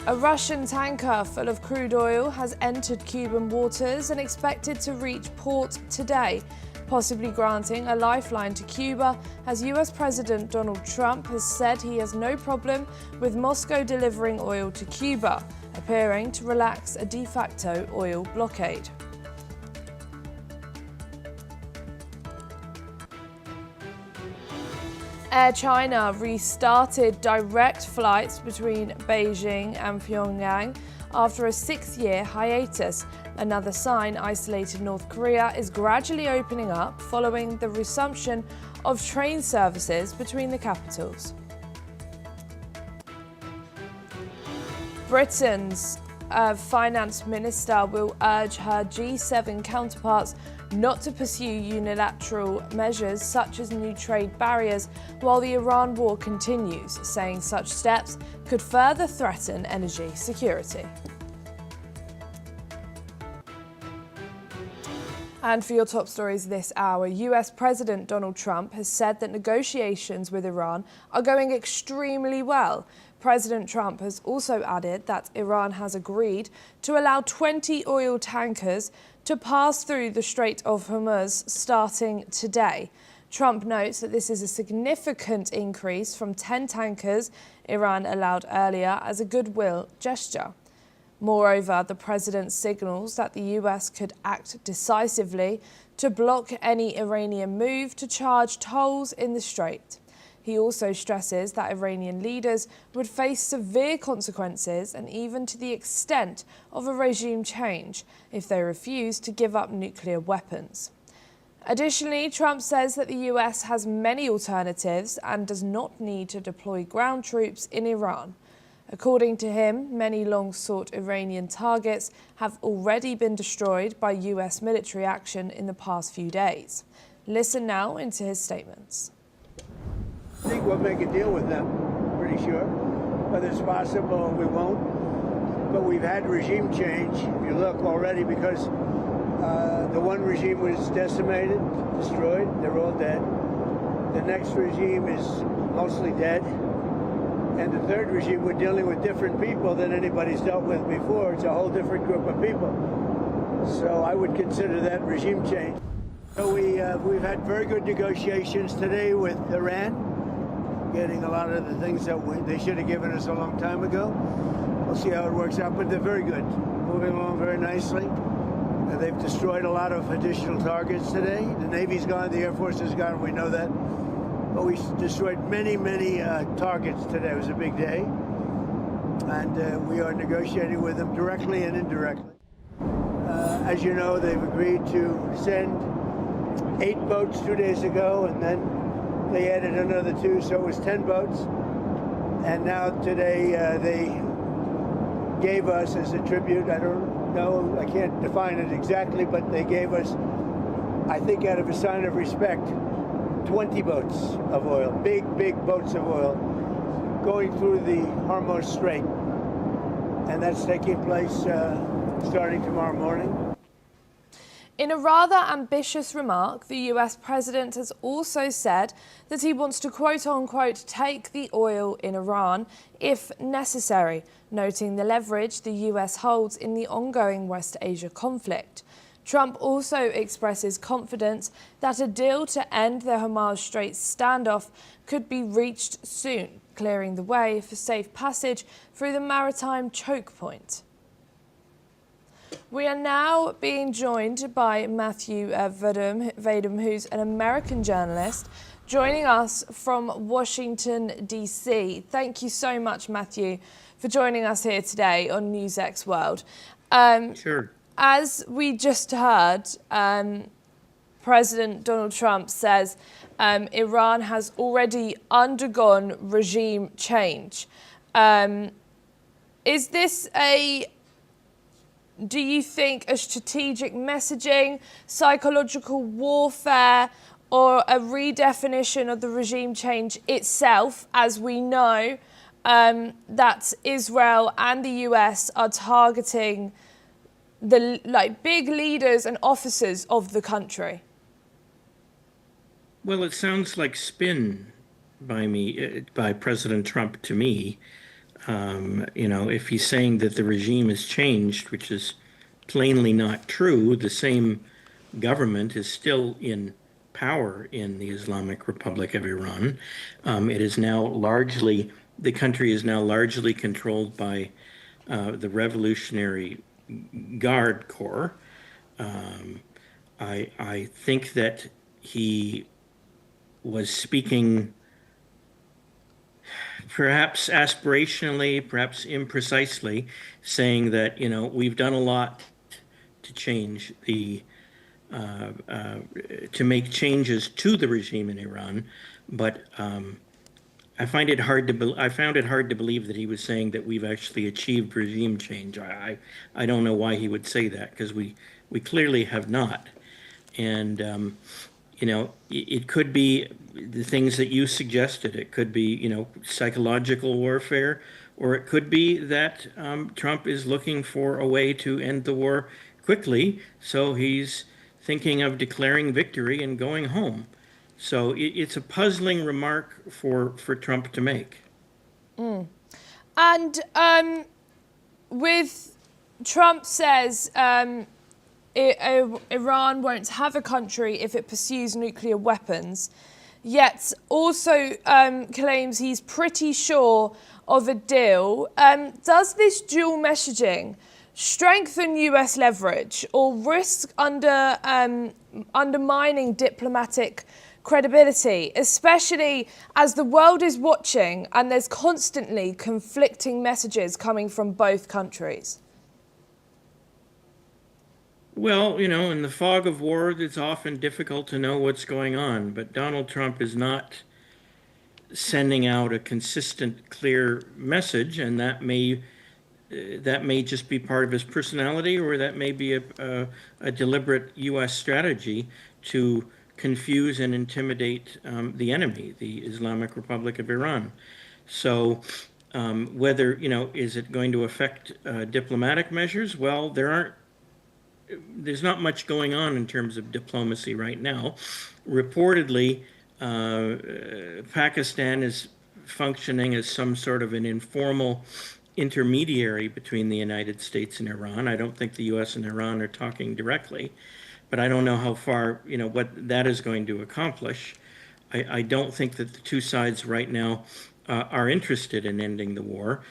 A Russian tanker full of crude oil has entered Cuban waters and expected to reach port today. possibly granting a lifeline to Cuba, as US President Donald Trump has said he has no problem with Moscow delivering oil to Cuba, appearing to relax a de facto oil blockade. Air China restarted direct flights between Beijing and Pyongyang after a 6-year hiatus. Another sign isolated North Korea is gradually opening up following the resumption of train services between the capitals. Britain's finance minister will urge her G7 counterparts not to pursue unilateral measures such as new trade barriers while the Iran war continues, saying such steps could further threaten energy security. And for your top stories this hour, US President Donald Trump has said that negotiations with Iran are going extremely well. President Trump has also added that Iran has agreed to allow 20 oil tankers to pass through the Strait of Hormuz starting today. Trump notes that this is a significant increase from 10 tankers Iran allowed earlier as a goodwill gesture. Moreover, the president signals that the US could act decisively to block any Iranian move to charge tolls in the strait. He also stresses that Iranian leaders would face severe consequences and even to the extent of a regime change if they refuse to give up nuclear weapons. Additionally, Trump says that the US has many alternatives and does not need to deploy ground troops in Iran. According to him, many long-sought Iranian targets have already been destroyed by US military action in the past few days. Listen now into his statements. I think we'll make a deal with them, pretty sure. Whether it's possible, we won't. But we've had regime change, if you look already, because the one regime was decimated, destroyed, they're all dead. The next regime is mostly dead. And the third regime, we're dealing with different people than anybody's dealt with before. It's a whole different group of people. So I would consider that regime change. So we've had very good negotiations today with Iran, getting a lot of the things that they should have given us a long time ago. We'll see how it works out, but they're very good, moving along very nicely. They've destroyed a lot of additional targets today. The Navy's gone, the Air Force is gone, we know that. But we destroyed many targets today. It was a big day. And we are negotiating with them directly and indirectly. As you know, they've agreed to send 8 boats 2 days ago, and then they added another 2, so it was 10 boats. And now today they gave us as a tribute, I don't know, I can't define it exactly, but they gave us, I think out of a sign of respect, 20 boats of oil, big boats of oil, going through the Hormuz Strait. And that's taking place starting tomorrow morning. In a rather ambitious remark, the US president has also said that he wants to quote-unquote take the oil in Iran if necessary, noting the leverage the US holds in the ongoing West Asia conflict. Trump also expresses confidence that a deal to end the Hormuz Strait standoff could be reached soon, clearing the way for safe passage through the maritime choke point. We are now being joined by Matthew Vadum, who's an American journalist, joining us from Washington, D.C. Thank you so much, Matthew, for joining us here today on NewsX World. Sure. As we just heard, President Donald Trump says Iran has already undergone regime change. Is this do you think, a strategic messaging, psychological warfare, or a redefinition of the regime change itself, as we know that Israel and the US are targeting the big leaders and officers of the country? Well, it sounds like spin by President Trump to me. If he's saying that the regime has changed, which is plainly not true, the same government is still in power in the Islamic Republic of Iran. It is now largely, the country is now largely controlled by the Revolutionary Guard Corps. I think that he was speaking perhaps aspirationally, perhaps imprecisely, saying that, you know, we've done a lot to change the, to make changes to the regime in Iran, but I found it hard to believe that he was saying that we've actually achieved regime change. I don't know why he would say that, because we clearly have not. And you know, it could be the things that you suggested. It could be, you know, psychological warfare, or it could be that Trump is looking for a way to end the war quickly, so he's thinking of declaring victory and going home. So it's a puzzling remark for Trump to make. And with Trump says Iran won't have a country if it pursues nuclear weapons, yet also claims he's pretty sure of a deal. Does this dual messaging strengthen US leverage or risk undermining diplomatic credibility, especially as the world is watching and there's constantly conflicting messages coming from both countries? Well, you know, in the fog of war, it's often difficult to know what's going on, but Donald Trump is not sending out a consistent, clear message, and that may just be part of his personality, or that may be a deliberate U.S. strategy to confuse and intimidate the enemy, the Islamic Republic of Iran. So whether, you know, is it going to affect diplomatic measures? Well, there's not much going on in terms of diplomacy right now. Reportedly, Pakistan is functioning as some sort of an informal intermediary between the United States and Iran. I don't think the U.S. and Iran are talking directly, but I don't know how far, you know, what that is going to accomplish. I don't think that the two sides right now are interested in ending the war.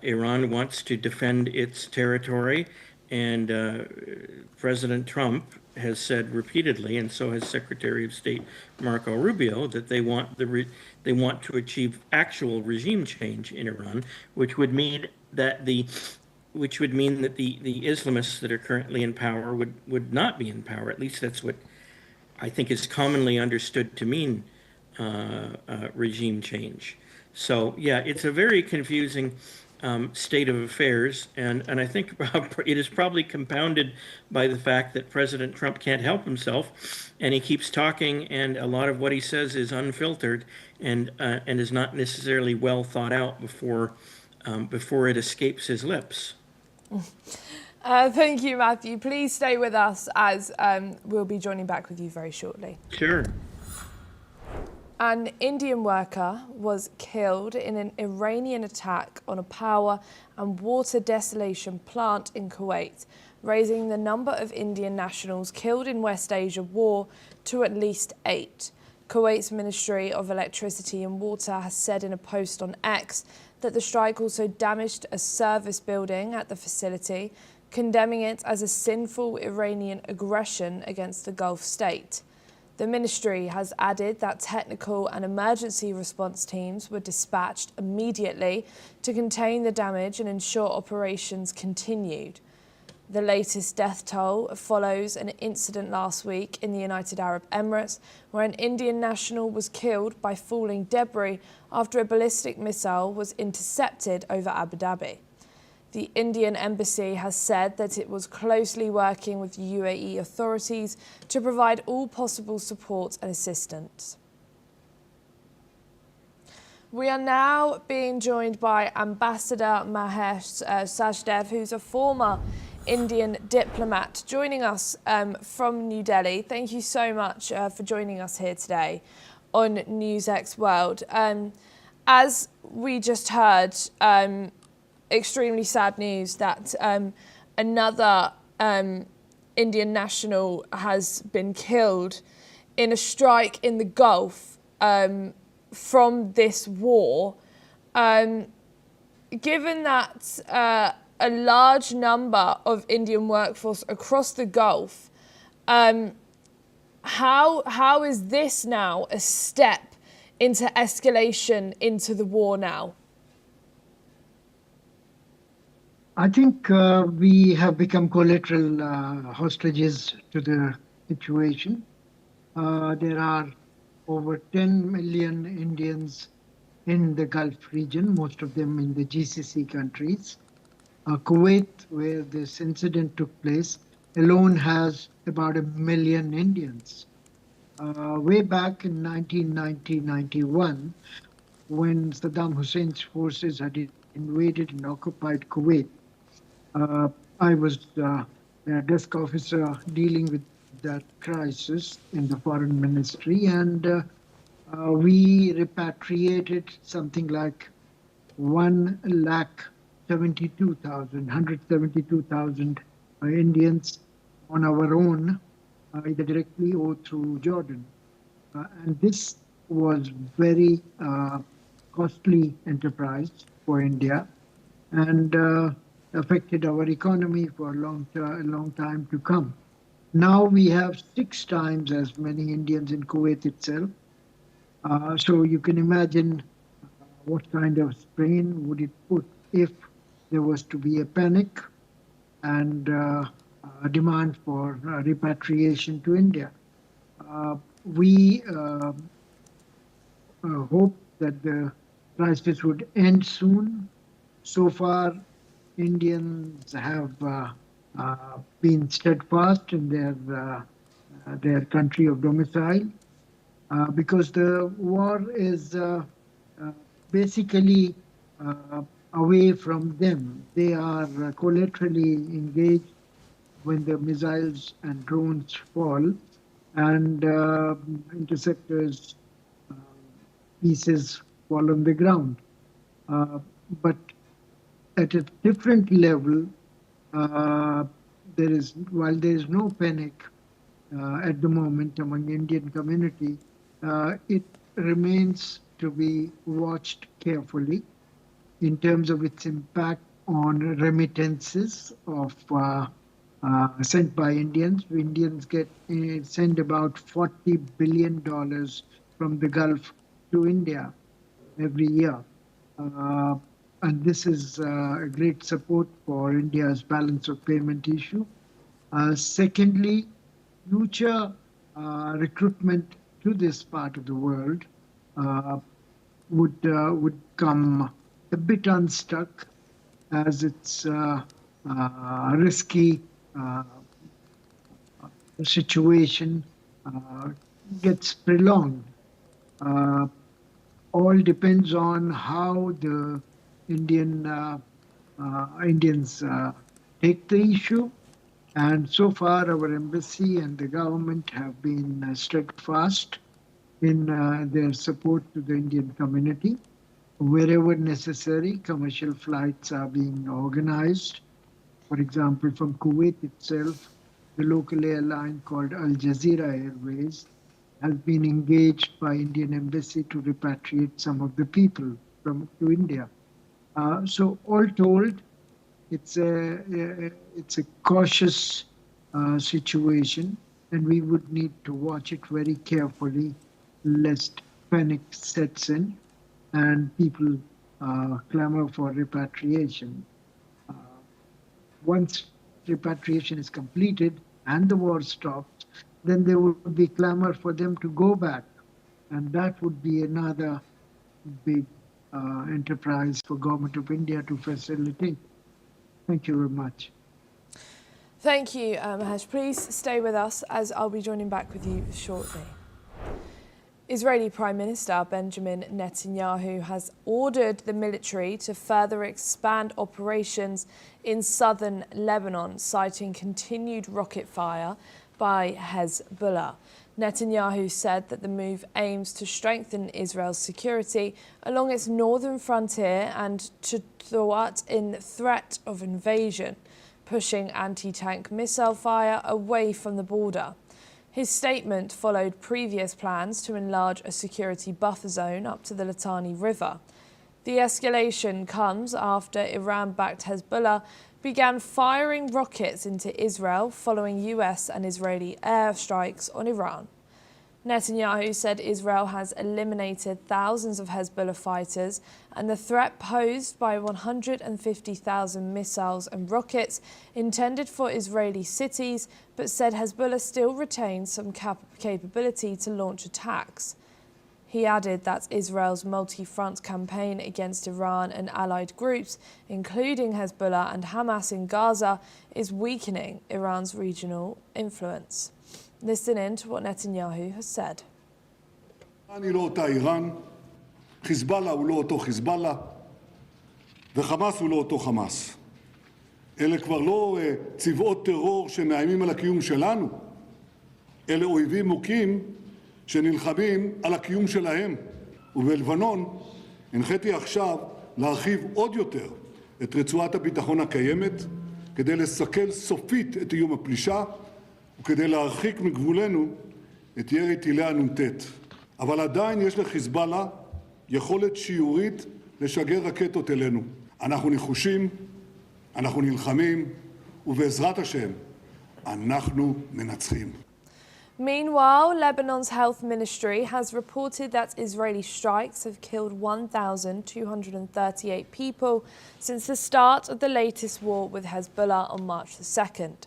Iran wants to defend its territory, and President Trump has said repeatedly, and so has Secretary of State Marco Rubio, that they want to achieve actual regime change in Iran, which would mean that the Islamists that are currently in power would not be in power. At least that's what I think is commonly understood to mean regime change. So yeah, it's a very confusing state of affairs, and I think it is probably compounded by the fact that President Trump can't help himself, and he keeps talking, and a lot of what he says is unfiltered and is not necessarily well thought out before it escapes his lips. Thank you, Matthew. Please stay with us, as we'll be joining back with you very shortly. Sure. An Indian worker was killed in an Iranian attack on a power and water desalination plant in Kuwait, raising the number of Indian nationals killed in West Asia war to at least 8. Kuwait's Ministry of Electricity and Water has said in a post on X that the strike also damaged a service building at the facility, condemning it as a sinful Iranian aggression against the Gulf state. The ministry has added that technical and emergency response teams were dispatched immediately to contain the damage and ensure operations continued. The latest death toll follows an incident last week in the United Arab Emirates, where an Indian national was killed by falling debris after a ballistic missile was intercepted over Abu Dhabi. The Indian embassy has said that it was closely working with UAE authorities to provide all possible support and assistance. We are now being joined by Ambassador Mahesh Sachdev, who's a former Indian diplomat, joining us from New Delhi. Thank you so much for joining us here today on NewsX World. As we just heard, extremely sad news that another Indian national has been killed in a strike in the Gulf from this war. Given that a large number of Indian workforce across the Gulf, how is this now a step into escalation into the war now? I think we have become collateral hostages to the situation. There are over 10 million Indians in the Gulf region, most of them in the GCC countries. Kuwait, where this incident took place, alone has about 1 million Indians. Way back in 1990-91, when Saddam Hussein's forces had invaded and occupied Kuwait, I was a desk officer dealing with that crisis in the foreign ministry, and we repatriated something like 172,000 Indians on our own, either directly or through Jordan. And this was very costly enterprise for India, and affected our economy for a long time to come. Now we have 6 times as many Indians in Kuwait itself. So you can imagine what kind of strain would it put if there was to be a panic and a demand for repatriation to India. We hope that the crisis would end soon. So far, Indians have been steadfast in their country of domicile because the war is basically away from them. They are collaterally engaged when the missiles and drones fall, and interceptors pieces fall on the ground. But at a different level, while there is no panic at the moment among Indian community, it remains to be watched carefully in terms of its impact on remittances of sent by Indians. Indians send about $40 billion from the Gulf to India every year. And this is a great support for India's balance of payment issue. Secondly, future recruitment to this part of the world would come a bit unstuck as its risky situation gets prolonged. All depends on how the Indians take the issue, and so far our embassy and the government have been steadfast in their support to the Indian community. Wherever necessary, commercial flights are being organized. For example, from Kuwait itself, the local airline called Al Jazeera Airways has been engaged by Indian embassy to repatriate some of the people to India. So all told, it's a cautious situation, and we would need to watch it very carefully lest panic sets in and people clamor for repatriation. Once repatriation is completed and the war stops, then there would be clamor for them to go back, and that would be another big enterprise for Government of India to facilitate. Thank you very much. Thank you, Mahesh. Please stay with us as I'll be joining back with you shortly. Israeli Prime Minister Benjamin Netanyahu has ordered the military to further expand operations in southern Lebanon, citing continued rocket fire by Hezbollah. Netanyahu said that the move aims to strengthen Israel's security along its northern frontier and to thwart in threat of invasion. pushing anti-tank missile fire away from the border. His statement followed previous plans to enlarge a security buffer zone up to the Litani River. The escalation comes after Iran-backed Hezbollah began firing rockets into Israel following US and Israeli airstrikes on Iran. Netanyahu said Israel has eliminated thousands of Hezbollah fighters and the threat posed by 150,000 missiles and rockets intended for Israeli cities, but said Hezbollah still retains some capability to launch attacks. He added that Israel's multi-front campaign against Iran and allied groups, including Hezbollah and Hamas in Gaza, is weakening Iran's regional influence. Listen in to what Netanyahu has said. איראן היא לא אותה איראן, חיזבאללה הוא לא אותו חיזבאללה, וחמאס הוא לא אותו חמאס. אלה כבר לא צבאות טרור שמאיימים על הקיום שלנו, אלה אויבים מוכים שנלחמים על הקיום שלהם. ובלבנון הנחיתי עכשיו להרחיב עוד יותר את רצועת הביטחון הקיימת, כדי לסכל סופית את איום הפלישה, וכדי להרחיק מגבולנו את ירי טילי הנ"ט. אבל עדיין יש לחיזבאללה יכולת שיורית לשגר רקטות אלינו. אנחנו נחושים, אנחנו נלחמים, ובעזרת השם, אנחנו מנצחים. Meanwhile, Lebanon's health ministry has reported that Israeli strikes have killed 1,238 people since the start of the latest war with Hezbollah on March the 2nd.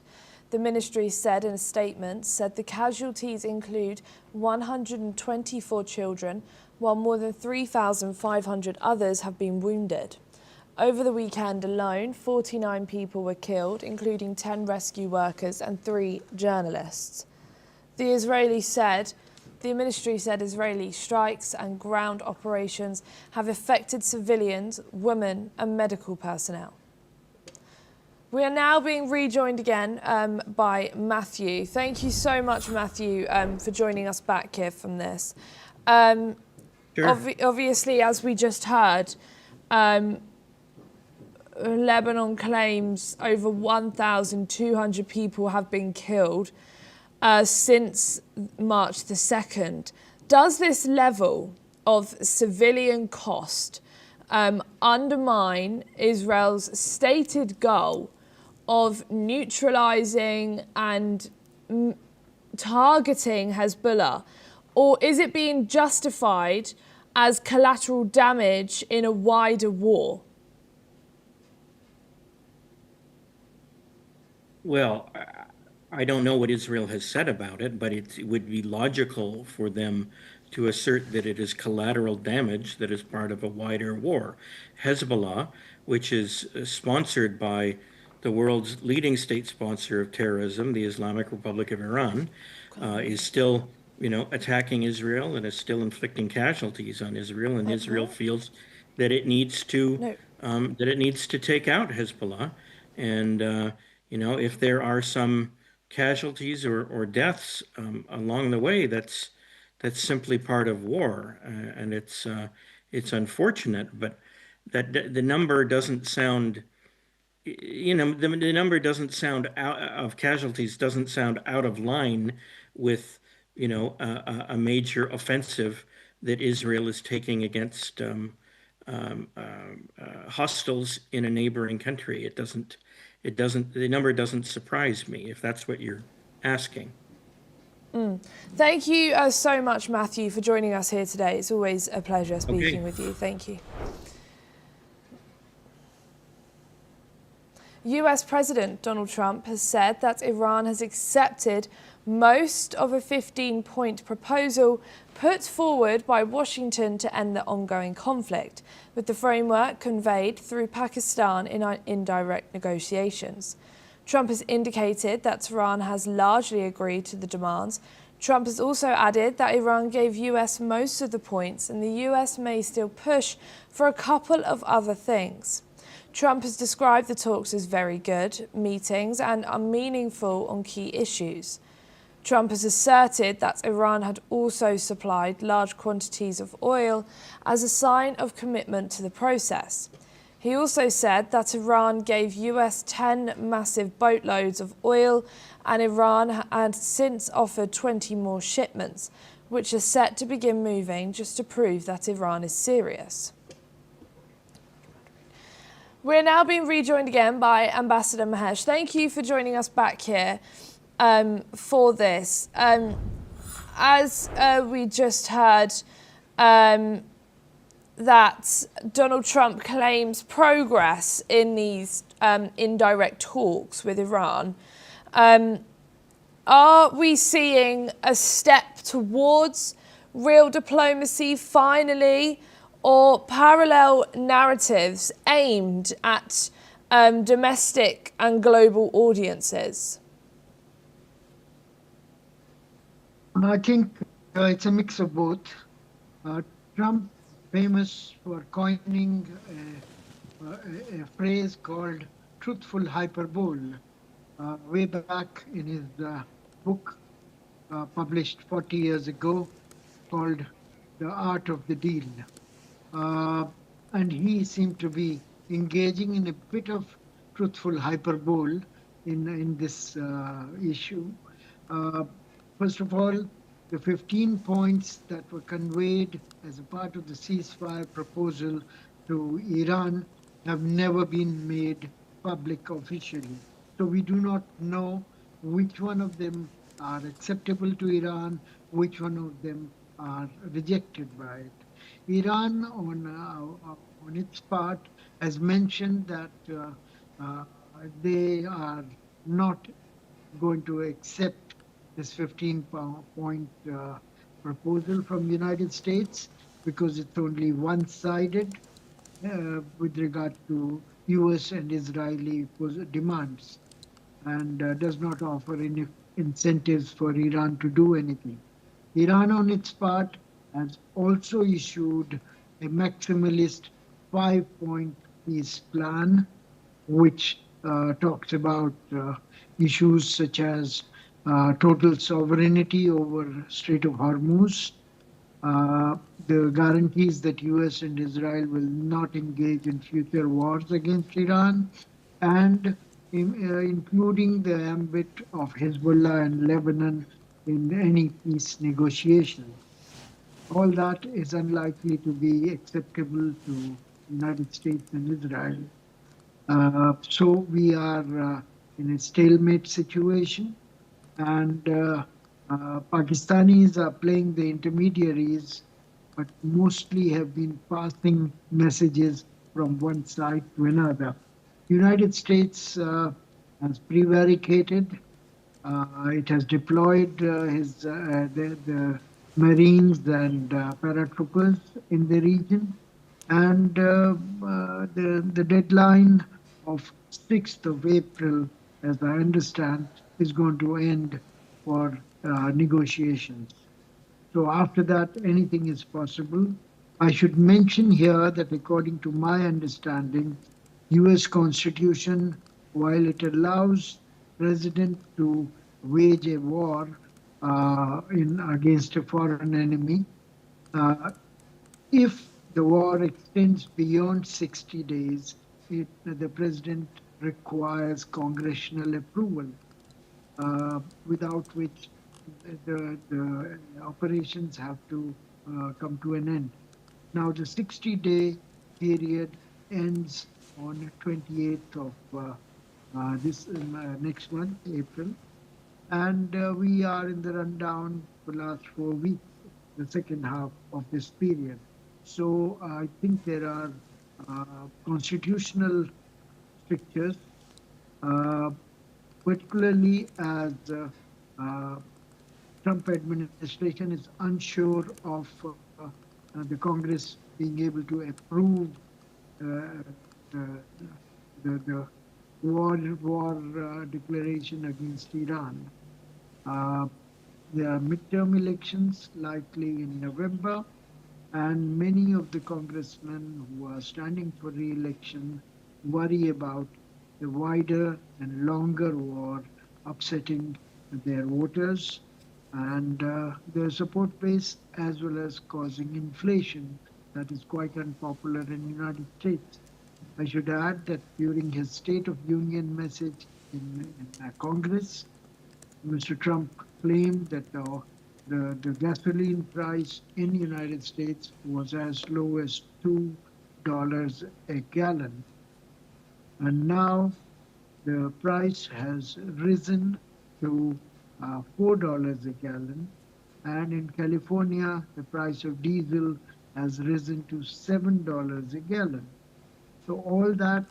The ministry said in a statement, the casualties include 124 children, while more than 3,500 others have been wounded. Over the weekend alone, 49 people were killed, including 10 rescue workers and 3 journalists. The ministry said Israeli strikes and ground operations have affected civilians, women and medical personnel. We are now being rejoined again by Matthew. Thank you so much, Matthew, for joining us back here from this. Sure. Obviously, as we just heard, Lebanon claims over 1,200 people have been killed since March the 2nd. Does this level of civilian cost undermine Israel's stated goal of neutralizing and targeting Hezbollah, or is it being justified as collateral damage in a wider war? Well, I don't know what Israel has said about it, but it would be logical for them to assert that it is collateral damage that is part of a wider war. Hezbollah, which is sponsored by the world's leading state sponsor of terrorism, the Islamic Republic of Iran, is still, attacking Israel and is still inflicting casualties on Israel, and Israel feels that it needs to take out Hezbollah, and if there are some casualties or deaths along the way, that's simply part of war, and it's unfortunate, but that the number doesn't sound. The number doesn't sound of casualties doesn't sound out of line with, a major offensive that Israel is taking against hostiles in a neighboring country. The number doesn't surprise me, if that's what you're asking. Thank you so much, Matthew, for joining us here today. It's always a pleasure speaking with you. Thank you. US President Donald Trump has said that Iran has accepted most of a 15-point proposal put forward by Washington to end the ongoing conflict, with the framework conveyed through Pakistan in indirect negotiations. Trump has indicated that Tehran has largely agreed to the demands. Trump has also added that Iran gave US most of the points and the US may still push for a couple of other things. Trump has described the talks as very good meetings and are meaningful on key issues. Trump has asserted that Iran had also supplied large quantities of oil as a sign of commitment to the process. He also said that Iran gave US 10 massive boatloads of oil, and Iran had since offered 20 more shipments, which are set to begin moving just to prove that Iran is serious. We're now being rejoined again by Ambassador Mahesh. Thank you for joining us back here for this. As we just heard, that Donald Trump claims progress in these indirect talks with Iran. Are we seeing a step towards real diplomacy finally, or parallel narratives aimed at domestic and global audiences? I think it's a mix of both. Trump, famous for coining a phrase called truthful hyperbole, way back in his book published 40 years ago called The Art of the Deal. And he seemed to be engaging in a bit of truthful hyperbole in this issue. First of all, the 15 points that were conveyed as a part of the ceasefire proposal to Iran have never been made public officially. So we do not know which one of them are acceptable to Iran, which one of them are rejected by it. Iran, on its part, has mentioned that they are not going to accept this 15-point proposal from the United States because it's only one-sided with regard to US and Israeli demands, and does not offer any incentives for Iran to do anything. Iran, on its part, has also issued a maximalist 5-point peace plan, which talks about issues such as total sovereignty over Strait of Hormuz, the guarantees that US and Israel will not engage in future wars against Iran, and including the ambit of Hezbollah and Lebanon in any peace negotiations. All that is unlikely to be acceptable to the United States and Israel. So we are in a stalemate situation, and Pakistanis are playing the intermediaries, but mostly have been passing messages from one side to another. United States has prevaricated. It has deployed the Marines and paratroopers in the region, and the deadline of 6th of April, as I understand, is going to end for negotiations. So after that, anything is possible. I should mention here that according to my understanding, US Constitution, while it allows president to wage a war against a foreign enemy, if the war extends beyond 60 days, the president requires congressional approval, without which the operations have to come to an end. Now, the 60-day period ends on 28th of this next month, April, and we are in the rundown for the last 4 weeks, the second half of this period. So I think there are constitutional strictures, particularly as Trump administration is unsure of the Congress being able to approve the war declaration against Iran. There are midterm elections likely in November, and many of the congressmen who are standing for re-election worry about the wider and longer war upsetting their voters and their support base, as well as causing inflation that is quite unpopular in the United States. I should add that during his State of Union message in Congress, Mr. Trump claimed that the gasoline price in the United States was as low as $2 a gallon. And now the price has risen to $4 a gallon. And in California, the price of diesel has risen to $7 a gallon. So all that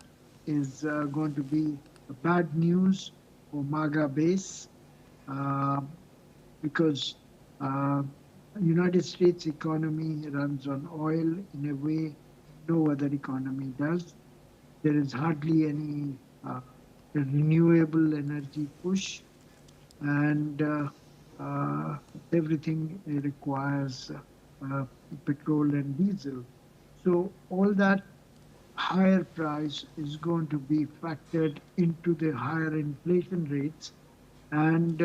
is going to be bad news for MAGA base because United States economy runs on oil in a way no other economy does. There is hardly any renewable energy push, and everything requires petrol and diesel. So all that higher price is going to be factored into the higher inflation rates, and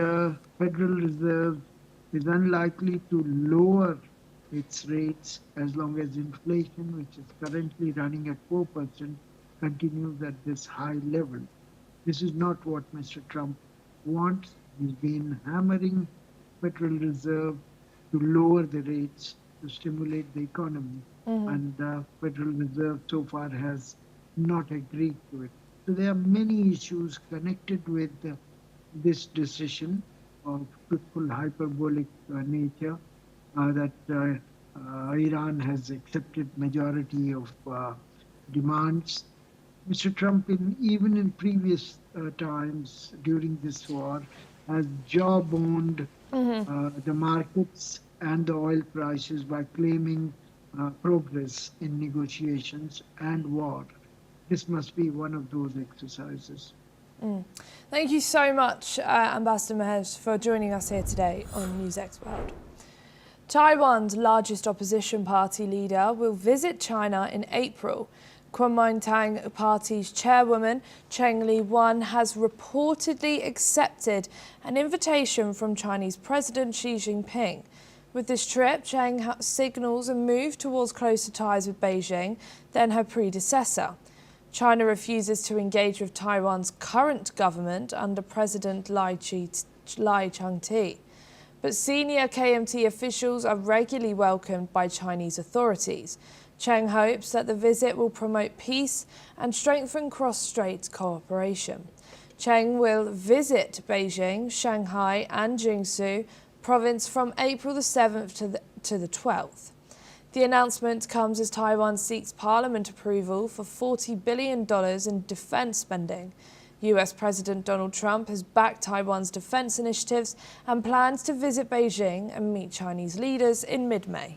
Federal Reserve is unlikely to lower its rates as long as inflation, which is currently running at 4%, continues at this high level. This is not what Mr. Trump wants. He's been hammering Federal Reserve to lower the rates to stimulate the economy. And the Federal Reserve so far has not agreed to it. So there are many issues connected with this decision of truthful hyperbolic nature that Iran has accepted majority of demands. Mr. Trump, even in previous times during this war, has jawboned the markets and the oil prices by claiming progress in negotiations and war. This must be one of those exercises. Thank you so much, Ambassador Mahesh, for joining us here today on NewsX World. Taiwan's largest opposition party leader will visit China in April. Kuomintang Party's chairwoman, Cheng Li-wan, has reportedly accepted an invitation from Chinese President Xi Jinping. With this trip, Cheng signals a move towards closer ties with Beijing than her predecessor. China refuses to engage with Taiwan's current government under President Lai Chang-te. But senior KMT officials are regularly welcomed by Chinese authorities. Cheng hopes that the visit will promote peace and strengthen cross-strait cooperation. Cheng will visit Beijing, Shanghai and Jiangsu province from April the 7th to the 12th. The announcement comes as Taiwan seeks parliament approval for $40 billion in defense spending. US President Donald Trump has backed Taiwan's defense initiatives and plans to visit Beijing and meet Chinese leaders in mid-May.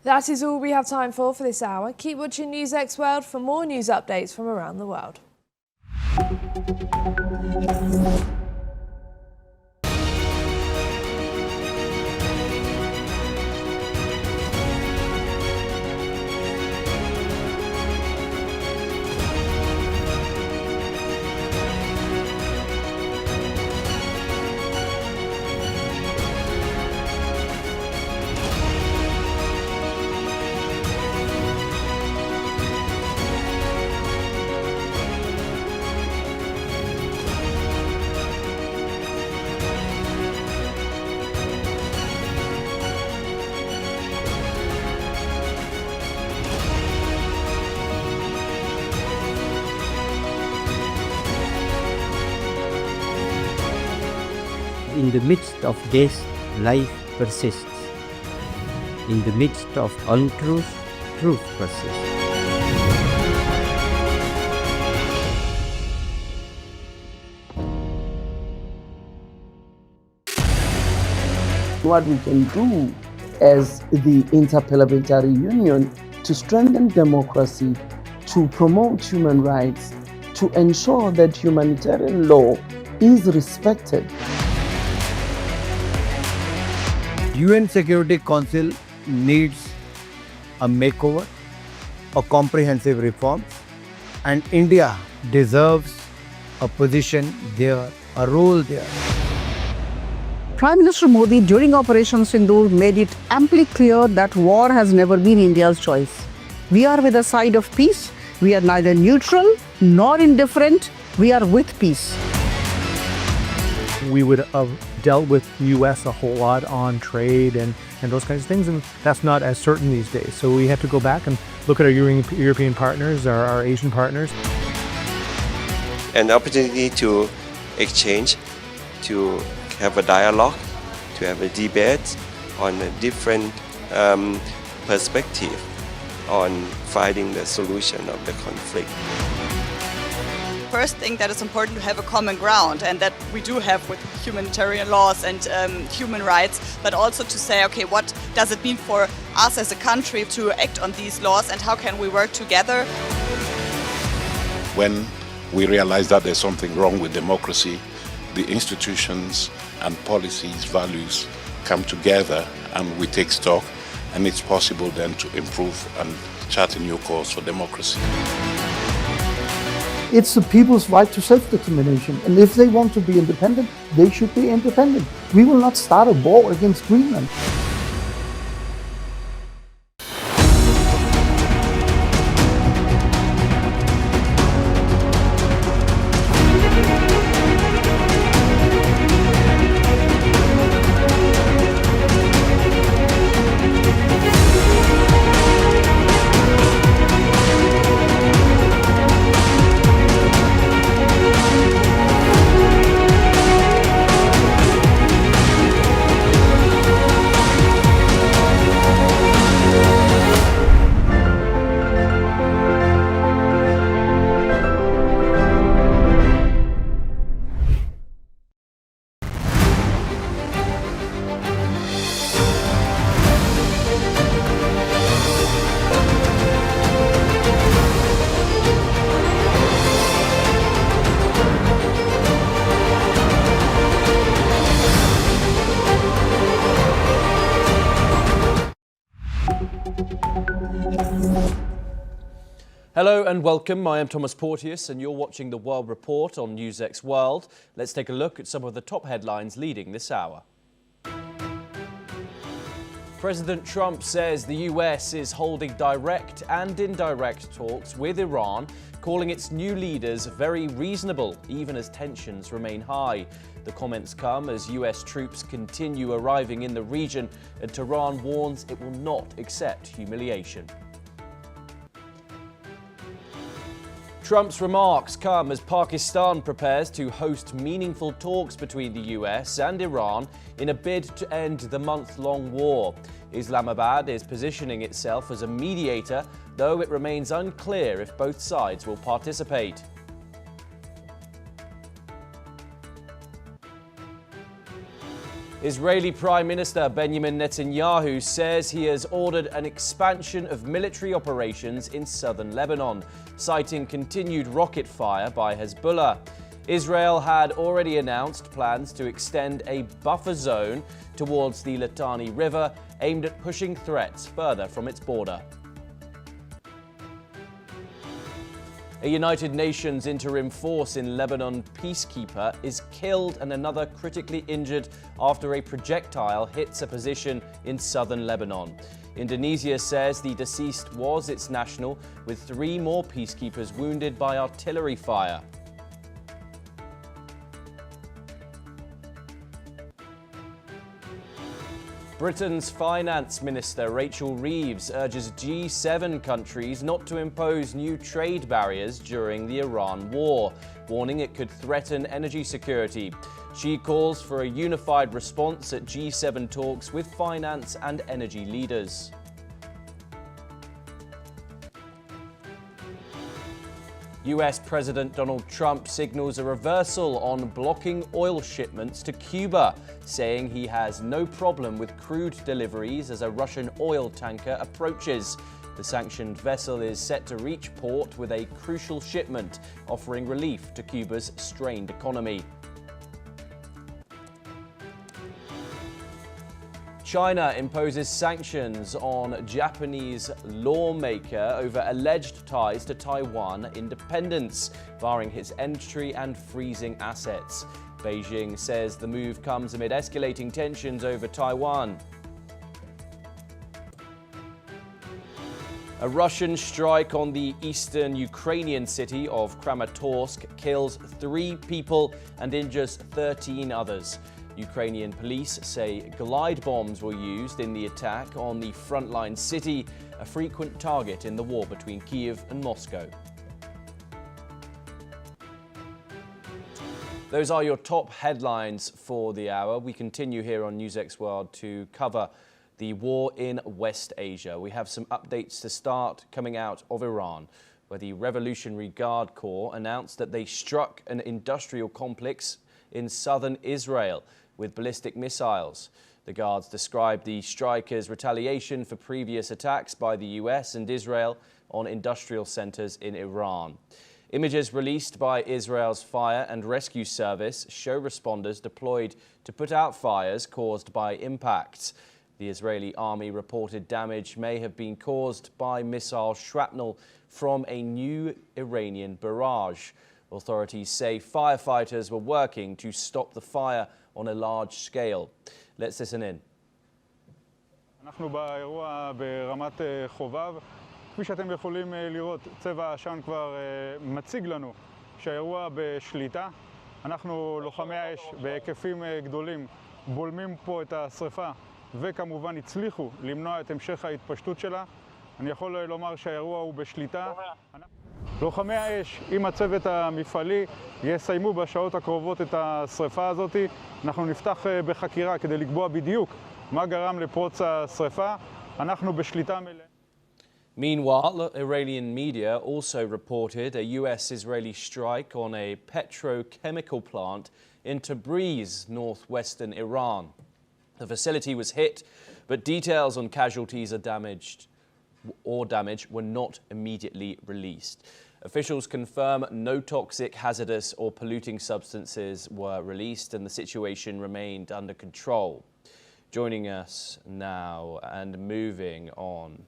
That is all we have time for this hour. Keep watching NewsX World for more news updates from around the world. In the midst of death, life persists. In the midst of untruth, truth persists. What we can do as the Interparliamentary Union to strengthen democracy, to promote human rights, to ensure that humanitarian law is respected. UN Security Council needs a makeover, a comprehensive reform, and India deserves a position there, a role there. Prime Minister Modi during Operation Sindoor made it amply clear that war has never been India's choice. We are with the side of peace. We are neither neutral nor indifferent. We are with peace. We would have dealt with the U.S. a whole lot on trade and those kinds of things, and that's not as certain these days. So we have to go back and look at our European partners, our Asian partners. An opportunity to exchange, to have a dialogue, to have a debate on a different perspective on finding the solution of the conflict. First thing that is important to have a common ground, and that we do have with humanitarian laws and human rights, but also to say, okay, what does it mean for us as a country to act on these laws, and how can we work together? When we realize that there's something wrong with democracy, the institutions and policies, values come together and we take stock, and it's possible then to improve and chart a new course for democracy. It's the people's right to self-determination, and if they want to be independent, they should be independent. We will not start a war against Greenland. Hello and welcome. I am Thomas Porteous and you're watching the World Report on NewsX World. Let's take a look at some of the top headlines leading this hour. President Trump says the US is holding direct and indirect talks with Iran, calling its new leaders very reasonable, even as tensions remain high. The comments come as US troops continue arriving in the region, and Tehran warns it will not accept humiliation. Trump's remarks come as Pakistan prepares to host meaningful talks between the US and Iran in a bid to end the month-long war. Islamabad is positioning itself as a mediator, though it remains unclear if both sides will participate. Israeli Prime Minister Benjamin Netanyahu says he has ordered an expansion of military operations in southern Lebanon, citing continued rocket fire by Hezbollah. Israel had already announced plans to extend a buffer zone towards the Litani River, aimed at pushing threats further from its border. A United Nations interim force in Lebanon peacekeeper is killed and another critically injured after a projectile hits a position in southern Lebanon. Indonesia says the deceased was its national, with 3 more peacekeepers wounded by artillery fire. Britain's Finance Minister Rachel Reeves urges G7 countries not to impose new trade barriers during the Iran war, warning it could threaten energy security. She calls for a unified response at G7 talks with finance and energy leaders. US President Donald Trump signals a reversal on blocking oil shipments to Cuba, saying he has no problem with crude deliveries as a Russian oil tanker approaches. The sanctioned vessel is set to reach port with a crucial shipment, offering relief to Cuba's strained economy. China imposes sanctions on Japanese lawmaker over alleged ties to Taiwan independence, barring his entry and freezing assets. Beijing says the move comes amid escalating tensions over Taiwan. A Russian strike on the eastern Ukrainian city of Kramatorsk kills 3 people and injures 13 others. Ukrainian police say glide bombs were used in the attack on the frontline city, a frequent target in the war between Kyiv and Moscow. Those are your top headlines for the hour. We continue here on NewsX World to cover the war in West Asia. We have some updates to start coming out of Iran, where the Revolutionary Guard Corps announced that they struck an industrial complex in southern Israel with ballistic missiles. The Guards described the strike as retaliation for previous attacks by the US and Israel on industrial centers in Iran. Images released by Israel's Fire and Rescue Service show responders deployed to put out fires caused by impacts. The Israeli army reported damage may have been caused by missile shrapnel from a new Iranian barrage. Authorities say firefighters were working to stop the fire on a large scale. Let's listen in. אנחנו באירוע ברמת חובב. כפי שאתם יכולים לראות, צבע העשן כבר מציג לנו שהאירוע בשליטה. אנחנו לוחמי האש בהיקפים גדולים בולמים פה את השריפה וכמובן הצליחו למנוע את המשך ההתפשטות שלה. אני יכול לומר שהאירוע הוא בשליטה. לוחמי האש עם הצוות המפעלי יסיימו בשעות הקרובות את השריפה הזאת. אנחנו נפתח בחקירה כדי לקבוע בדיוק מה גרם לפרוץ השריפה. אנחנו בשליטה מלאה. Meanwhile, Iranian media also reported a US-Israeli strike on a petrochemical plant in Tabriz, northwestern Iran. The facility was hit, but details on casualties or damage were not immediately released. Officials confirm no toxic, hazardous or polluting substances were released and the situation remained under control. Joining us now and moving on.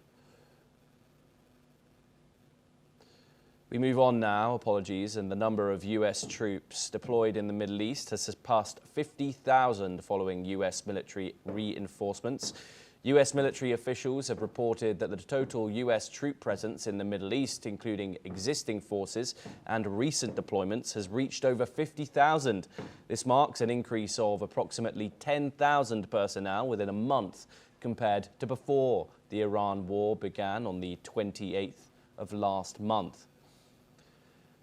We move on now, apologies, and the number of US troops deployed in the Middle East has surpassed 50,000 following US military reinforcements. US military officials have reported that the total US troop presence in the Middle East, including existing forces and recent deployments, has reached over 50,000. This marks an increase of approximately 10,000 personnel within a month compared to before the Iran war began on the 28th of last month.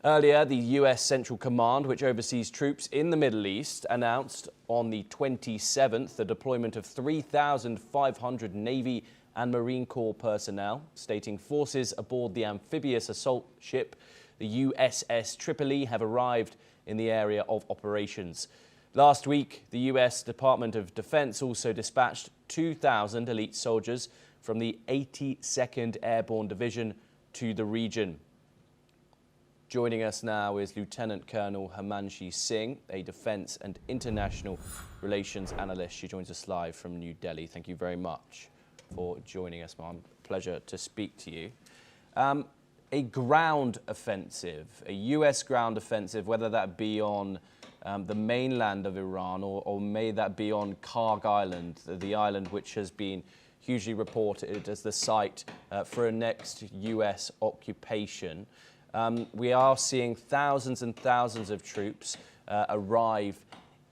Earlier, the US Central Command, which oversees troops in the Middle East, announced on the 27th the deployment of 3,500 Navy and Marine Corps personnel, stating forces aboard the amphibious assault ship, the USS Tripoli, have arrived in the area of operations. Last week, the US Department of Defense also dispatched 2,000 elite soldiers from the 82nd Airborne Division to the region. Joining us now is Lieutenant Colonel Himanshi Singh, a Defence and International Relations Analyst. She joins us live from New Delhi. Thank you very much for joining us, ma'am. Pleasure to speak to you. A ground offensive, a US ground offensive, whether that be on the mainland of Iran or may that be on Karg Island, the island which has been hugely reported as the site for a next US occupation. We are seeing thousands and thousands of troops arrive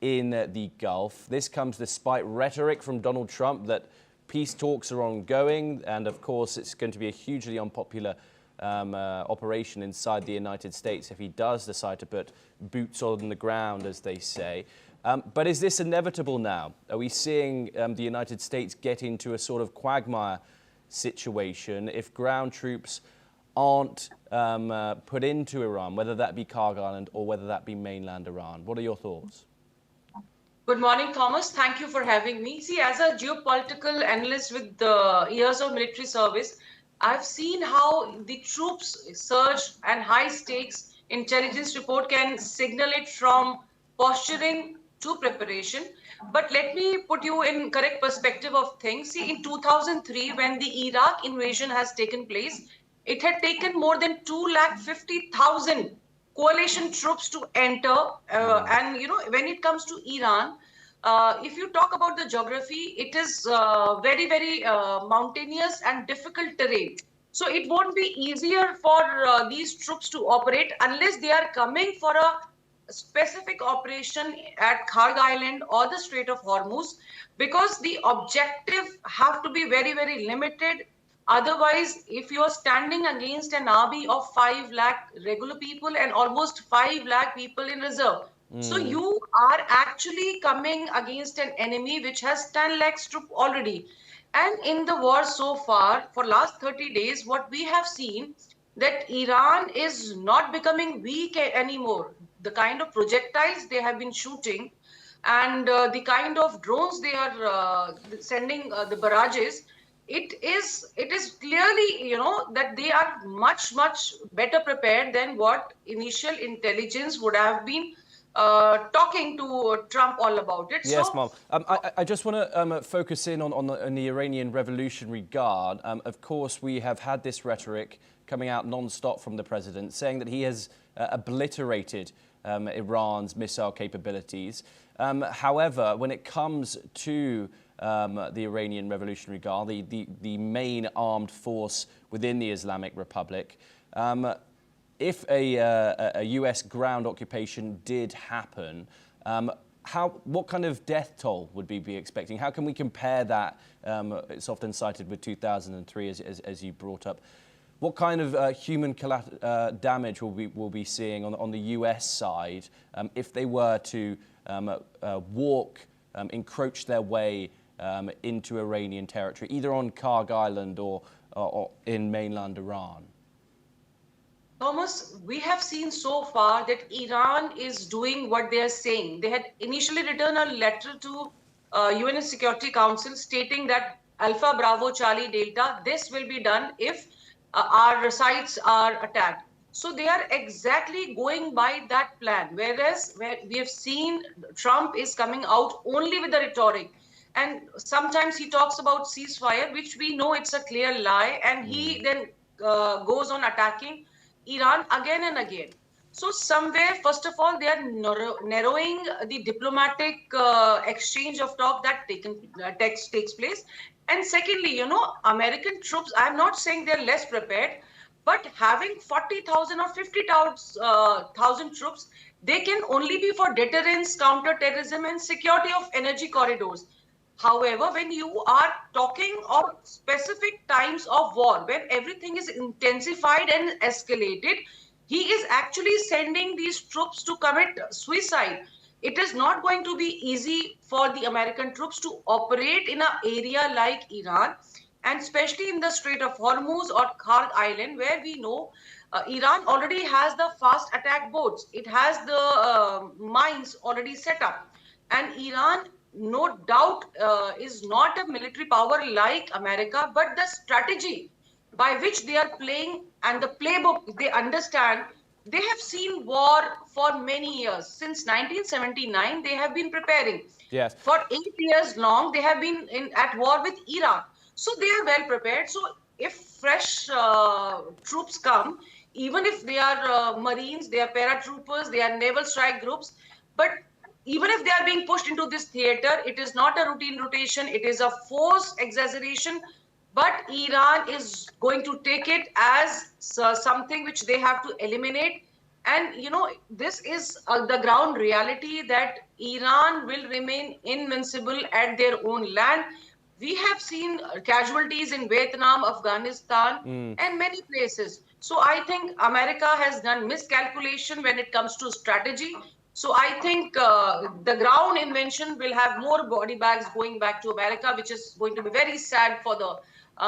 in the Gulf. This comes despite rhetoric from Donald Trump that peace talks are ongoing, and of course it's going to be a hugely unpopular operation inside the United States if he does decide to put boots on the ground, as they say. But is this inevitable now? Are we seeing the United States get into a sort of quagmire situation if ground troops aren't put into Iran, whether that be Karg Island or whether that be mainland Iran? What are your thoughts? Good morning, Thomas. Thank you for having me. See, as a geopolitical analyst with years of military service, I've seen how the troops surge and high stakes intelligence report can signal it from posturing to preparation. But let me put you in correct perspective of things. See, in 2003, when the Iraq invasion has taken place, it had taken more than 250,000 coalition troops to enter. And, you know, when it comes to Iran, if you talk about the geography, it is very, very mountainous and difficult terrain. So it won't be easier for these troops to operate unless they are coming for a specific operation at Kharg Island or the Strait of Hormuz, because the objective have to be very, very limited. Otherwise, if you are standing against an army of 5 lakh regular people and almost 5 lakh people in reserve, so you are actually coming against an enemy which has 10 lakhs troop already. And in the war so far, for last 30 days, what we have seen that Iran is not becoming weak anymore. The kind of projectiles they have been shooting and the kind of drones they are sending, the barrages, it is clearly, that they are much better prepared than what initial intelligence would have been talking to Trump all about it. Yes, So Mom. I just want to focus in on the Iranian Revolutionary Guard. Of course, we have had this rhetoric coming out non-stop from the president, saying that he has obliterated Iran's missile capabilities. However, when it comes to the Iranian Revolutionary Guard, the main armed force within the Islamic Republic, if a US ground occupation did happen, what kind of death toll would we be expecting? How can we compare that? It's often cited with 2003, as you brought up. What kind of human damage will be seeing on the US side if they were to encroach their way into Iranian territory, either on Kharg Island or in mainland Iran? Thomas, we have seen so far that Iran is doing what they are saying. They had initially written a letter to UN Security Council stating that Alpha, Bravo, Charlie, Delta, this will be done if our sites are attacked. So they are exactly going by that plan. Whereas we have seen Trump is coming out only with the rhetoric. And sometimes he talks about ceasefire, which we know it's a clear lie. And he then goes on attacking Iran again and again. So somewhere, first of all, they are narrowing the diplomatic exchange of talk that takes place. And secondly, American troops, I'm not saying they're less prepared, but having 40,000 or 50,000 troops, they can only be for deterrence, counter-terrorism, and security of energy corridors. However, when you are talking of specific times of war, when everything is intensified and escalated, he is actually sending these troops to commit suicide. It is not going to be easy for the American troops to operate in an area like Iran, and especially in the Strait of Hormuz or Kharg Island, where we know Iran already has the fast attack boats. It has the mines already set up. And Iran, no doubt, is not a military power like America, but the strategy by which they are playing and the playbook they understand. They have seen war for many years. Since 1979, they have been preparing. Yes. For 8 years long, they have been at war with Iraq. So they are well prepared. So if fresh troops come, even if they are Marines, they are paratroopers, they are naval strike groups, but even if they are being pushed into this theater, it is not a routine rotation, it is a force exaggeration, but Iran is going to take it as something which they have to eliminate. And, this is the ground reality that Iran will remain invincible at their own land. We have seen casualties in Vietnam, Afghanistan, and many places. So I think America has done miscalculation when it comes to strategy. So I think the ground invention will have more body bags going back to America, which is going to be very sad for the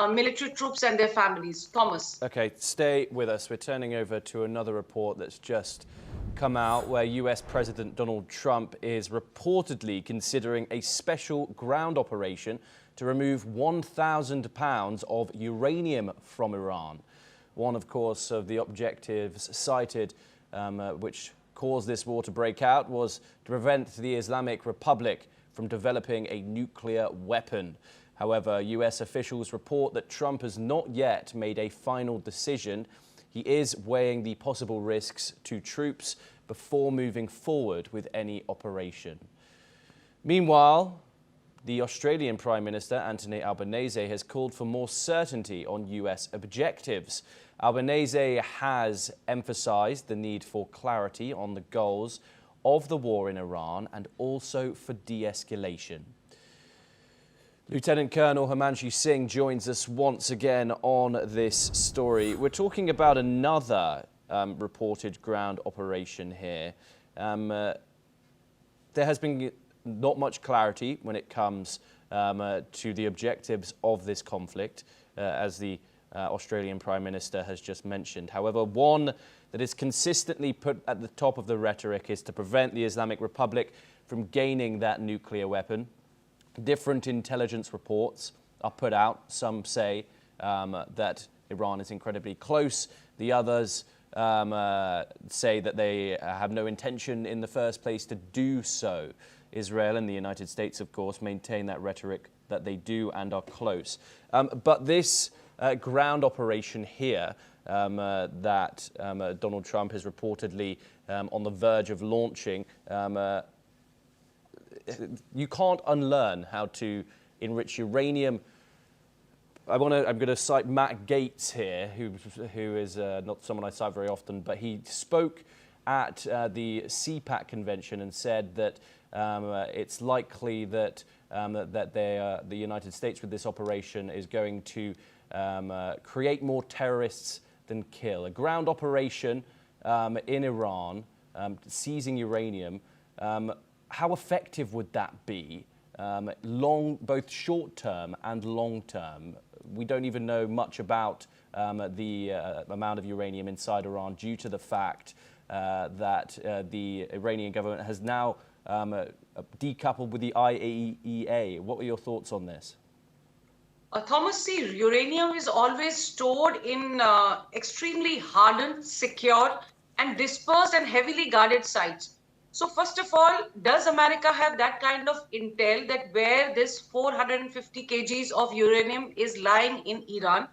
military troops and their families. Thomas. Okay, stay with us. We're turning over to another report that's just come out where US President Donald Trump is reportedly considering a special ground operation to remove 1,000 pounds of uranium from Iran. One, of course, of the objectives cited which caused this war to break out was to prevent the Islamic Republic from developing a nuclear weapon. However, US officials report that Trump has not yet made a final decision. He is weighing the possible risks to troops before moving forward with any operation. Meanwhile, The Australian Prime Minister, Anthony Albanese, has called for more certainty on US objectives. Albanese has emphasised the need for clarity on the goals of the war in Iran and also for de-escalation. Lieutenant Colonel Himanshu Singh joins us once again on this story. We're talking about another reported ground operation here. There has been not much clarity when it comes to the objectives of this conflict, as the Australian Prime Minister has just mentioned. However, one that is consistently put at the top of the rhetoric is to prevent the Islamic Republic from gaining that nuclear weapon. Different intelligence reports are put out. Some say that Iran is incredibly close. The others say that they have no intention in the first place to do so. Israel and the United States, of course, maintain that rhetoric that they do and are close. But this ground operation here that Donald Trump is reportedly on the verge of launching, you can't unlearn how to enrich uranium. I'm going to cite Matt Gaetz here, who is not someone I cite very often, but he spoke at the CPAC convention and said that it's likely that the United States with this operation is going to create more terrorists than kill. A ground operation in Iran, seizing uranium, how effective would that be, both short-term and long-term? We don't even know much about the amount of uranium inside Iran due to the fact that the Iranian government has now decoupled with the IAEA. What were your thoughts on this? Thomas, see, uranium is always stored in extremely hardened, secure, and dispersed and heavily guarded sites. So first of all, does America have that kind of intel that where this 450 kgs of uranium is lying in Iran?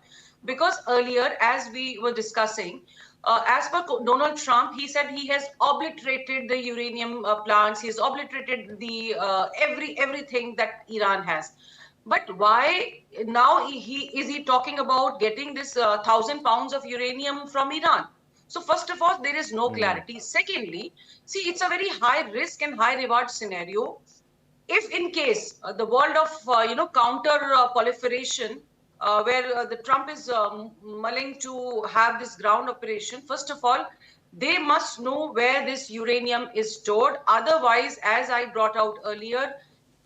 Because earlier, as we were discussing, as per Donald Trump, he said he has obliterated the uranium plants. He has obliterated the everything that Iran has. But why now is he talking about getting this 1,000 pounds of uranium from Iran? So first of all, there is no clarity. Secondly, see, it's a very high risk and high reward scenario. If in case the world of counter proliferation, where the Trump is mulling to have this ground operation, first of all, they must know where this uranium is stored. Otherwise, as I brought out earlier,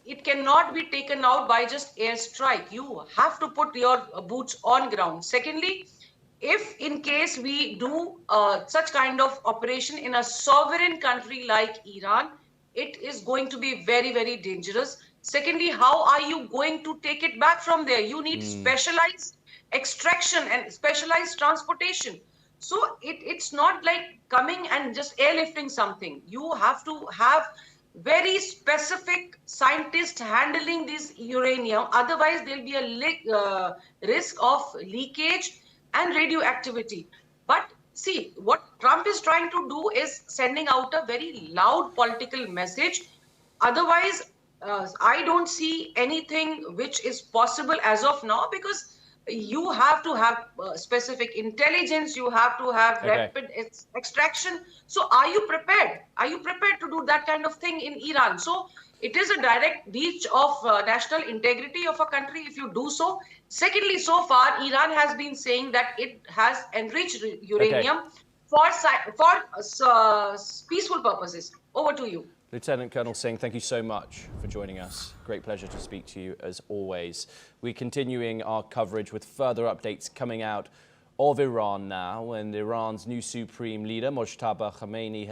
it cannot be taken out by just airstrike. You have to put your boots on ground. Secondly, if in case we do such kind of operation in a sovereign country like Iran, it is going to be very, very dangerous. Secondly, how are you going to take it back from there? You need specialized extraction and specialized transportation. So it's not like coming and just airlifting something. You have to have very specific scientists handling this uranium. Otherwise, there'll be a risk of leakage and radioactivity. But see, what Trump is trying to do is sending out a very loud political message. Otherwise, I don't see anything which is possible as of now, because you have to have specific intelligence, you have to have rapid extraction. So are you prepared? Are you prepared to do that kind of thing in Iran? So it is a direct breach of national integrity of a country if you do so. Secondly, so far, Iran has been saying that it has enriched uranium for peaceful purposes. Over to you. Lieutenant Colonel Singh, thank you so much for joining us. Great pleasure to speak to you as always. We're continuing our coverage with further updates coming out of Iran now, and Iran's new supreme leader, Mojtaba Khamenei,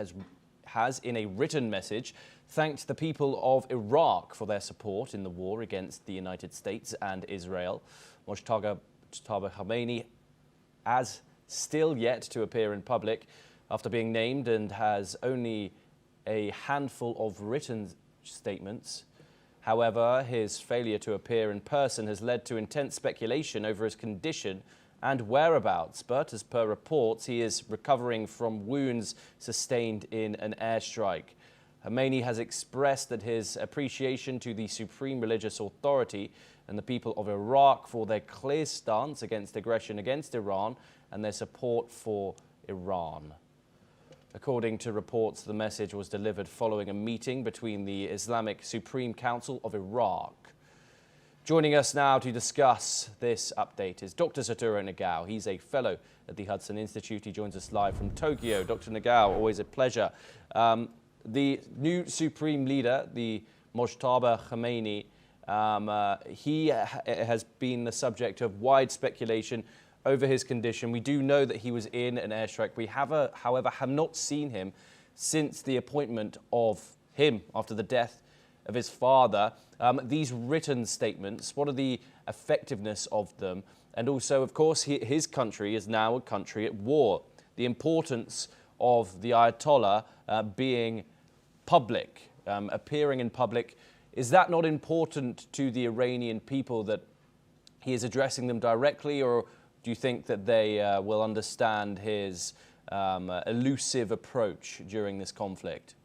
has in a written message thanked the people of Iraq for their support in the war against the United States and Israel. Mojtaba Khamenei has still yet to appear in public after being named and has only a handful of written statements. However, his failure to appear in person has led to intense speculation over his condition and whereabouts. But as per reports, he is recovering from wounds sustained in an airstrike. Khomeini has expressed that his appreciation to the supreme religious authority and the people of Iraq for their clear stance against aggression against Iran and their support for Iran. According to reports, the message was delivered following a meeting between the Islamic Supreme Council of Iraq. Joining us now to discuss this update is Dr. Satoru Nagao. He's a fellow at the Hudson Institute. He joins us live from Tokyo. Dr. Nagao, always a pleasure. The new supreme leader, the Mojtaba Khomeini, he has been the subject of wide speculation over his condition. We do know that he was in an airstrike. We however, have not seen him since the appointment of him after the death of his father. These written statements, what are the effectiveness of them? And also, of course, his country is now a country at war. The importance of the Ayatollah being public, appearing in public, is that not important to the Iranian people that he is addressing them directly, or do you think that they will understand his elusive approach during this conflict?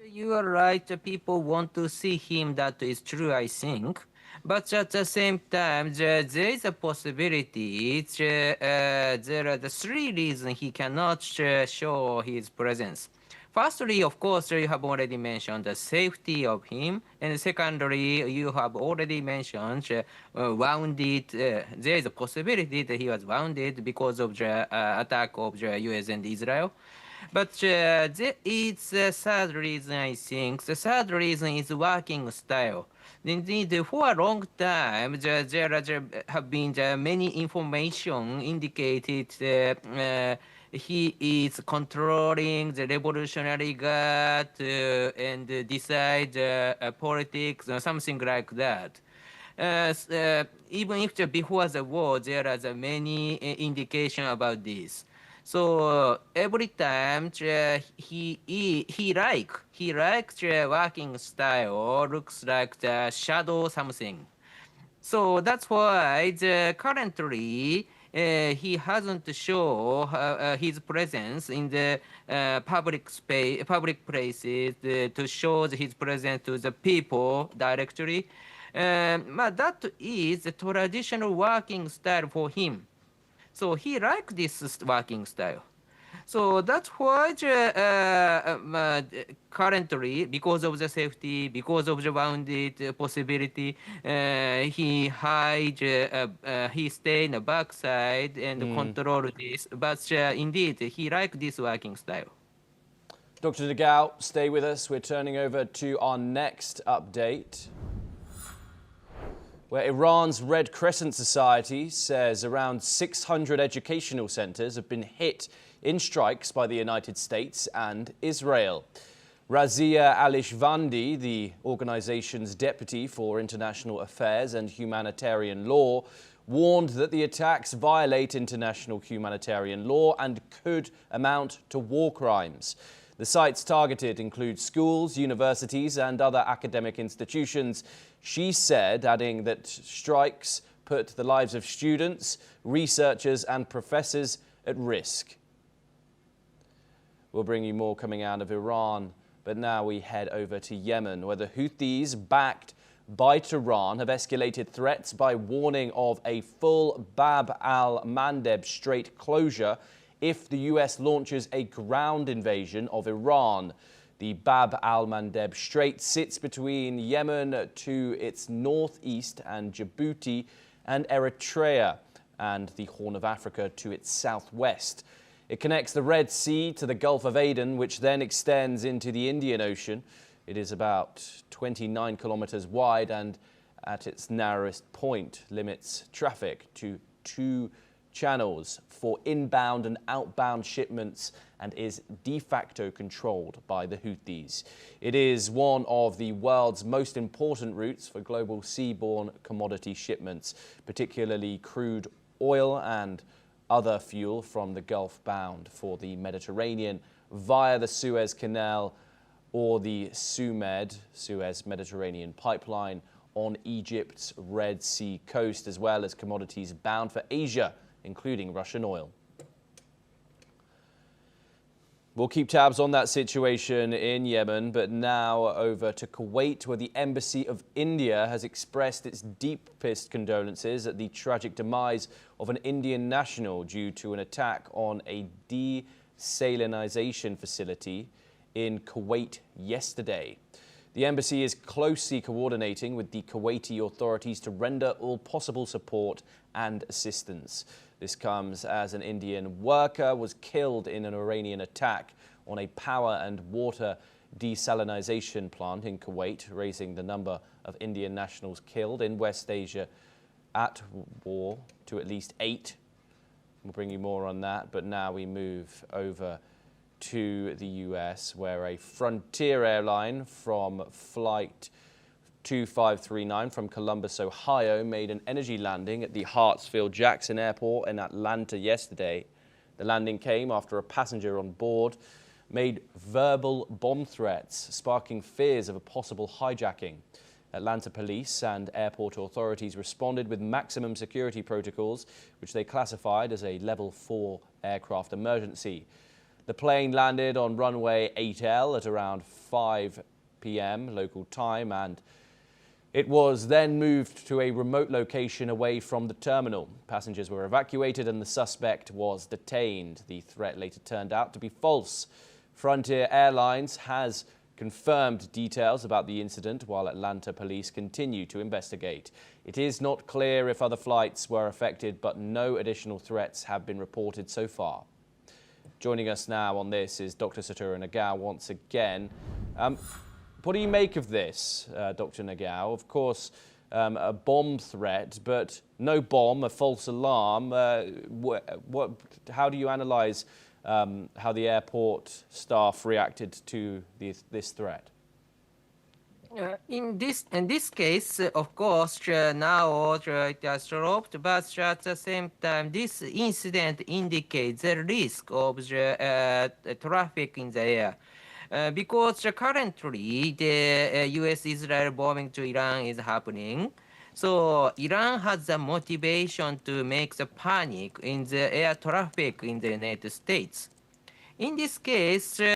You are right. People want to see him. That is true, I think. But at the same time, there is a possibility. There are the three reasons he cannot show his presence. Firstly, of course, you have already mentioned the safety of him. And secondly, you have already mentioned wounded. There is a possibility that he was wounded because of the attack of the US and Israel. But there is a third reason, I think. The third reason is working style. Indeed, for a long time, there have been many information indicated he is controlling the Revolutionary Guard and decide politics or something like that. Even if before the war, there are many indications about this. So every time he likes working style, looks like the shadow something. So that's why currently he hasn't shown his presence in the public places to show his presence to the people directly. But that is the traditional working style for him. So he likes this working style. So that's why currently, because of the safety, because of the wounded possibility, he stay in the backside and control this. But indeed, he likes this working style. Dr. Nagao, stay with us. We're turning over to our next update, where Iran's Red Crescent Society says around 600 educational centers have been hit in strikes by the United States and Israel. Razia Alishvandi, the organization's deputy for international affairs and humanitarian law, warned that the attacks violate international humanitarian law and could amount to war crimes. The sites targeted include schools, universities, and other academic institutions. She said, adding that strikes put the lives of students, researchers, and professors at risk. We'll bring you more coming out of Iran, but now we head over to Yemen, where the Houthis, backed by Tehran, have escalated threats by warning of a full Bab al-Mandeb Strait closure if the US launches a ground invasion of Iran. The Bab al-Mandeb Strait sits between Yemen to its northeast and Djibouti and Eritrea, and the Horn of Africa to its southwest. It connects the Red Sea to the Gulf of Aden, which then extends into the Indian Ocean. It is about 29 kilometers wide and at its narrowest point limits traffic to 2 channels for inbound and outbound shipments and is de facto controlled by the Houthis. It is one of the world's most important routes for global seaborne commodity shipments, particularly crude oil and other fuel from the Gulf bound for the Mediterranean via the Suez Canal or the Suez Mediterranean pipeline on Egypt's Red Sea coast, as well as commodities bound for Asia, including Russian oil. We'll keep tabs on that situation in Yemen, but now over to Kuwait, where the Embassy of India has expressed its deepest condolences at the tragic demise of an Indian national due to an attack on a desalinization facility in Kuwait yesterday. The embassy is closely coordinating with the Kuwaiti authorities to render all possible support and assistance. This comes as an Indian worker was killed in an Iranian attack on a power and water desalinization plant in Kuwait, raising the number of Indian nationals killed in West Asia at war to at least 8. We'll bring you more on that, but now we move over to the US, where a Frontier airline from flight 2539 from Columbus, Ohio, made an energy landing at the Hartsfield-Jackson Airport in Atlanta yesterday. The landing came after a passenger on board made verbal bomb threats, sparking fears of a possible hijacking. Atlanta police and airport authorities responded with maximum security protocols, which they classified as a level 4 aircraft emergency. The plane landed on runway 8L at around 5 p.m. local time, and it was then moved to a remote location away from the terminal. Passengers were evacuated and the suspect was detained. The threat later turned out to be false. Frontier Airlines has confirmed details about the incident, while Atlanta police continue to investigate. It is not clear if other flights were affected, but no additional threats have been reported so far. Joining us now on this is Dr. Satoru Nagao once again. What do you make of this, Dr. Nagao? Of course, a bomb threat, but no bomb, a false alarm. How do you analyse how the airport staff reacted to this threat? In this case, of course, now it has dropped, but at the same time, this incident indicates the risk of the traffic in the air. Because currently the US-Israel bombing to Iran is happening, so Iran has the motivation to make the panic in the air traffic in the United States. In this case,